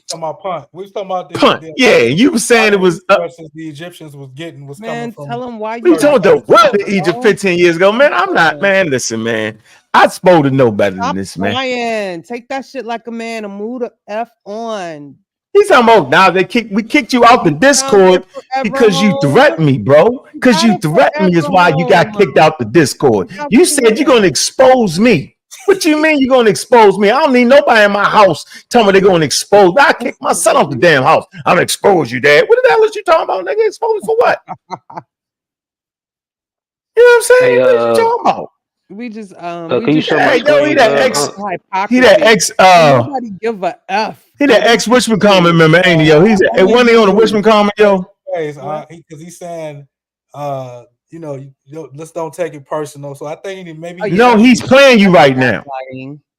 talking about punt. We was talking about Punt. the Yeah, you were saying it was. resources the Egyptians was getting was Man, coming tell from. him why What you you talking about? The racist, what in Egypt bro. 15 years ago, man? I'm not, man. Listen, man. I'm supposed to know better than Stop this, man. lying. Take that shit like a man and move the F on. He's talking about now we kicked you out the Found Discord it forever because you home. threatened me, bro. Because Got you it threatened me is forever why you got home. kicked out the Discord. Stop You said you're gonna expose me. What you mean you're gonna expose me? I don't need nobody in my house telling me they're gonna expose me. I kicked my son off the damn house. I'm gonna expose you, Dad. What the hell is you talking about, nigga? Expose for what? You know what I'm saying? Hey, What are you talking about? We just can you show my Hey, yo, he screen? that ex he hypocrisy. that ex Nobody give a F. he that ex Wishman comment member, ain't he, yo? He's a one day on the Wishman comment, yo. Because he's saying, you know, let's don't take it personal. So I think maybe No, he's playing you right now.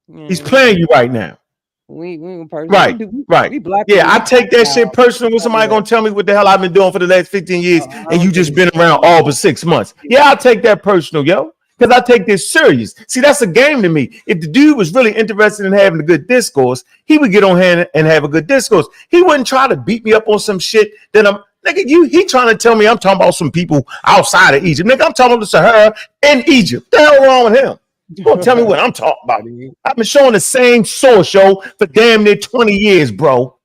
He's playing you right now. We Right, right. We black Yeah, people, I we take that talk shit loud. personal when somebody gonna tell me what the hell I've been doing for the last 15 years, I and you don't just think been around all but 6 months. Yeah, I'll take that personal, yo. Because I take this serious. See, that's a game to me. If the dude was really interested in having a good discourse, he would get on hand and have a good discourse. He wouldn't try to beat me up on some shit that I'm nigga. He trying to tell me I'm talking about some people outside of Egypt. Nigga, I'm talking about the Sahara in Egypt. What the hell wrong with him? Don't tell me what I'm talking about. I've been showing the same source, yo, for damn near 20 years, bro.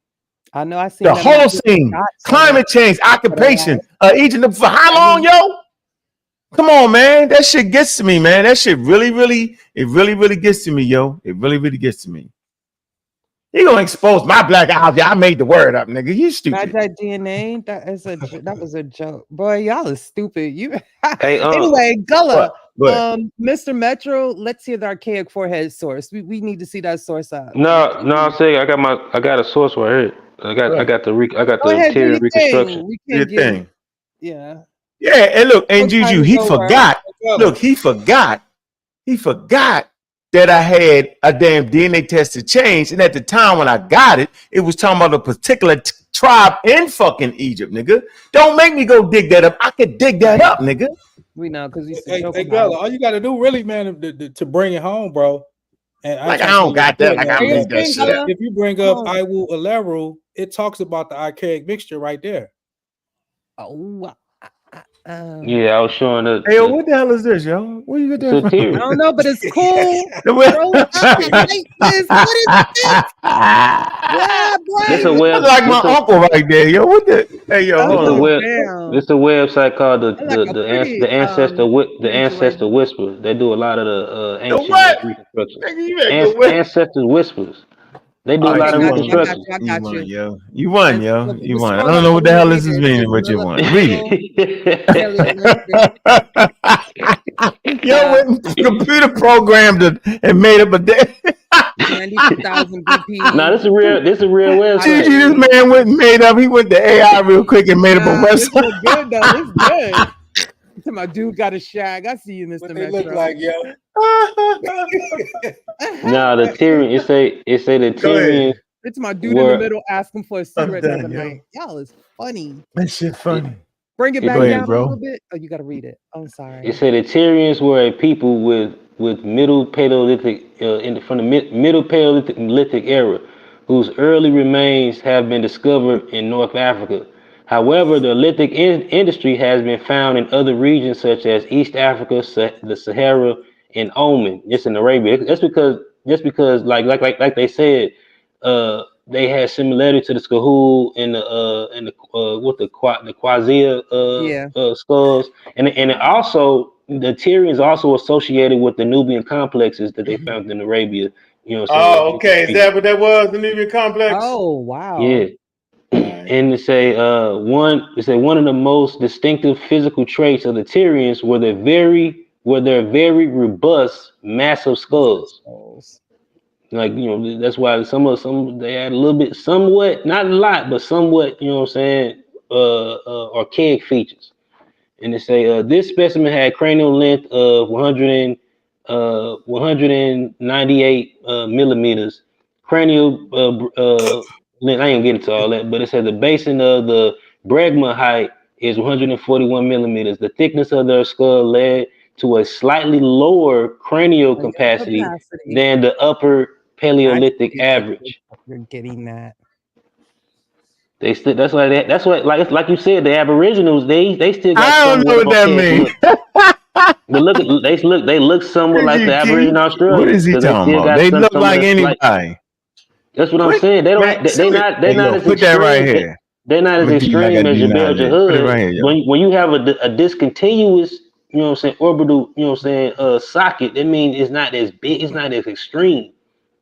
I know. I seen The whole scene, climate change, occupation, Egypt for how long, yo? Come on, man. That shit gets to me, man. That shit really gets to me, yo. It really gets to me. You gonna expose my black eyes? Yeah, I made the word up, nigga. You stupid. That DNA, that was a joke. Boy, y'all is stupid. You Hey, anyway, Gullah. What? Mr. Metro, let's hear the archaic forehead source. We need to see that source up. No, I'm saying I got a source right here. I got the Ahead, do interior your reconstruction. thing. We Your can't get thing. yeah. Yeah, and look, and What time Juju, is he over? forgot. Look, he forgot that I had a damn DNA test to change. And at the time when I got it, it was talking about a particular tribe in fucking Egypt, nigga. Don't make me go dig that up. I could dig that up, nigga. We know because you hey, Gullah, all you got to do, really, man, to bring it home, bro. And like I don't got that. Like I made that shit up. If you bring up Iwu Aleru, it talks about the archaic mixture right there. Oh. Yeah, I was showing it. Hey, yo, what the hell is this, yo? Where you get that from? I don't know, but it's cool. What is this? This a web. That's like my uncle right there, yo. What the? Hey, yo, hold on. This a website called the Ancestor Whispers. They do a lot of the ancient reconstruction. Ancestor Whispers. They do a lot of reconstruction. You won, yo. You won. I don't know what the hell this is meaning, but you won. Read it. Yo, went computer programmed it and made up a day. 92,000 BP. Nah, this is a real website. Gigi, this man went and made up. He went to AI real quick and made up a website. It's good though. It's good. My dude got a shag. I see you, Mr. What they Metro. look like, yo. Nah, the Tyrian. It say the Tyrian. It's my dude in the middle asking for a cigarette the other night. Y'all is funny. That shit funny. Bring it back down a little bit. Oh, you got to read it. I'm sorry. It said the Tyrians were a people with Middle Paleolithic from the Middle Paleolithic era, whose early remains have been discovered in North Africa. However, the lithic industry has been found in other regions such as East Africa, the Sahara, and Oman, just in Arabia. That's because like they said, they had similarity to the Skahul and the Quazia skulls, and also the Tyrians also associated with the Nubian complexes that they found in Arabia. You know what I'm saying? Oh, okay. Is that what that was? The Nubian complex? Oh, wow. Yeah. And they say one of the most distinctive physical traits of the Tyrians were their very robust, massive skulls. Like, you know, that's why some they had a little bit, somewhat, not a lot, but somewhat, you know what I'm saying, archaic features. And they say this specimen had cranial length of 198 millimeters, cranial length. I ain't getting to all that, but it said the basin of the bregma height is 141 millimeters. The thickness of their skull led to a slightly lower cranial capacity than the upper Paleolithic average. You're getting that. They still. That's why. That's what. Like you said, the Aboriginals. They still got I don't know somewhat of what that archaic means. look. But they look somewhat like the Keith? Aboriginal What Australians is he because they talking still about? got They look some of like the like. anybody. That's what I'm What? saying. They don't. Man, They're hey, not yo, as put that right extreme. here. They're not I'm as gonna do you like I extreme as do your Belgian nowadays. Put it hood. right here, yo. When you have a discontinuous, you know what I'm saying, orbital, you know what I'm saying, socket, that means it's not as big, it's not as extreme.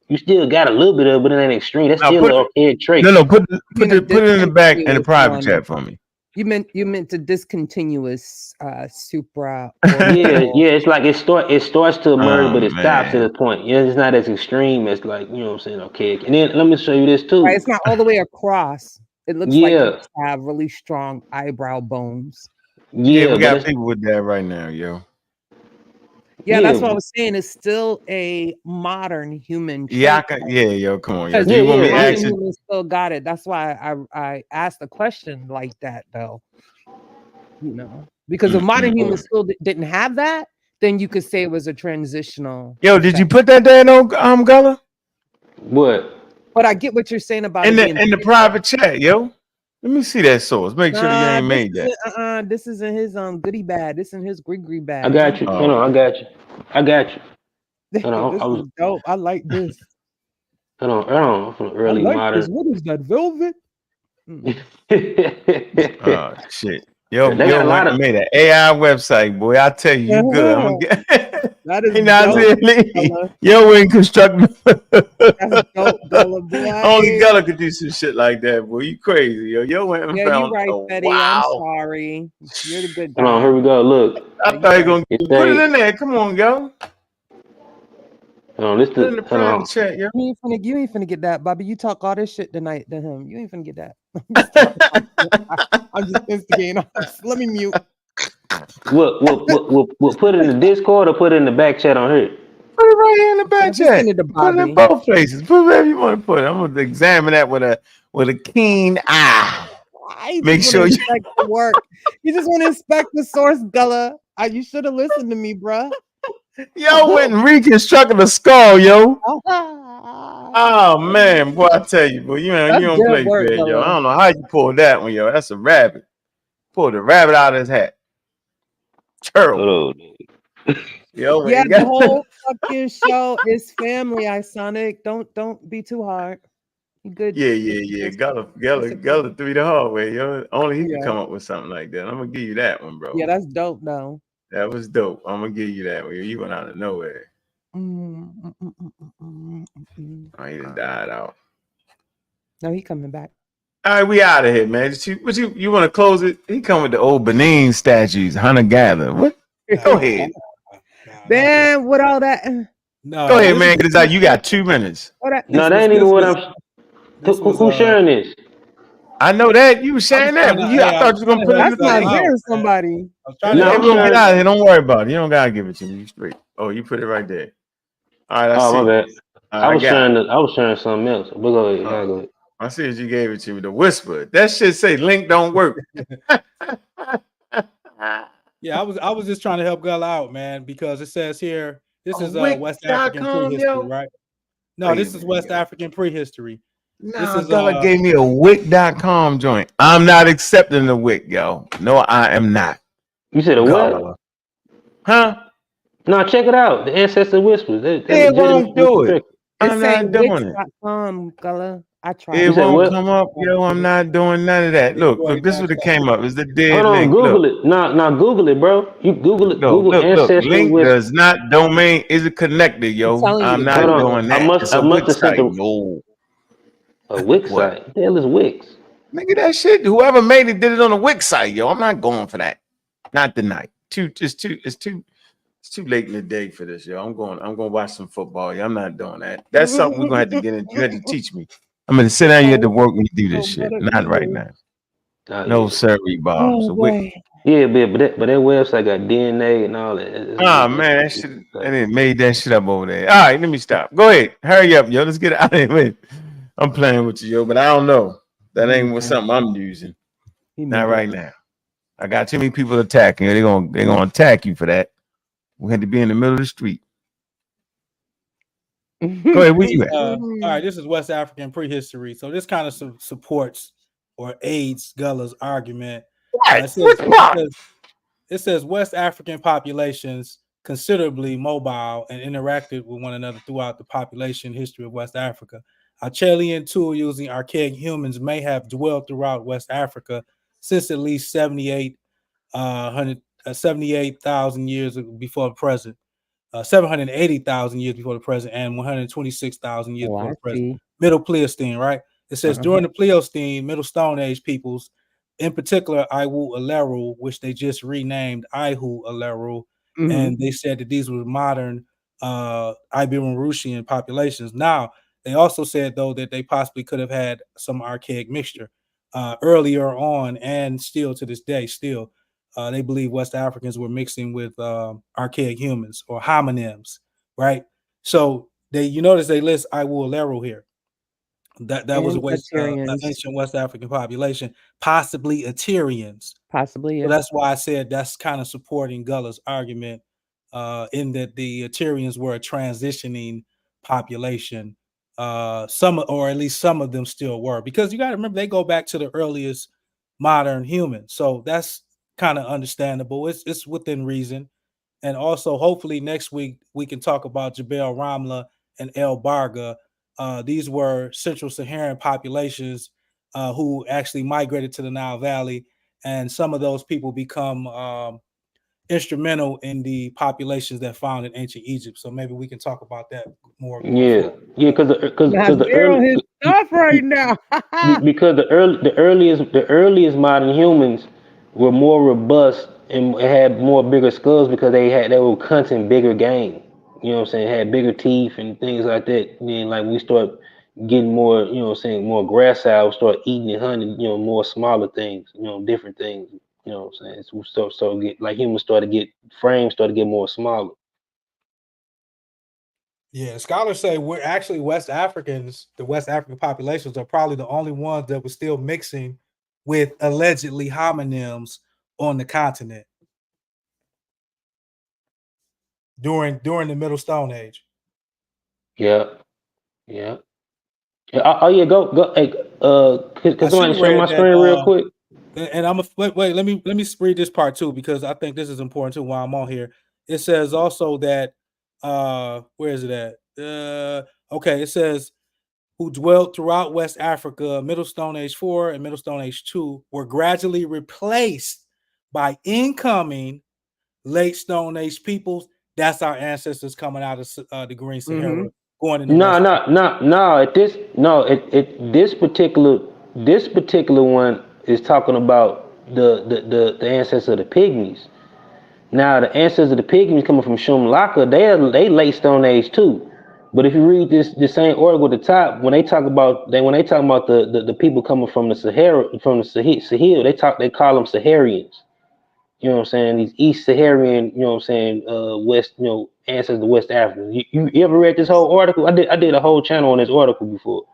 You still got a little bit of it, but it ain't extreme. That's Now still put an archaic trait. no, put You mean a put it in the back in the discontinuous private one? chat for me. You meant a discontinuous supra Yeah, orbital. yeah, it's like it starts to emerge, Oh but it stops at man. a point. Yeah, it's not as extreme as like, you know what I'm saying, archaic. And then let me show you this Right, too. it's not all the way across. It looks like you Yeah, have really strong eyebrow bones. Yeah, yeah, we but got it's people with that right now, yo. Yeah, that's what I yeah, was saying. It's still a modern human Yeah, I trait. can, yeah, yo, come on, yo. Because Do yeah, you want me to yeah, modern ask you? humans still got it. That's why I asked a question like that, though. Because if modern yeah. humans still didn't have that, then you could say it was a transitional Yo, did you effect. put that there, no, Gullah? What? But I get what you're saying about In it being. the private chat, yo. Let me see that source. Make sure you Nah, ain't made that. this isn't his goodie bag. This isn't his gree I bag. got you. Hold Oh, on, I got you. I got you. Hold on, This is dope. I like this. hold on. I'm from the I early like this. modern. What is that, velvet? They oh shit. Yo, got a went lot and of. made an AI website, boy. I tell you, you good. I'm gonna get That is hey Nazir dope, Lee. Gullah. Yo, we in construction. That's dope, Gullah Only boy. Gullah could do some shit like that, boy. You crazy, yo. Yo went and Yeah, you found right, a Betty. I'm wow. sorry. You're the good Hold on, guy. here we go. Look, I Yeah, you thought you right. gonna it put it say. in there. Come on, yo. Hold on, this Put it in the. the Hold private on. chat, yo. You ain't finna get that, Bobby. You talk all this shit tonight to him. You ain't finna get that. I'm just talking. I'm just instigating. Let me mute. We'll put it in the Discord or put it in the back chat on here. Put it right here in the back Just send chat. it to Put it in Bobby. both places. Put it wherever you want to put it. I'm gonna examine that with a keen eye. I just Make want to sure you inspect the work. You just want to inspect the source, Gullah. You should have listened to me, bruh. yo went and reconstructed the skull, yo. Oh man, boy, I tell you, boy, you That's don't good play work, fair, yo. I Gullah. don't know how you pulled that one, yo. That's a rabbit. Pulled a rabbit out of his hat. Terrible. Hold on. Yo, Yeah, man, the whole fucking show is family, Isonic. Don't be too hard. You good. yeah. Gullah through the hallway, yo. Only he could Yeah. come up with something like that. I'm gonna give you that one, bro. Yeah, that's dope though. That was dope. I'm gonna give you that one. You went out of nowhere. Oh, he just died out. No, he coming back. All right, we out of here, man. You want to close it? He come with the old Benin statues, hunter gatherer. What? Go ahead. Man, what all that? No, Go ahead, this man. was Get this out. You got 2 minutes. What that? No, this that was ain't even this what was I'm. this was Who's sharing this? I know that you were I was sharing that. trying to I I thought was you were trying gonna to put it help in That's the not Gullah thing. out, hearing man. somebody. I was trying to No, Hey, help I'm we're gonna Gullah get sharing. out of out. here. Don't worry about it. You don't gotta give it to me. You straight. Oh, you put it right there. All right, I Oh, my see. bad. All right, I got it. I was sharing something else. But go ahead. Y'all go ahead. I see what you gave it to me. The whisper. That shit say link don't work. Yeah, I was just trying to help Gullah out, man, because it says here this A is West African Wix.com, prehistory, yo. right? No, Wait a this is minute, West yo. African prehistory. This Nah, is Gullah gave me a Wix.com joint. I'm not accepting the Wix, yo. No, I am not. You said a what? Gullah. Huh? No, check it out. The Ancestor Whispers. That It won't legitimately do it. correct. It's I'm saying not doing it. Wix.com, Gullah. I It tried You it. said won't what? come up, yo. I'm not doing none of that. yeah, Look, go ahead this and is what it accept came it. up. It's the Hold dead on, link. Look, Google it. No, Google it, bro. You Google it. no, Google look. Ancestral Link Whispers. does not domain. Is it connected, I'm yo? telling you I'm to Hold not Google on. doing it. that. It's I a must Wix have sent site. No. a Wix What? site. What the hell is Wix? Nigga, that shit. Whoever made it did it on a Wix site, yo. I'm not going for that. Not tonight. It's too late in the day for this, yo. I'm going to watch some football. Yo. I'm not doing that. That's something we're gonna have to get into. You had to teach me. I'm gonna sit down. You had to work when you do this Oh, shit. what a Not right Google. now. Oh No, yeah. sorry, Bob. Oh So Wix. boy. Yeah, but that website got DNA and all that. Ah man, that shit. I didn't made that shit up over there. All right, let me stop. Go ahead. Hurry up, yo. Let's get out of here. Wait. I'm playing with you, yo, but I don't know. That ain't what something I'm using. Not right now. I got too many people attacking. They're gonna attack you for that. We had to be in the middle of the street. Go ahead. Where you at? All right, this is West African prehistory. So this kind of supports or aids Gullah's argument. What? It says, What's wrong? it says West African populations considerably mobile and interacted with one another throughout the population history of West Africa. Acheulean tool using archaic humans may have dwelled throughout West Africa since at least 78,000 years before the present. 780,000 years before the present and 126,000 years before I the present. see. Middle Pleistocene, right? It says during the Pleistocene, Middle Stone Age peoples, in particular Iwu Aleru, which they just renamed Ihu Aleru, and they said that these were modern Ibero-Russian populations. Now, they also said, though, that they possibly could have had some archaic mixture earlier on, and still to this day, still. They believe West Africans were mixing with archaic humans or homonyms, right? So you notice they list Iwu Aleru here. That was an ancient West African population, possibly Aterians. Possibly, so that's why I said that's kind of supporting Gullah's argument in that the Aterians were a transitioning population. Some, or at least some of them, still were, because you got to remember they go back to the earliest modern humans. So that's kind of understandable. It's within reason. And also, hopefully next week we can talk about Jebel Ramla and El Barga. These were Central Saharan populations who actually migrated to the Nile Valley, and some of those people become instrumental in the populations that found in ancient Egypt. So maybe we can talk about that more. Yeah, because the early his stuff right now. because the earliest modern humans were more robust and had more bigger skulls because they were hunting bigger game. You know what I'm saying? Had bigger teeth and things like that. And then like we start getting more, you know what I'm saying, more gracile, start eating and hunting, you know, more smaller things, you know, different things. You know what I'm saying? So we start get like humans started to get frames started to get more smaller. Yeah, scholars say we're actually West Africans. The West African populations are probably the only ones that were still mixing with allegedly homonyms on the continent during the Middle Stone Age. Yeah. Oh yeah, go. Hey, can somebody share my screen real quick? And I'm wait. Let me read this part too, because I think this is important too. While I'm on here, it says also that where is it at? Okay, it says who dwelt throughout West Africa, Middle Stone Age 4 and Middle Stone Age 2 were gradually replaced by incoming Late Stone Age peoples. That's our ancestors coming out of the Green Sahara, going into No. This particular one is talking about the ancestors of the pygmies. Now the ancestors of the pygmies coming from Shumlaka, they late Stone Age too. But if you read this same article at the top, when they talk about the people coming from the Sahara, from the Sahel, they call them Saharians. You know what I'm saying? These East Saharian, you know what I'm saying, West, you know, ancestors of West Africa. You ever read this whole article? I did a whole channel on this article before.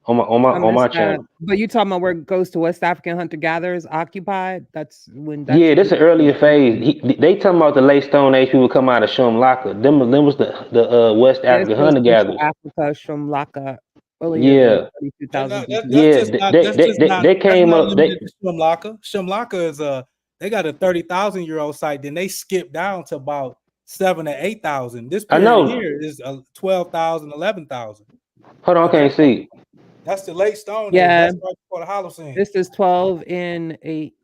On my channel. But you talking about where it goes to West African hunter gatherers occupied? That's when. Yeah, this is an earlier phase. They talking about the late Stone Age people come out of Shumlaka. Them was the West African hunter gatherers. Africa, Shumlaka. Yeah. They came up. Shumlaka is they got a 30,000-year-old site. Then they skip down to about 7,000 to 8,000. This period here is 12,000, 11,000. Hold on, I can't see. That's the late Stone Age. Yeah, that's right before the Holocene. This is 12 in 8.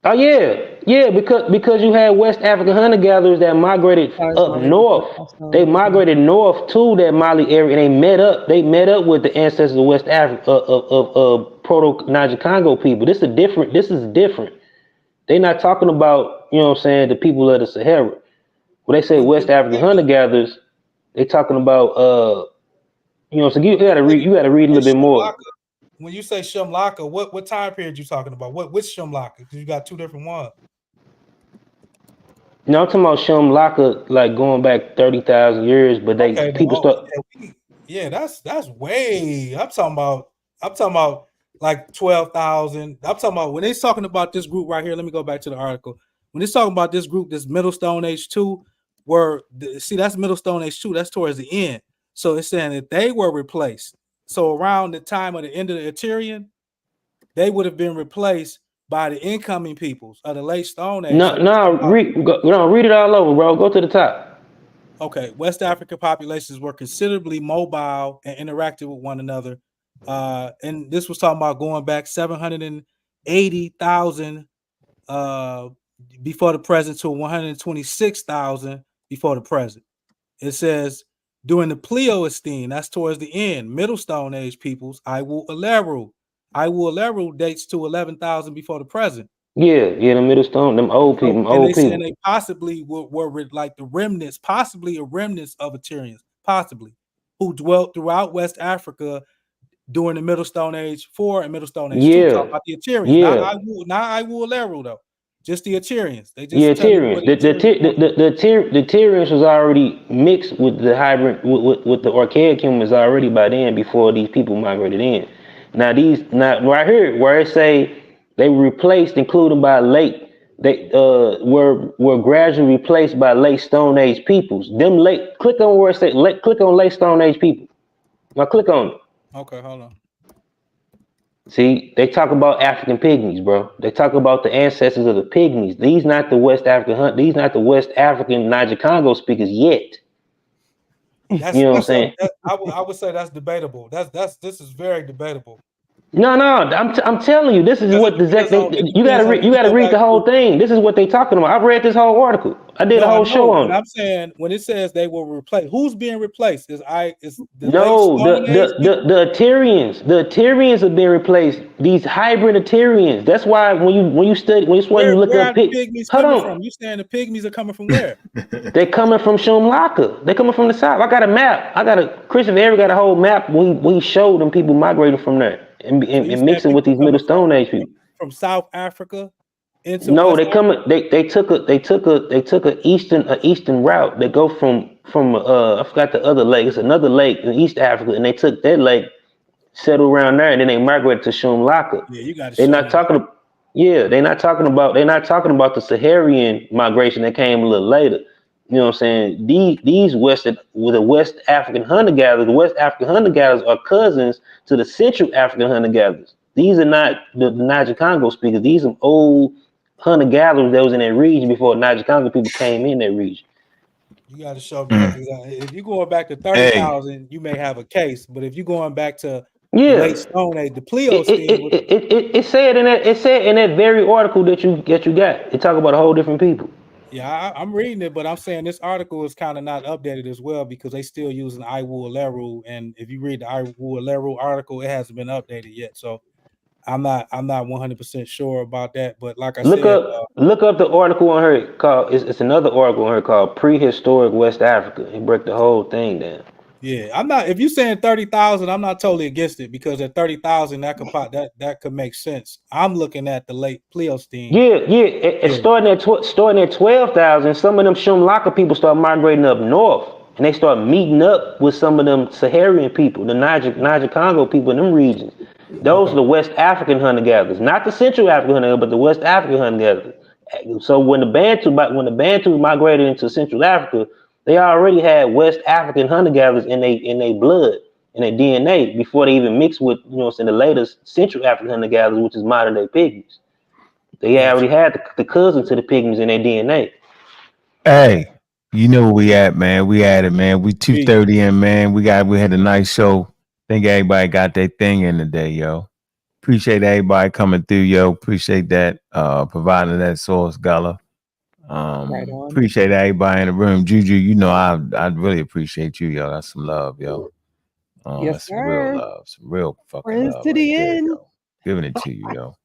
Oh yeah, because you had West African hunter gatherers that migrated up north. They migrated north to that Mali area, and they met up with the ancestors of West Africa of Proto-Niger Congo people. This is different. They're not talking about, you know what I'm saying, the people of the Sahara. When they say West African hunter gatherers, they talking about you know, so you gotta read a little bit more. When you say Shumlaka, what time period you talking about? Which Shumlaka? Because you got two different ones. No, I'm talking about Shumlaka, like going back 30,000 years, but that's way. I'm talking about like 12,000. I'm talking about when they're talking about this group right here. Let me go back to the article. When it's talking about this group, this Middle Stone Age 2, that's Middle Stone Age 2. That's towards the end. So it's saying that they were replaced. So around the time of the end of the Aterian, they would have been replaced by the incoming peoples of the late Stone Age. Read it all over, bro. Go to the top. Okay, West African populations were considerably mobile and interacted with one another. And this was talking about going back 780,000 before the present to 126,000 before the present. It says during the Pleistocene, that's towards the end, Middle Stone Age peoples, Iwu Aleru dates to 11,000 before the present. Yeah, the Middle Stone, them old people, and they saying they possibly were like the remnants, possibly a remnants of Assyrians, possibly, who dwelt throughout West Africa during the Middle Stone Age 4 and Middle Stone Age 2. Talking about the Assyrians, not Iwu Aleru though. Just the Assyrians. They just Tyrians. The Tyrians was already mixed with the hybrid with the archaic humans already by then, before these people migrated in. Now right here where it say they were replaced, including by late, they were gradually replaced by late Stone Age peoples. Click on where it say click on late Stone Age people. Now click on it. Okay, hold on. See, they talk about African pygmies, bro. They talk about the ancestors of the pygmies. These not the West African Niger Congo speakers yet. You know what I'm saying? I would say that's debatable. This is very debatable. No, I'm telling you, this is what you gotta read the whole thing. This is what they talking about. I've read this whole article. I did a whole show on it. I'm saying when it says they will replace, who's being replaced? The Assyrians. The Assyrians have been replaced. These hybrid Assyrians. That's why when you look up pygmies coming from? You saying the pygmies are coming from where? They're coming from Shumlaka. They're coming from the south. I got a map. Christian Avery got a whole map. We showed them people migrating from there. And mixing with these Middle Stone Age people from South Africa into they took a eastern route. They go from I forgot the other lake. It's another lake in East Africa, and they took that lake, settled around there, and then they migrated to Shumlaka. Yeah, you got. They're not talking about the Saharian migration that came a little later. You know what I'm saying? These West African hunter-gatherers are cousins to the Central African hunter-gatherers. These are not the Niger Congo speakers. These are old hunter-gatherers that was in that region before Niger Congo people came in that region. You got to show me that. If you're going back to 30,000, you may have a case. But if you're going back to late Stone Age, the Pleistocene, it said in that very article that you got. It talk about a whole different people. Yeah, I'm reading it, but I'm saying this article is kind of not updated as well because they still using Iwu Aleru, and if you read the Iwu Aleru article, it hasn't been updated yet. So I'm not 100% sure about that. But like I look up the article on her called it's another article on her called Prehistoric West Africa. It break the whole thing down. Yeah, I'm not. If you're saying 30,000, I'm not totally against it because at 30,000, that could make sense. I'm looking at the late Pleistocene. Yeah. Starting at 12,000, some of them Shumlaka people start migrating up north, and they start meeting up with some of them Saharian people, the Niger Congo people in them regions. Those are the West African hunter-gatherers, not the Central African hunter-gatherers, but the West African hunter-gatherers. So when the Bantu migrated into Central Africa, they already had West African hunter-gatherers in their blood, in their DNA, before they even mixed with, the latest Central African hunter-gatherers, which is modern-day pygmies. They already had the cousin to the pygmies in their DNA. Hey, you know where we at, man. We at it, man. We 2:30 in, man. We had a nice show. Think everybody got their thing in today, yo. Appreciate everybody coming through, yo. Appreciate that, providing that source, Gullah. Appreciate everybody in the room. Juju, I really appreciate you, yo. That's some love, yo. Yes, that's some real love. Some real fucking Friends love. To the end. Yo. Giving it to you, yo.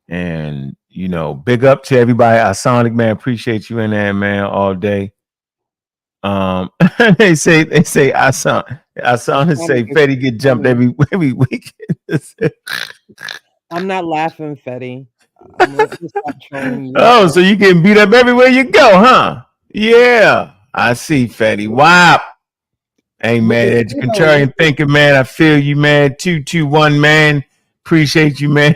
And big up to everybody. Sonic, man, appreciate you in there, man, all day. They say Asana say Fetty get jumped every week. I'm not laughing, Fetty. I'm gonna stop trolling you. Oh, so you getting beat up everywhere you go, huh? Yeah, I see, Fetty. Wow. Hey, man, that contrarian thinking, man. I feel you, man. 221, man. Appreciate you, man.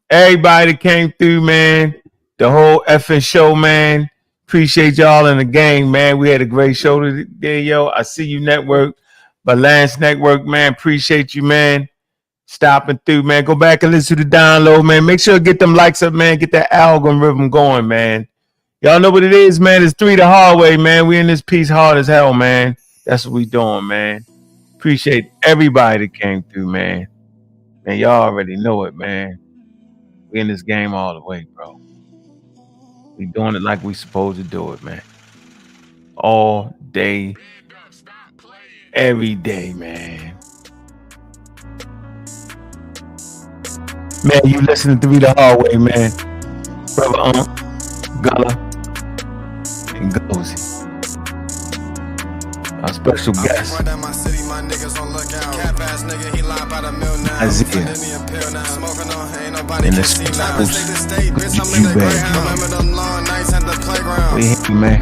Everybody that came through, man. The whole effing show, man. Appreciate y'all in the game, man. We had a great show today, yo. I see you, Network. Balance Network, man. Appreciate you, man. stopping through, man. Go back and listen to the download, man. Make sure to get them likes up, man. Get that algorithm going, man. Y'all know what it is, man. It's 3 the hard way, man. We in this piece hard as hell, man. That's what we doing, man. Appreciate everybody that came through, man. Man, y'all already know it, man. We in this game all the way, bro. We doing it like we supposed to do it, man. All day, every day, man. Man, you listening to me the hard way, man. Brother Ankh, Gullah, and Ngozi. Our special guest, Isaiah, in the host, you we hit you, man.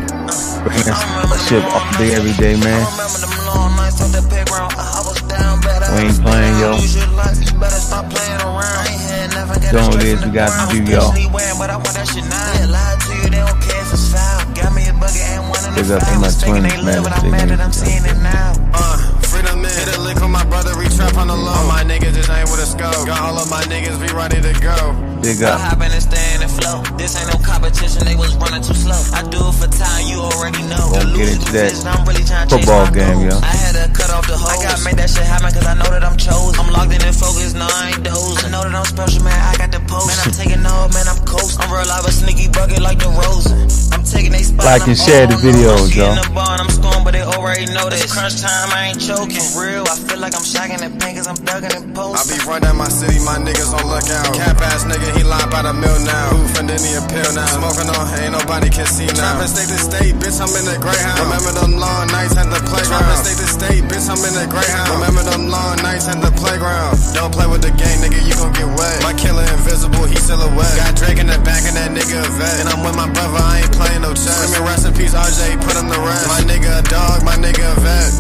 Bringing us shit all day, every day, man. We ain't playing, yo. Doing what it is we got to do, y'all. Big up to my twins, man. Freedom man, hit a lick on my brother, we trap on the low. All my niggas just ain't with a scope. Got all of my niggas be ready to go. Big up. I hop in and stay in and flow. This ain't no competition, they was running too slow. I do it for time, you already know. Won't get into that football game, yo. I had to cut off the hose. I gotta make that shit happen cause I know that I'm chosen. I'm locked in and focused, no I ain't dozing. I know that I'm special, man, I got the post. Man, I'm taking off, man, I'm coasting. I'm real live a sneaky bucket like the Rosen. I'm taking they spot. Like and share the videos, yo. I'm storm, but they already know this. Crunch time, I ain't choking. For real, I feel like I'm shocking the pain cause I'm thugging and posting. I be running my city, my niggas on lookout. Cap ass nigga, he lie by the mill now. Oof, and then he a pill now. Smoking on, ain't nobody can see now. Trapping state to state, bitch, I'm in the Greyhound. Remember them long nights at the playground. Trapping state to state, bitch, I'm in the Greyhound. Remember them long nights at the playground. Don't play with the game, nigga, you gon' get wet. My killer invisible, he silhouette. Got Drake in the back and that nigga a vet. And I'm with my brother, I ain't playing no chess. Screaming rest in peace, RJ, put him to rest. My nigga a dog, my nigga a vet.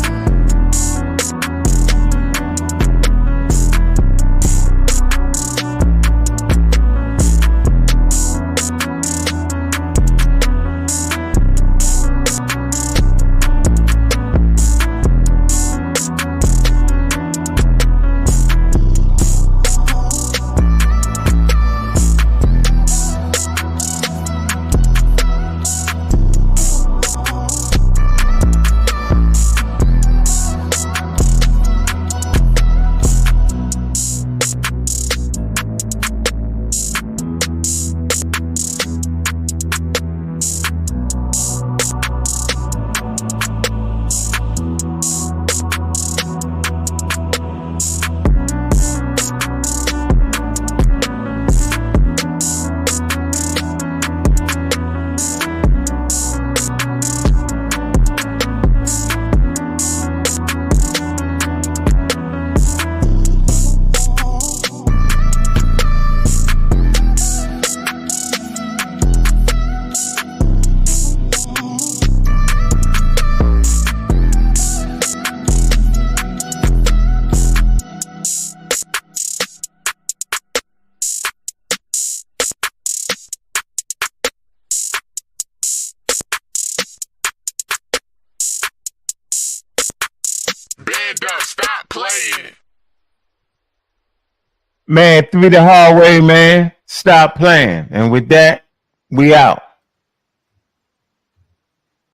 Stop playing. Man, 3 the hard way, man. Stop playing. And with that, we out.